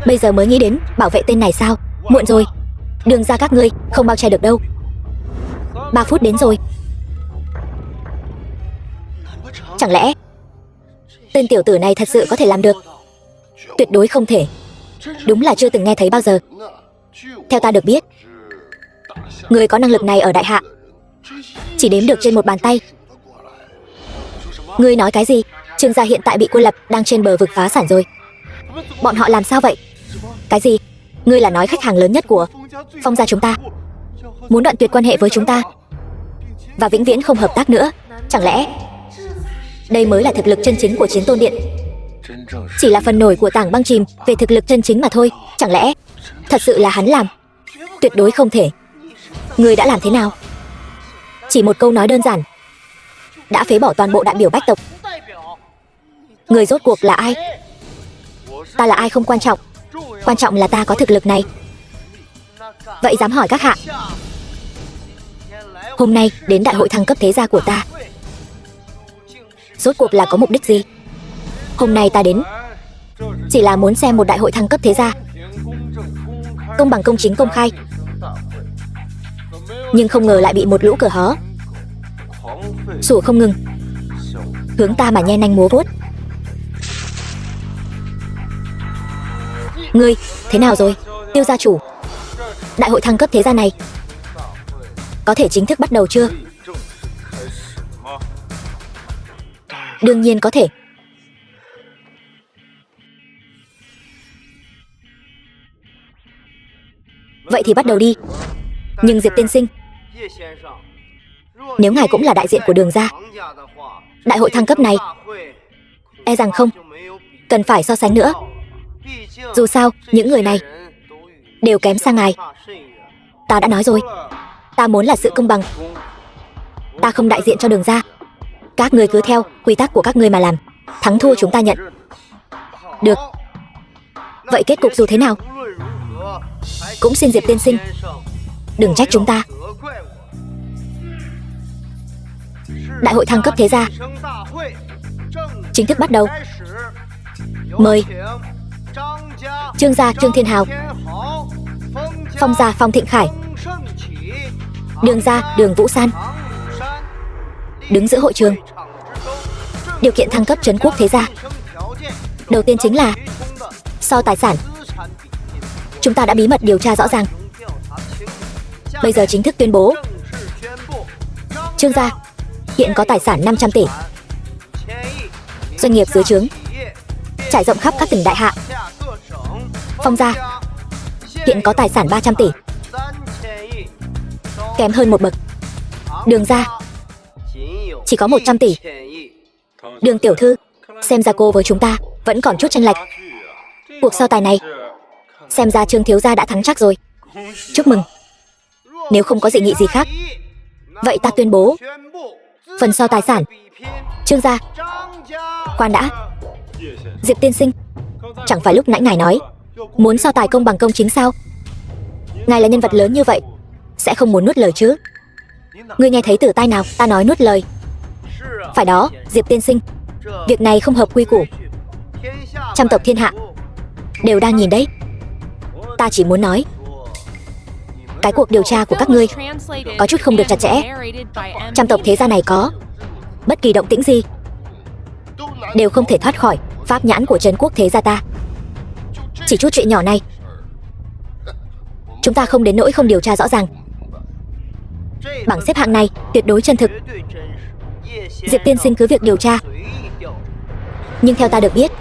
Bây giờ mới nghĩ đến bảo vệ tên này sao? Muộn rồi, Đường gia các ngươi không bao che được đâu. 3 phút đến rồi. Chẳng lẽ tên tiểu tử này thật sự có thể làm được? Tuyệt đối không thể. Đúng là chưa từng nghe thấy bao giờ. Theo ta được biết, người có năng lực này ở đại hạ chỉ đếm được trên một bàn tay. Ngươi nói cái gì? Trương gia hiện tại bị cô lập, đang trên bờ vực phá sản rồi. Bọn họ làm sao vậy? Cái gì? Ngươi là nói khách hàng lớn nhất của Phong gia chúng ta muốn đoạn tuyệt quan hệ với chúng ta và vĩnh viễn không hợp tác nữa? Chẳng lẽ đây mới là thực lực chân chính của Chiến Tôn Điện? Chỉ là phần nổi của tảng băng chìm về thực lực chân chính mà thôi. Chẳng lẽ thật sự là hắn làm? Tuyệt đối không thể. Ngươi đã làm thế nào? Chỉ một câu nói đơn giản đã phế bỏ toàn bộ đại biểu bách tộc. Người rốt cuộc là ai? Ta là ai không quan trọng, quan trọng là ta có thực lực này. Vậy dám hỏi các hạ, Hôm nay đến đại hội thăng cấp thế gia của ta, rốt cuộc là có mục đích gì? Hôm nay ta đến chỉ là muốn xem một đại hội thăng cấp thế gia công bằng, công chính, công khai, nhưng không ngờ lại bị một lũ cờ hó sủa không ngừng, hướng ta mà nhe nanh múa vuốt. Ngươi, thế nào rồi, Tiêu gia chủ? Đại hội thăng cấp thế gia này có thể chính thức bắt đầu chưa? Đương nhiên có thể. Vậy thì bắt đầu đi. Nhưng Diệp tiên sinh, nếu ngài cũng là đại diện của Đường gia, đại hội thăng cấp này e rằng không cần phải so sánh nữa. Dù sao, những người này đều kém xa ngài. Ta đã nói rồi, ta muốn là sự công bằng. Ta không đại diện cho Đường gia. Các ngươi cứ theo quy tắc của các ngươi mà làm. Thắng thua chúng ta nhận. Được. Vậy kết cục dù thế nào, cũng xin Diệp tiên sinh đừng trách chúng ta. Đại hội thăng cấp thế gia chính thức bắt đầu. Mời Trương gia Trương Thiên Hào, Phong gia Phong Thịnh Khải, Đường gia Đường Vũ San đứng giữa hội trường. Điều kiện thăng cấp trấn quốc thế gia đầu tiên chính là so tài sản. Chúng ta đã bí mật điều tra rõ ràng, bây giờ chính thức tuyên bố. Trương gia hiện có tài sản 500 tỷ, doanh nghiệp dưới trướng trải rộng khắp các tỉnh đại hạ. Phong gia hiện có tài sản 300 tỷ, kém hơn một bậc. Đường gia chỉ có 100 tỷ. Đường tiểu thư, xem ra cô với chúng ta vẫn còn chút chênh lệch. Cuộc so tài này xem ra Trương thiếu gia đã thắng chắc rồi. Chúc mừng. Nếu không có dị nghị gì khác, vậy ta tuyên bố phần so tài sản Trương gia. Khoan đã, Diệp tiên sinh, chẳng phải lúc nãy ngài nói muốn so tài công bằng công chính sao? Ngài là nhân vật lớn như vậy, sẽ không muốn nuốt lời chứ? Ngươi nghe thấy từ tai nào ta nói nuốt lời? Phải đó, Diệp tiên sinh, việc này không hợp quy củ. Trăm tộc thiên hạ đều đang nhìn đấy. Ta chỉ muốn nói, cái cuộc điều tra của các ngươi có chút không được chặt chẽ. Trăm tộc thế gia này có bất kỳ động tĩnh gì đều không thể thoát khỏi pháp nhãn của trấn quốc thế gia ta. Chỉ chút chuyện nhỏ này chúng ta không đến nỗi không điều tra rõ ràng. Bảng xếp hạng này tuyệt đối chân thực. Diệp tiên sinh cứ việc điều tra. Nhưng theo ta được biết,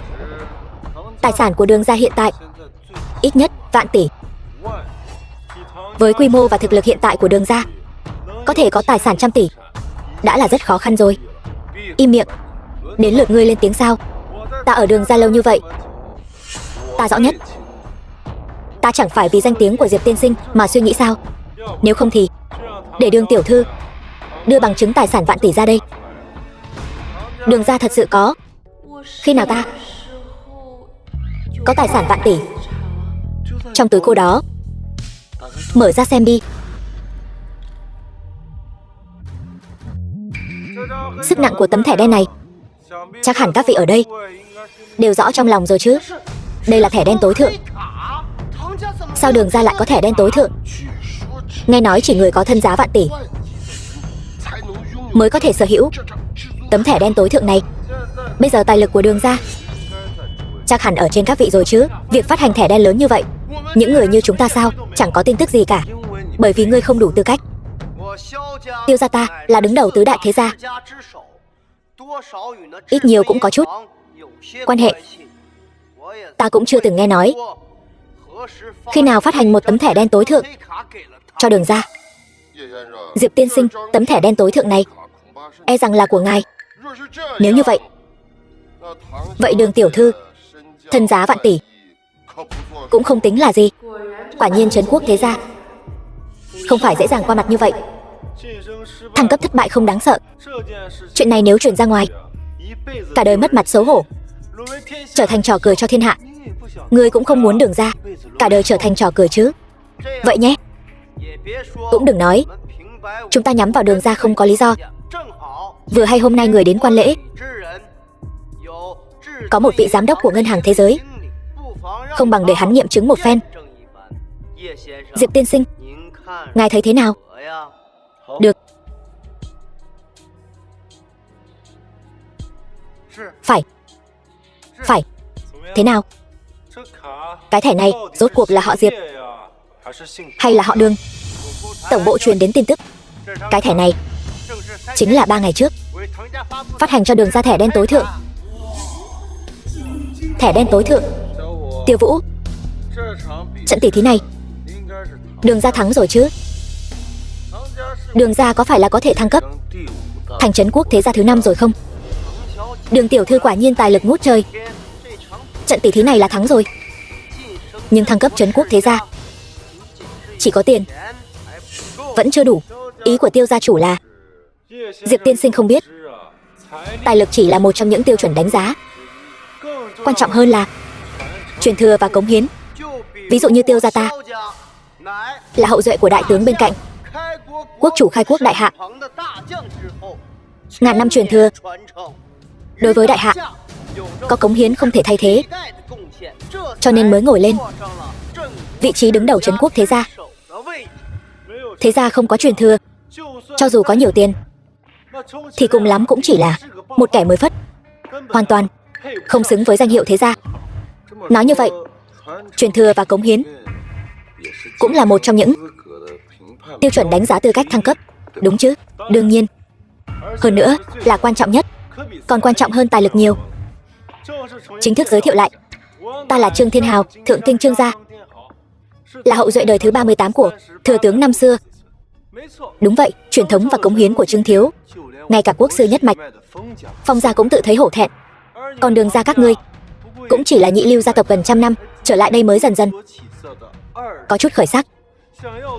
tài sản của Đường gia hiện tại ít nhất vạn tỷ. Với quy mô và thực lực hiện tại của Đường gia, có thể có tài sản trăm tỷ đã là rất khó khăn rồi. Im miệng, đến lượt ngươi lên tiếng sao? Ta ở Đường gia lâu như vậy, ta rõ nhất. Ta chẳng phải vì danh tiếng của Diệp tiên sinh mà suy nghĩ sao? Nếu không thì để Đường tiểu thư đưa bằng chứng tài sản vạn tỷ ra đây. Đường gia thật sự có. Khi nào ta có tài sản vạn tỷ trong túi cô đó? Mở ra xem đi. Sức nặng của tấm thẻ đen này chắc hẳn các vị ở đây đều rõ trong lòng rồi chứ. Đây là thẻ đen tối thượng. Sao Đường gia lại có thẻ đen tối thượng? Nghe nói chỉ người có thân giá vạn tỷ mới có thể sở hữu tấm thẻ đen tối thượng này. Bây giờ tài lực của Đường gia chắc hẳn ở trên các vị rồi chứ. Việc phát hành thẻ đen lớn như vậy, những người như chúng ta sao chẳng có tin tức gì cả? Bởi vì ngươi không đủ tư cách. Tiêu gia ta là đứng đầu tứ đại thế gia, ít nhiều cũng có chút quan hệ. Ta cũng chưa từng nghe nói khi nào phát hành một tấm thẻ đen tối thượng cho Đường gia. Diệp tiên sinh, tấm thẻ đen tối thượng này e rằng là của ngài. Nếu như vậy, vậy Đường tiểu thư thân giá vạn tỷ cũng không tính là gì. Quả nhiên trấn quốc thế gia không phải dễ dàng qua mặt như vậy. Thăng cấp thất bại không đáng sợ. Chuyện này nếu truyền ra ngoài, cả đời mất mặt xấu hổ, trở thành trò cười cho thiên hạ. Ngươi cũng không muốn Đường gia cả đời trở thành trò cười chứ? Vậy nhé. Cũng đừng nói Chúng ta nhắm vào Đường gia không có lý do. Vừa hay hôm nay người đến quan lễ, có một vị giám đốc của Ngân hàng Thế giới, không bằng để hắn nghiệm chứng một phen. Diệp tiên sinh, ngài thấy thế nào? Được. Phải. Thế nào? Cái thẻ này rốt cuộc là họ Diệp hay là họ Đường? Tổng bộ truyền đến tin tức, cái thẻ này chính là 3 ngày trước phát hành cho Đường gia thẻ đen tối thượng. Thẻ đen tối thượng. Tiêu Vũ, trận tỷ thí này Đường gia thắng rồi chứ? Đường gia có phải là có thể thăng cấp thành trấn quốc thế gia thứ 5 rồi không? Đường tiểu thư quả nhiên tài lực ngút trời. Trận tỷ thí này là thắng rồi, nhưng thăng cấp trấn quốc thế gia chỉ có tiền vẫn chưa đủ. Ý của Tiêu gia chủ là Diệp tiên sinh không biết, tài lực chỉ là một trong những tiêu chuẩn đánh giá, quan trọng hơn là truyền thừa và cống hiến. Ví dụ như Tiêu gia ta là hậu duệ của đại tướng bên cạnh, quốc chủ khai quốc đại hạ, ngàn năm truyền thừa. Đối với đại hạ có cống hiến không thể thay thế, cho nên mới ngồi lên vị trí đứng đầu trấn quốc thế gia. Thế gia không có truyền thừa, cho dù có nhiều tiền thì cùng lắm cũng chỉ là một kẻ mới phất, hoàn toàn không xứng với danh hiệu thế gia. Nói như vậy, truyền thừa và cống hiến cũng là một trong những tiêu chuẩn đánh giá tư cách thăng cấp, đúng chứ? Đương nhiên. Hơn nữa là quan trọng nhất, còn quan trọng hơn tài lực nhiều. Chính thức giới thiệu lại, ta là Trương Thiên Hào, thượng kinh Trương gia, là hậu duệ đời thứ 38 của thừa tướng năm xưa. Đúng vậy, truyền thống và cống hiến của Trương thiếu, ngay cả quốc sư nhất mạch Phong gia cũng tự thấy hổ thẹn. Còn Đường gia các ngươi cũng chỉ là nhị lưu gia tộc gần trăm năm, trở lại đây mới dần dần có chút khởi sắc,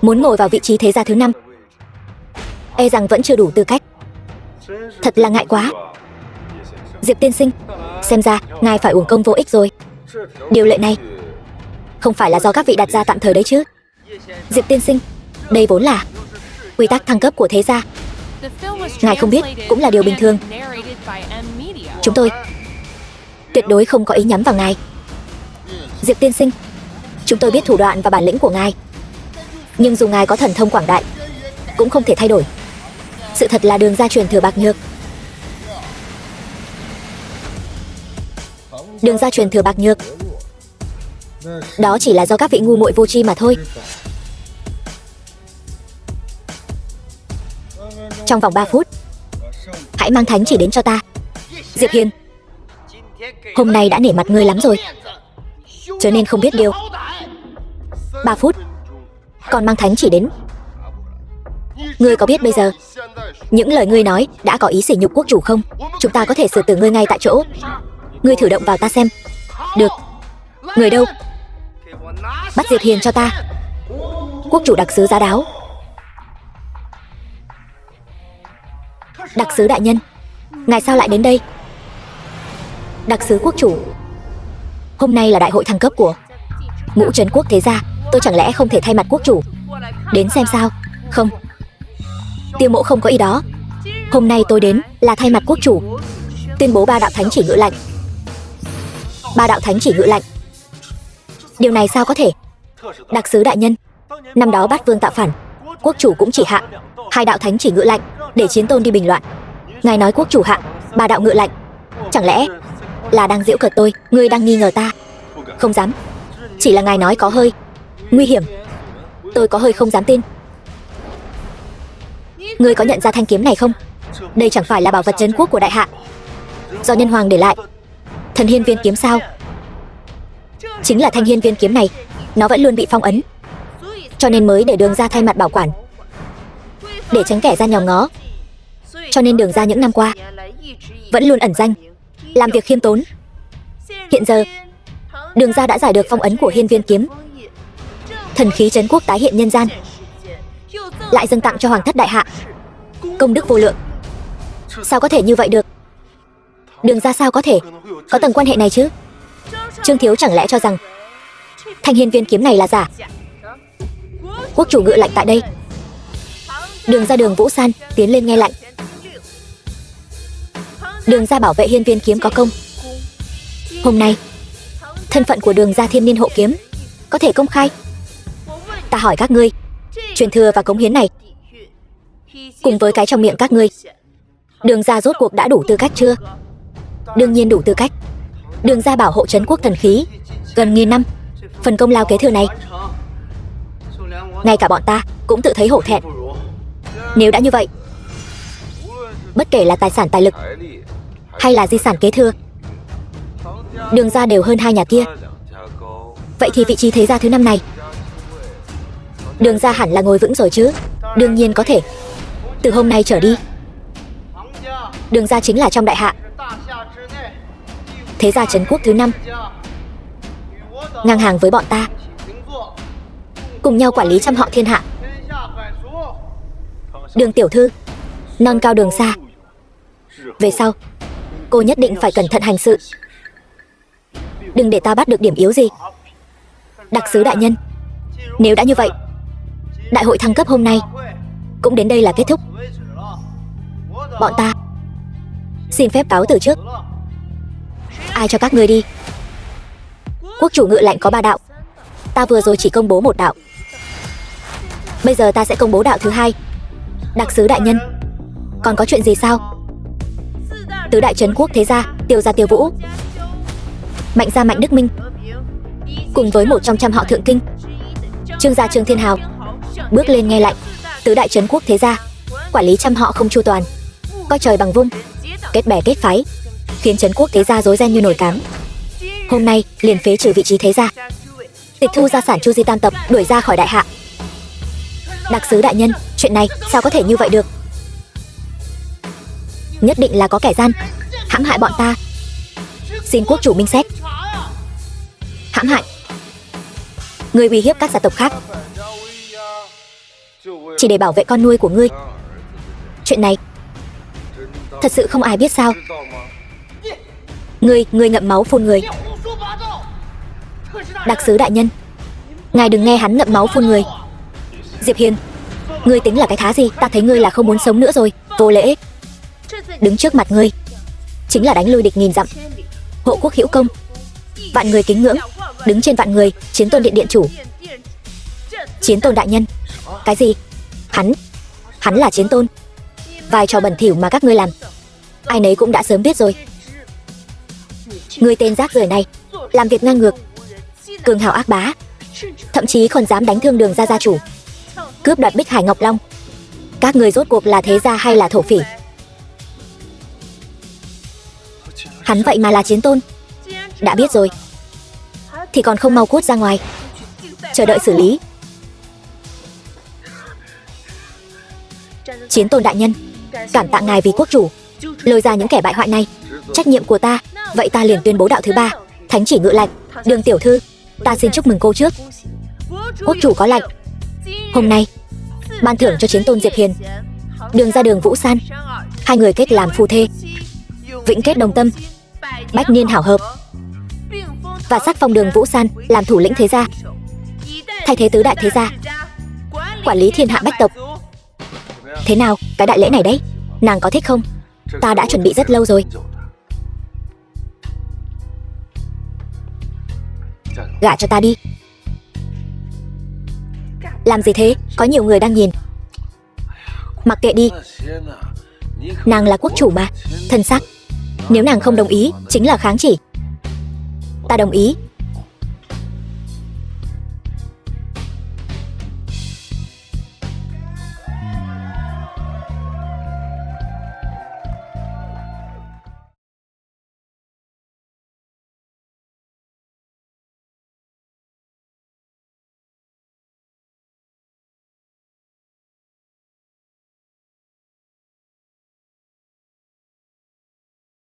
muốn ngồi vào vị trí thế gia thứ 5, e rằng vẫn chưa đủ tư cách. Thật là ngại quá. Diệp tiên sinh, xem ra ngài phải uổng công vô ích rồi. Điều lệ này không phải là do các vị đặt ra tạm thời đấy chứ? Diệp tiên sinh, đây vốn là quy tắc thăng cấp của thế gia, ngài không biết cũng là điều bình thường. Chúng tôi tuyệt đối không có ý nhắm vào ngài. Diệp tiên sinh, chúng tôi biết thủ đoạn và bản lĩnh của ngài, nhưng dù ngài có thần thông quảng đại cũng không thể thay đổi sự thật là Đường gia truyền thừa bạc nhược. Đường gia truyền thừa bạc nhược, đó chỉ là do các vị ngu muội vô tri mà thôi. Trong vòng 3 phút hãy mang thánh chỉ đến cho ta. Diệp Hiên, hôm nay đã nể mặt ngươi lắm rồi, cho nên không biết điều. 3 phút còn mang thánh chỉ đến. Ngươi có biết bây giờ những lời ngươi nói đã có ý sỉ nhục quốc chủ không? Chúng ta có thể xử tử ngươi ngay tại chỗ. Ngươi thử động vào ta xem. Được. Người đâu? Bắt Diệp Hiên cho ta. Quốc chủ đặc sứ giá đáo. Đặc sứ đại nhân, ngài sao lại đến đây? Đặc sứ quốc chủ, hôm nay là đại hội thăng cấp của ngũ trấn quốc thế gia, tôi chẳng lẽ không thể thay mặt quốc chủ đến xem sao? Không, Tiêu mỗ không có ý đó. Hôm nay tôi đến là thay mặt quốc chủ tuyên bố 3 đạo thánh chỉ ngự lệnh. 3 đạo thánh chỉ ngự lệnh. Điều này sao có thể? Đặc sứ đại nhân, năm đó Bát Vương tạo phản, quốc chủ cũng chỉ hạ 2 đạo thánh chỉ ngự lệnh để Chiến Tôn đi bình loạn. Ngài nói quốc chủ hạ 3 đạo ngự lệnh, chẳng lẽ là đang giễu cợt tôi? Ngươi đang nghi ngờ ta? Không dám. Chỉ là ngài nói có hơi nguy hiểm, tôi có hơi không dám tin. Ngươi có nhận ra thanh kiếm này không? Đây chẳng phải là bảo vật trấn quốc của đại hạ, do nhân hoàng để lại. Thần hiên viên kiếm sao? Chính là thanh hiên viên kiếm này, nó vẫn luôn bị phong ấn, cho nên mới để Đường gia thay mặt bảo quản, để tránh kẻ gian nhòm ngó. Cho nên Đường gia những năm qua vẫn luôn ẩn danh, làm việc khiêm tốn. Hiện giờ Đường gia đã giải được phong ấn của hiên viên kiếm, thần khí trấn quốc tái hiện nhân gian, lại dâng tặng cho hoàng thất đại hạ, công đức vô lượng. Sao có thể như vậy được? Đường gia sao có thể có tầng quan hệ này chứ? Trương thiếu chẳng lẽ cho rằng thanh hiên viên kiếm này là giả? Quốc chủ ngự lệnh tại đây, Đường ra Đường Vũ San tiến lên nghe lệnh. Đường ra bảo vệ hiên viên kiếm có công. Hôm nay thân phận của Đường ra Thiên Niên Hộ Kiếm có thể công khai. Ta hỏi các ngươi, truyền thừa và cống hiến này cùng với cái trong miệng các ngươi, Đường ra rốt cuộc đã đủ tư cách chưa? Đương nhiên đủ tư cách. Đường ra bảo hộ trấn quốc thần khí gần 1000 năm, phần công lao kế thừa này ngay cả bọn ta cũng tự thấy hổ thẹn. Nếu đã như vậy, bất kể là tài sản tài lực hay là di sản kế thừa, Đường ra đều hơn hai nhà kia. Vậy thì vị trí thế gia thứ 5 này, Đường ra hẳn là ngồi vững rồi chứ? Đương nhiên có thể. Từ hôm nay trở đi, Đường ra chính là trong đại hạ thế gia trấn quốc thứ 5, ngang hàng với bọn ta, cùng nhau quản lý trăm họ thiên hạ. Đường tiểu thư, non cao đường xa, về sau cô nhất định phải cẩn thận hành sự, đừng để ta bắt được điểm yếu gì. Đặc sứ đại nhân, nếu đã như vậy, đại hội thăng cấp hôm nay cũng đến đây là kết thúc. Bọn ta xin phép cáo từ trước. Ai cho các ngươi đi? Quốc chủ ngự lệnh có 3 đạo, ta vừa rồi chỉ công bố 1 đạo, bây giờ ta sẽ công bố đạo thứ 2. Đặc sứ đại nhân, còn có chuyện gì sao? Tứ đại trấn quốc thế gia, Tiêu gia Tiêu Vũ, Mạnh gia Mạnh Đức Minh, cùng với một trong trăm họ thượng kinh, Trương gia Trương Thiên Hào bước lên nghe lệnh. Tứ đại trấn quốc thế gia quản lý trăm họ không chu toàn, coi trời bằng vung, kết bè kết phái, khiến trấn quốc thế gia rối ren như nồi cám. Hôm nay liền phế trừ vị trí thế gia, tịch thu gia sản Chu Di tam tập, đuổi ra khỏi đại hạ. Đặc sứ đại nhân, chuyện này sao có thể như vậy được? Nhất định là có kẻ gian hãm hại bọn ta. Xin quốc chủ minh xét. Hãm hại? Ngươi uy hiếp các gia tộc khác chỉ để bảo vệ con nuôi của ngươi. Chuyện này thật sự không ai biết sao? Ngươi ngậm máu phun người. Đặc sứ đại nhân, ngài đừng nghe hắn ngậm máu phun người. Diệp Hiên, ngươi tính là cái thá gì? Ta thấy ngươi là không muốn sống nữa rồi. Vô lễ. Đứng trước mặt ngươi chính là đánh lui địch 1000 dặm, hộ quốc hữu công, vạn người kính ngưỡng, đứng trên vạn người, Chiến Tôn Điện điện chủ. Chiến Tôn đại nhân? Cái gì? Hắn là Chiến Tôn? Vài trò bẩn thỉu mà các ngươi làm, ai nấy cũng đã sớm biết rồi. Ngươi tên rác rưởi này, làm việc ngang ngược, cường hào ác bá, thậm chí còn dám đánh thương Đường gia gia chủ, cướp đoạt Bích Hải Ngọc Long. Các ngươi rốt cuộc là thế gia hay là thổ phỉ? Hắn vậy mà là Chiến Tôn? Đã biết rồi thì còn không mau cút ra ngoài, chờ đợi xử lý. Chiến Tôn đại nhân, cảm tạ ngài vì quốc chủ lôi ra những kẻ bại hoại này. Trách nhiệm của ta, vậy ta liền tuyên bố đạo thứ 3. Thánh chỉ ngự lệnh. Đường tiểu thư, ta xin chúc mừng cô trước. Quốc chủ có lệnh, hôm nay ban thưởng cho Chiến Tôn Diệp Hiền, Đường ra Đường Vũ San, hai người kết làm phu thê, vĩnh kết đồng tâm, bách niên hảo hợp, và sắc phong Đường Vũ San làm thủ lĩnh thế gia, thay thế tứ đại thế gia, quản lý thiên hạ bách tộc. Thế nào, cái đại lễ này đấy, nàng có thích không? Ta đã chuẩn bị rất lâu rồi. Gả cho ta đi. Làm gì thế? Có nhiều người đang nhìn. Mặc kệ đi, nàng là quốc chủ mà, thân sắc. Nếu nàng không đồng ý, chính là kháng chỉ. Ta đồng ý.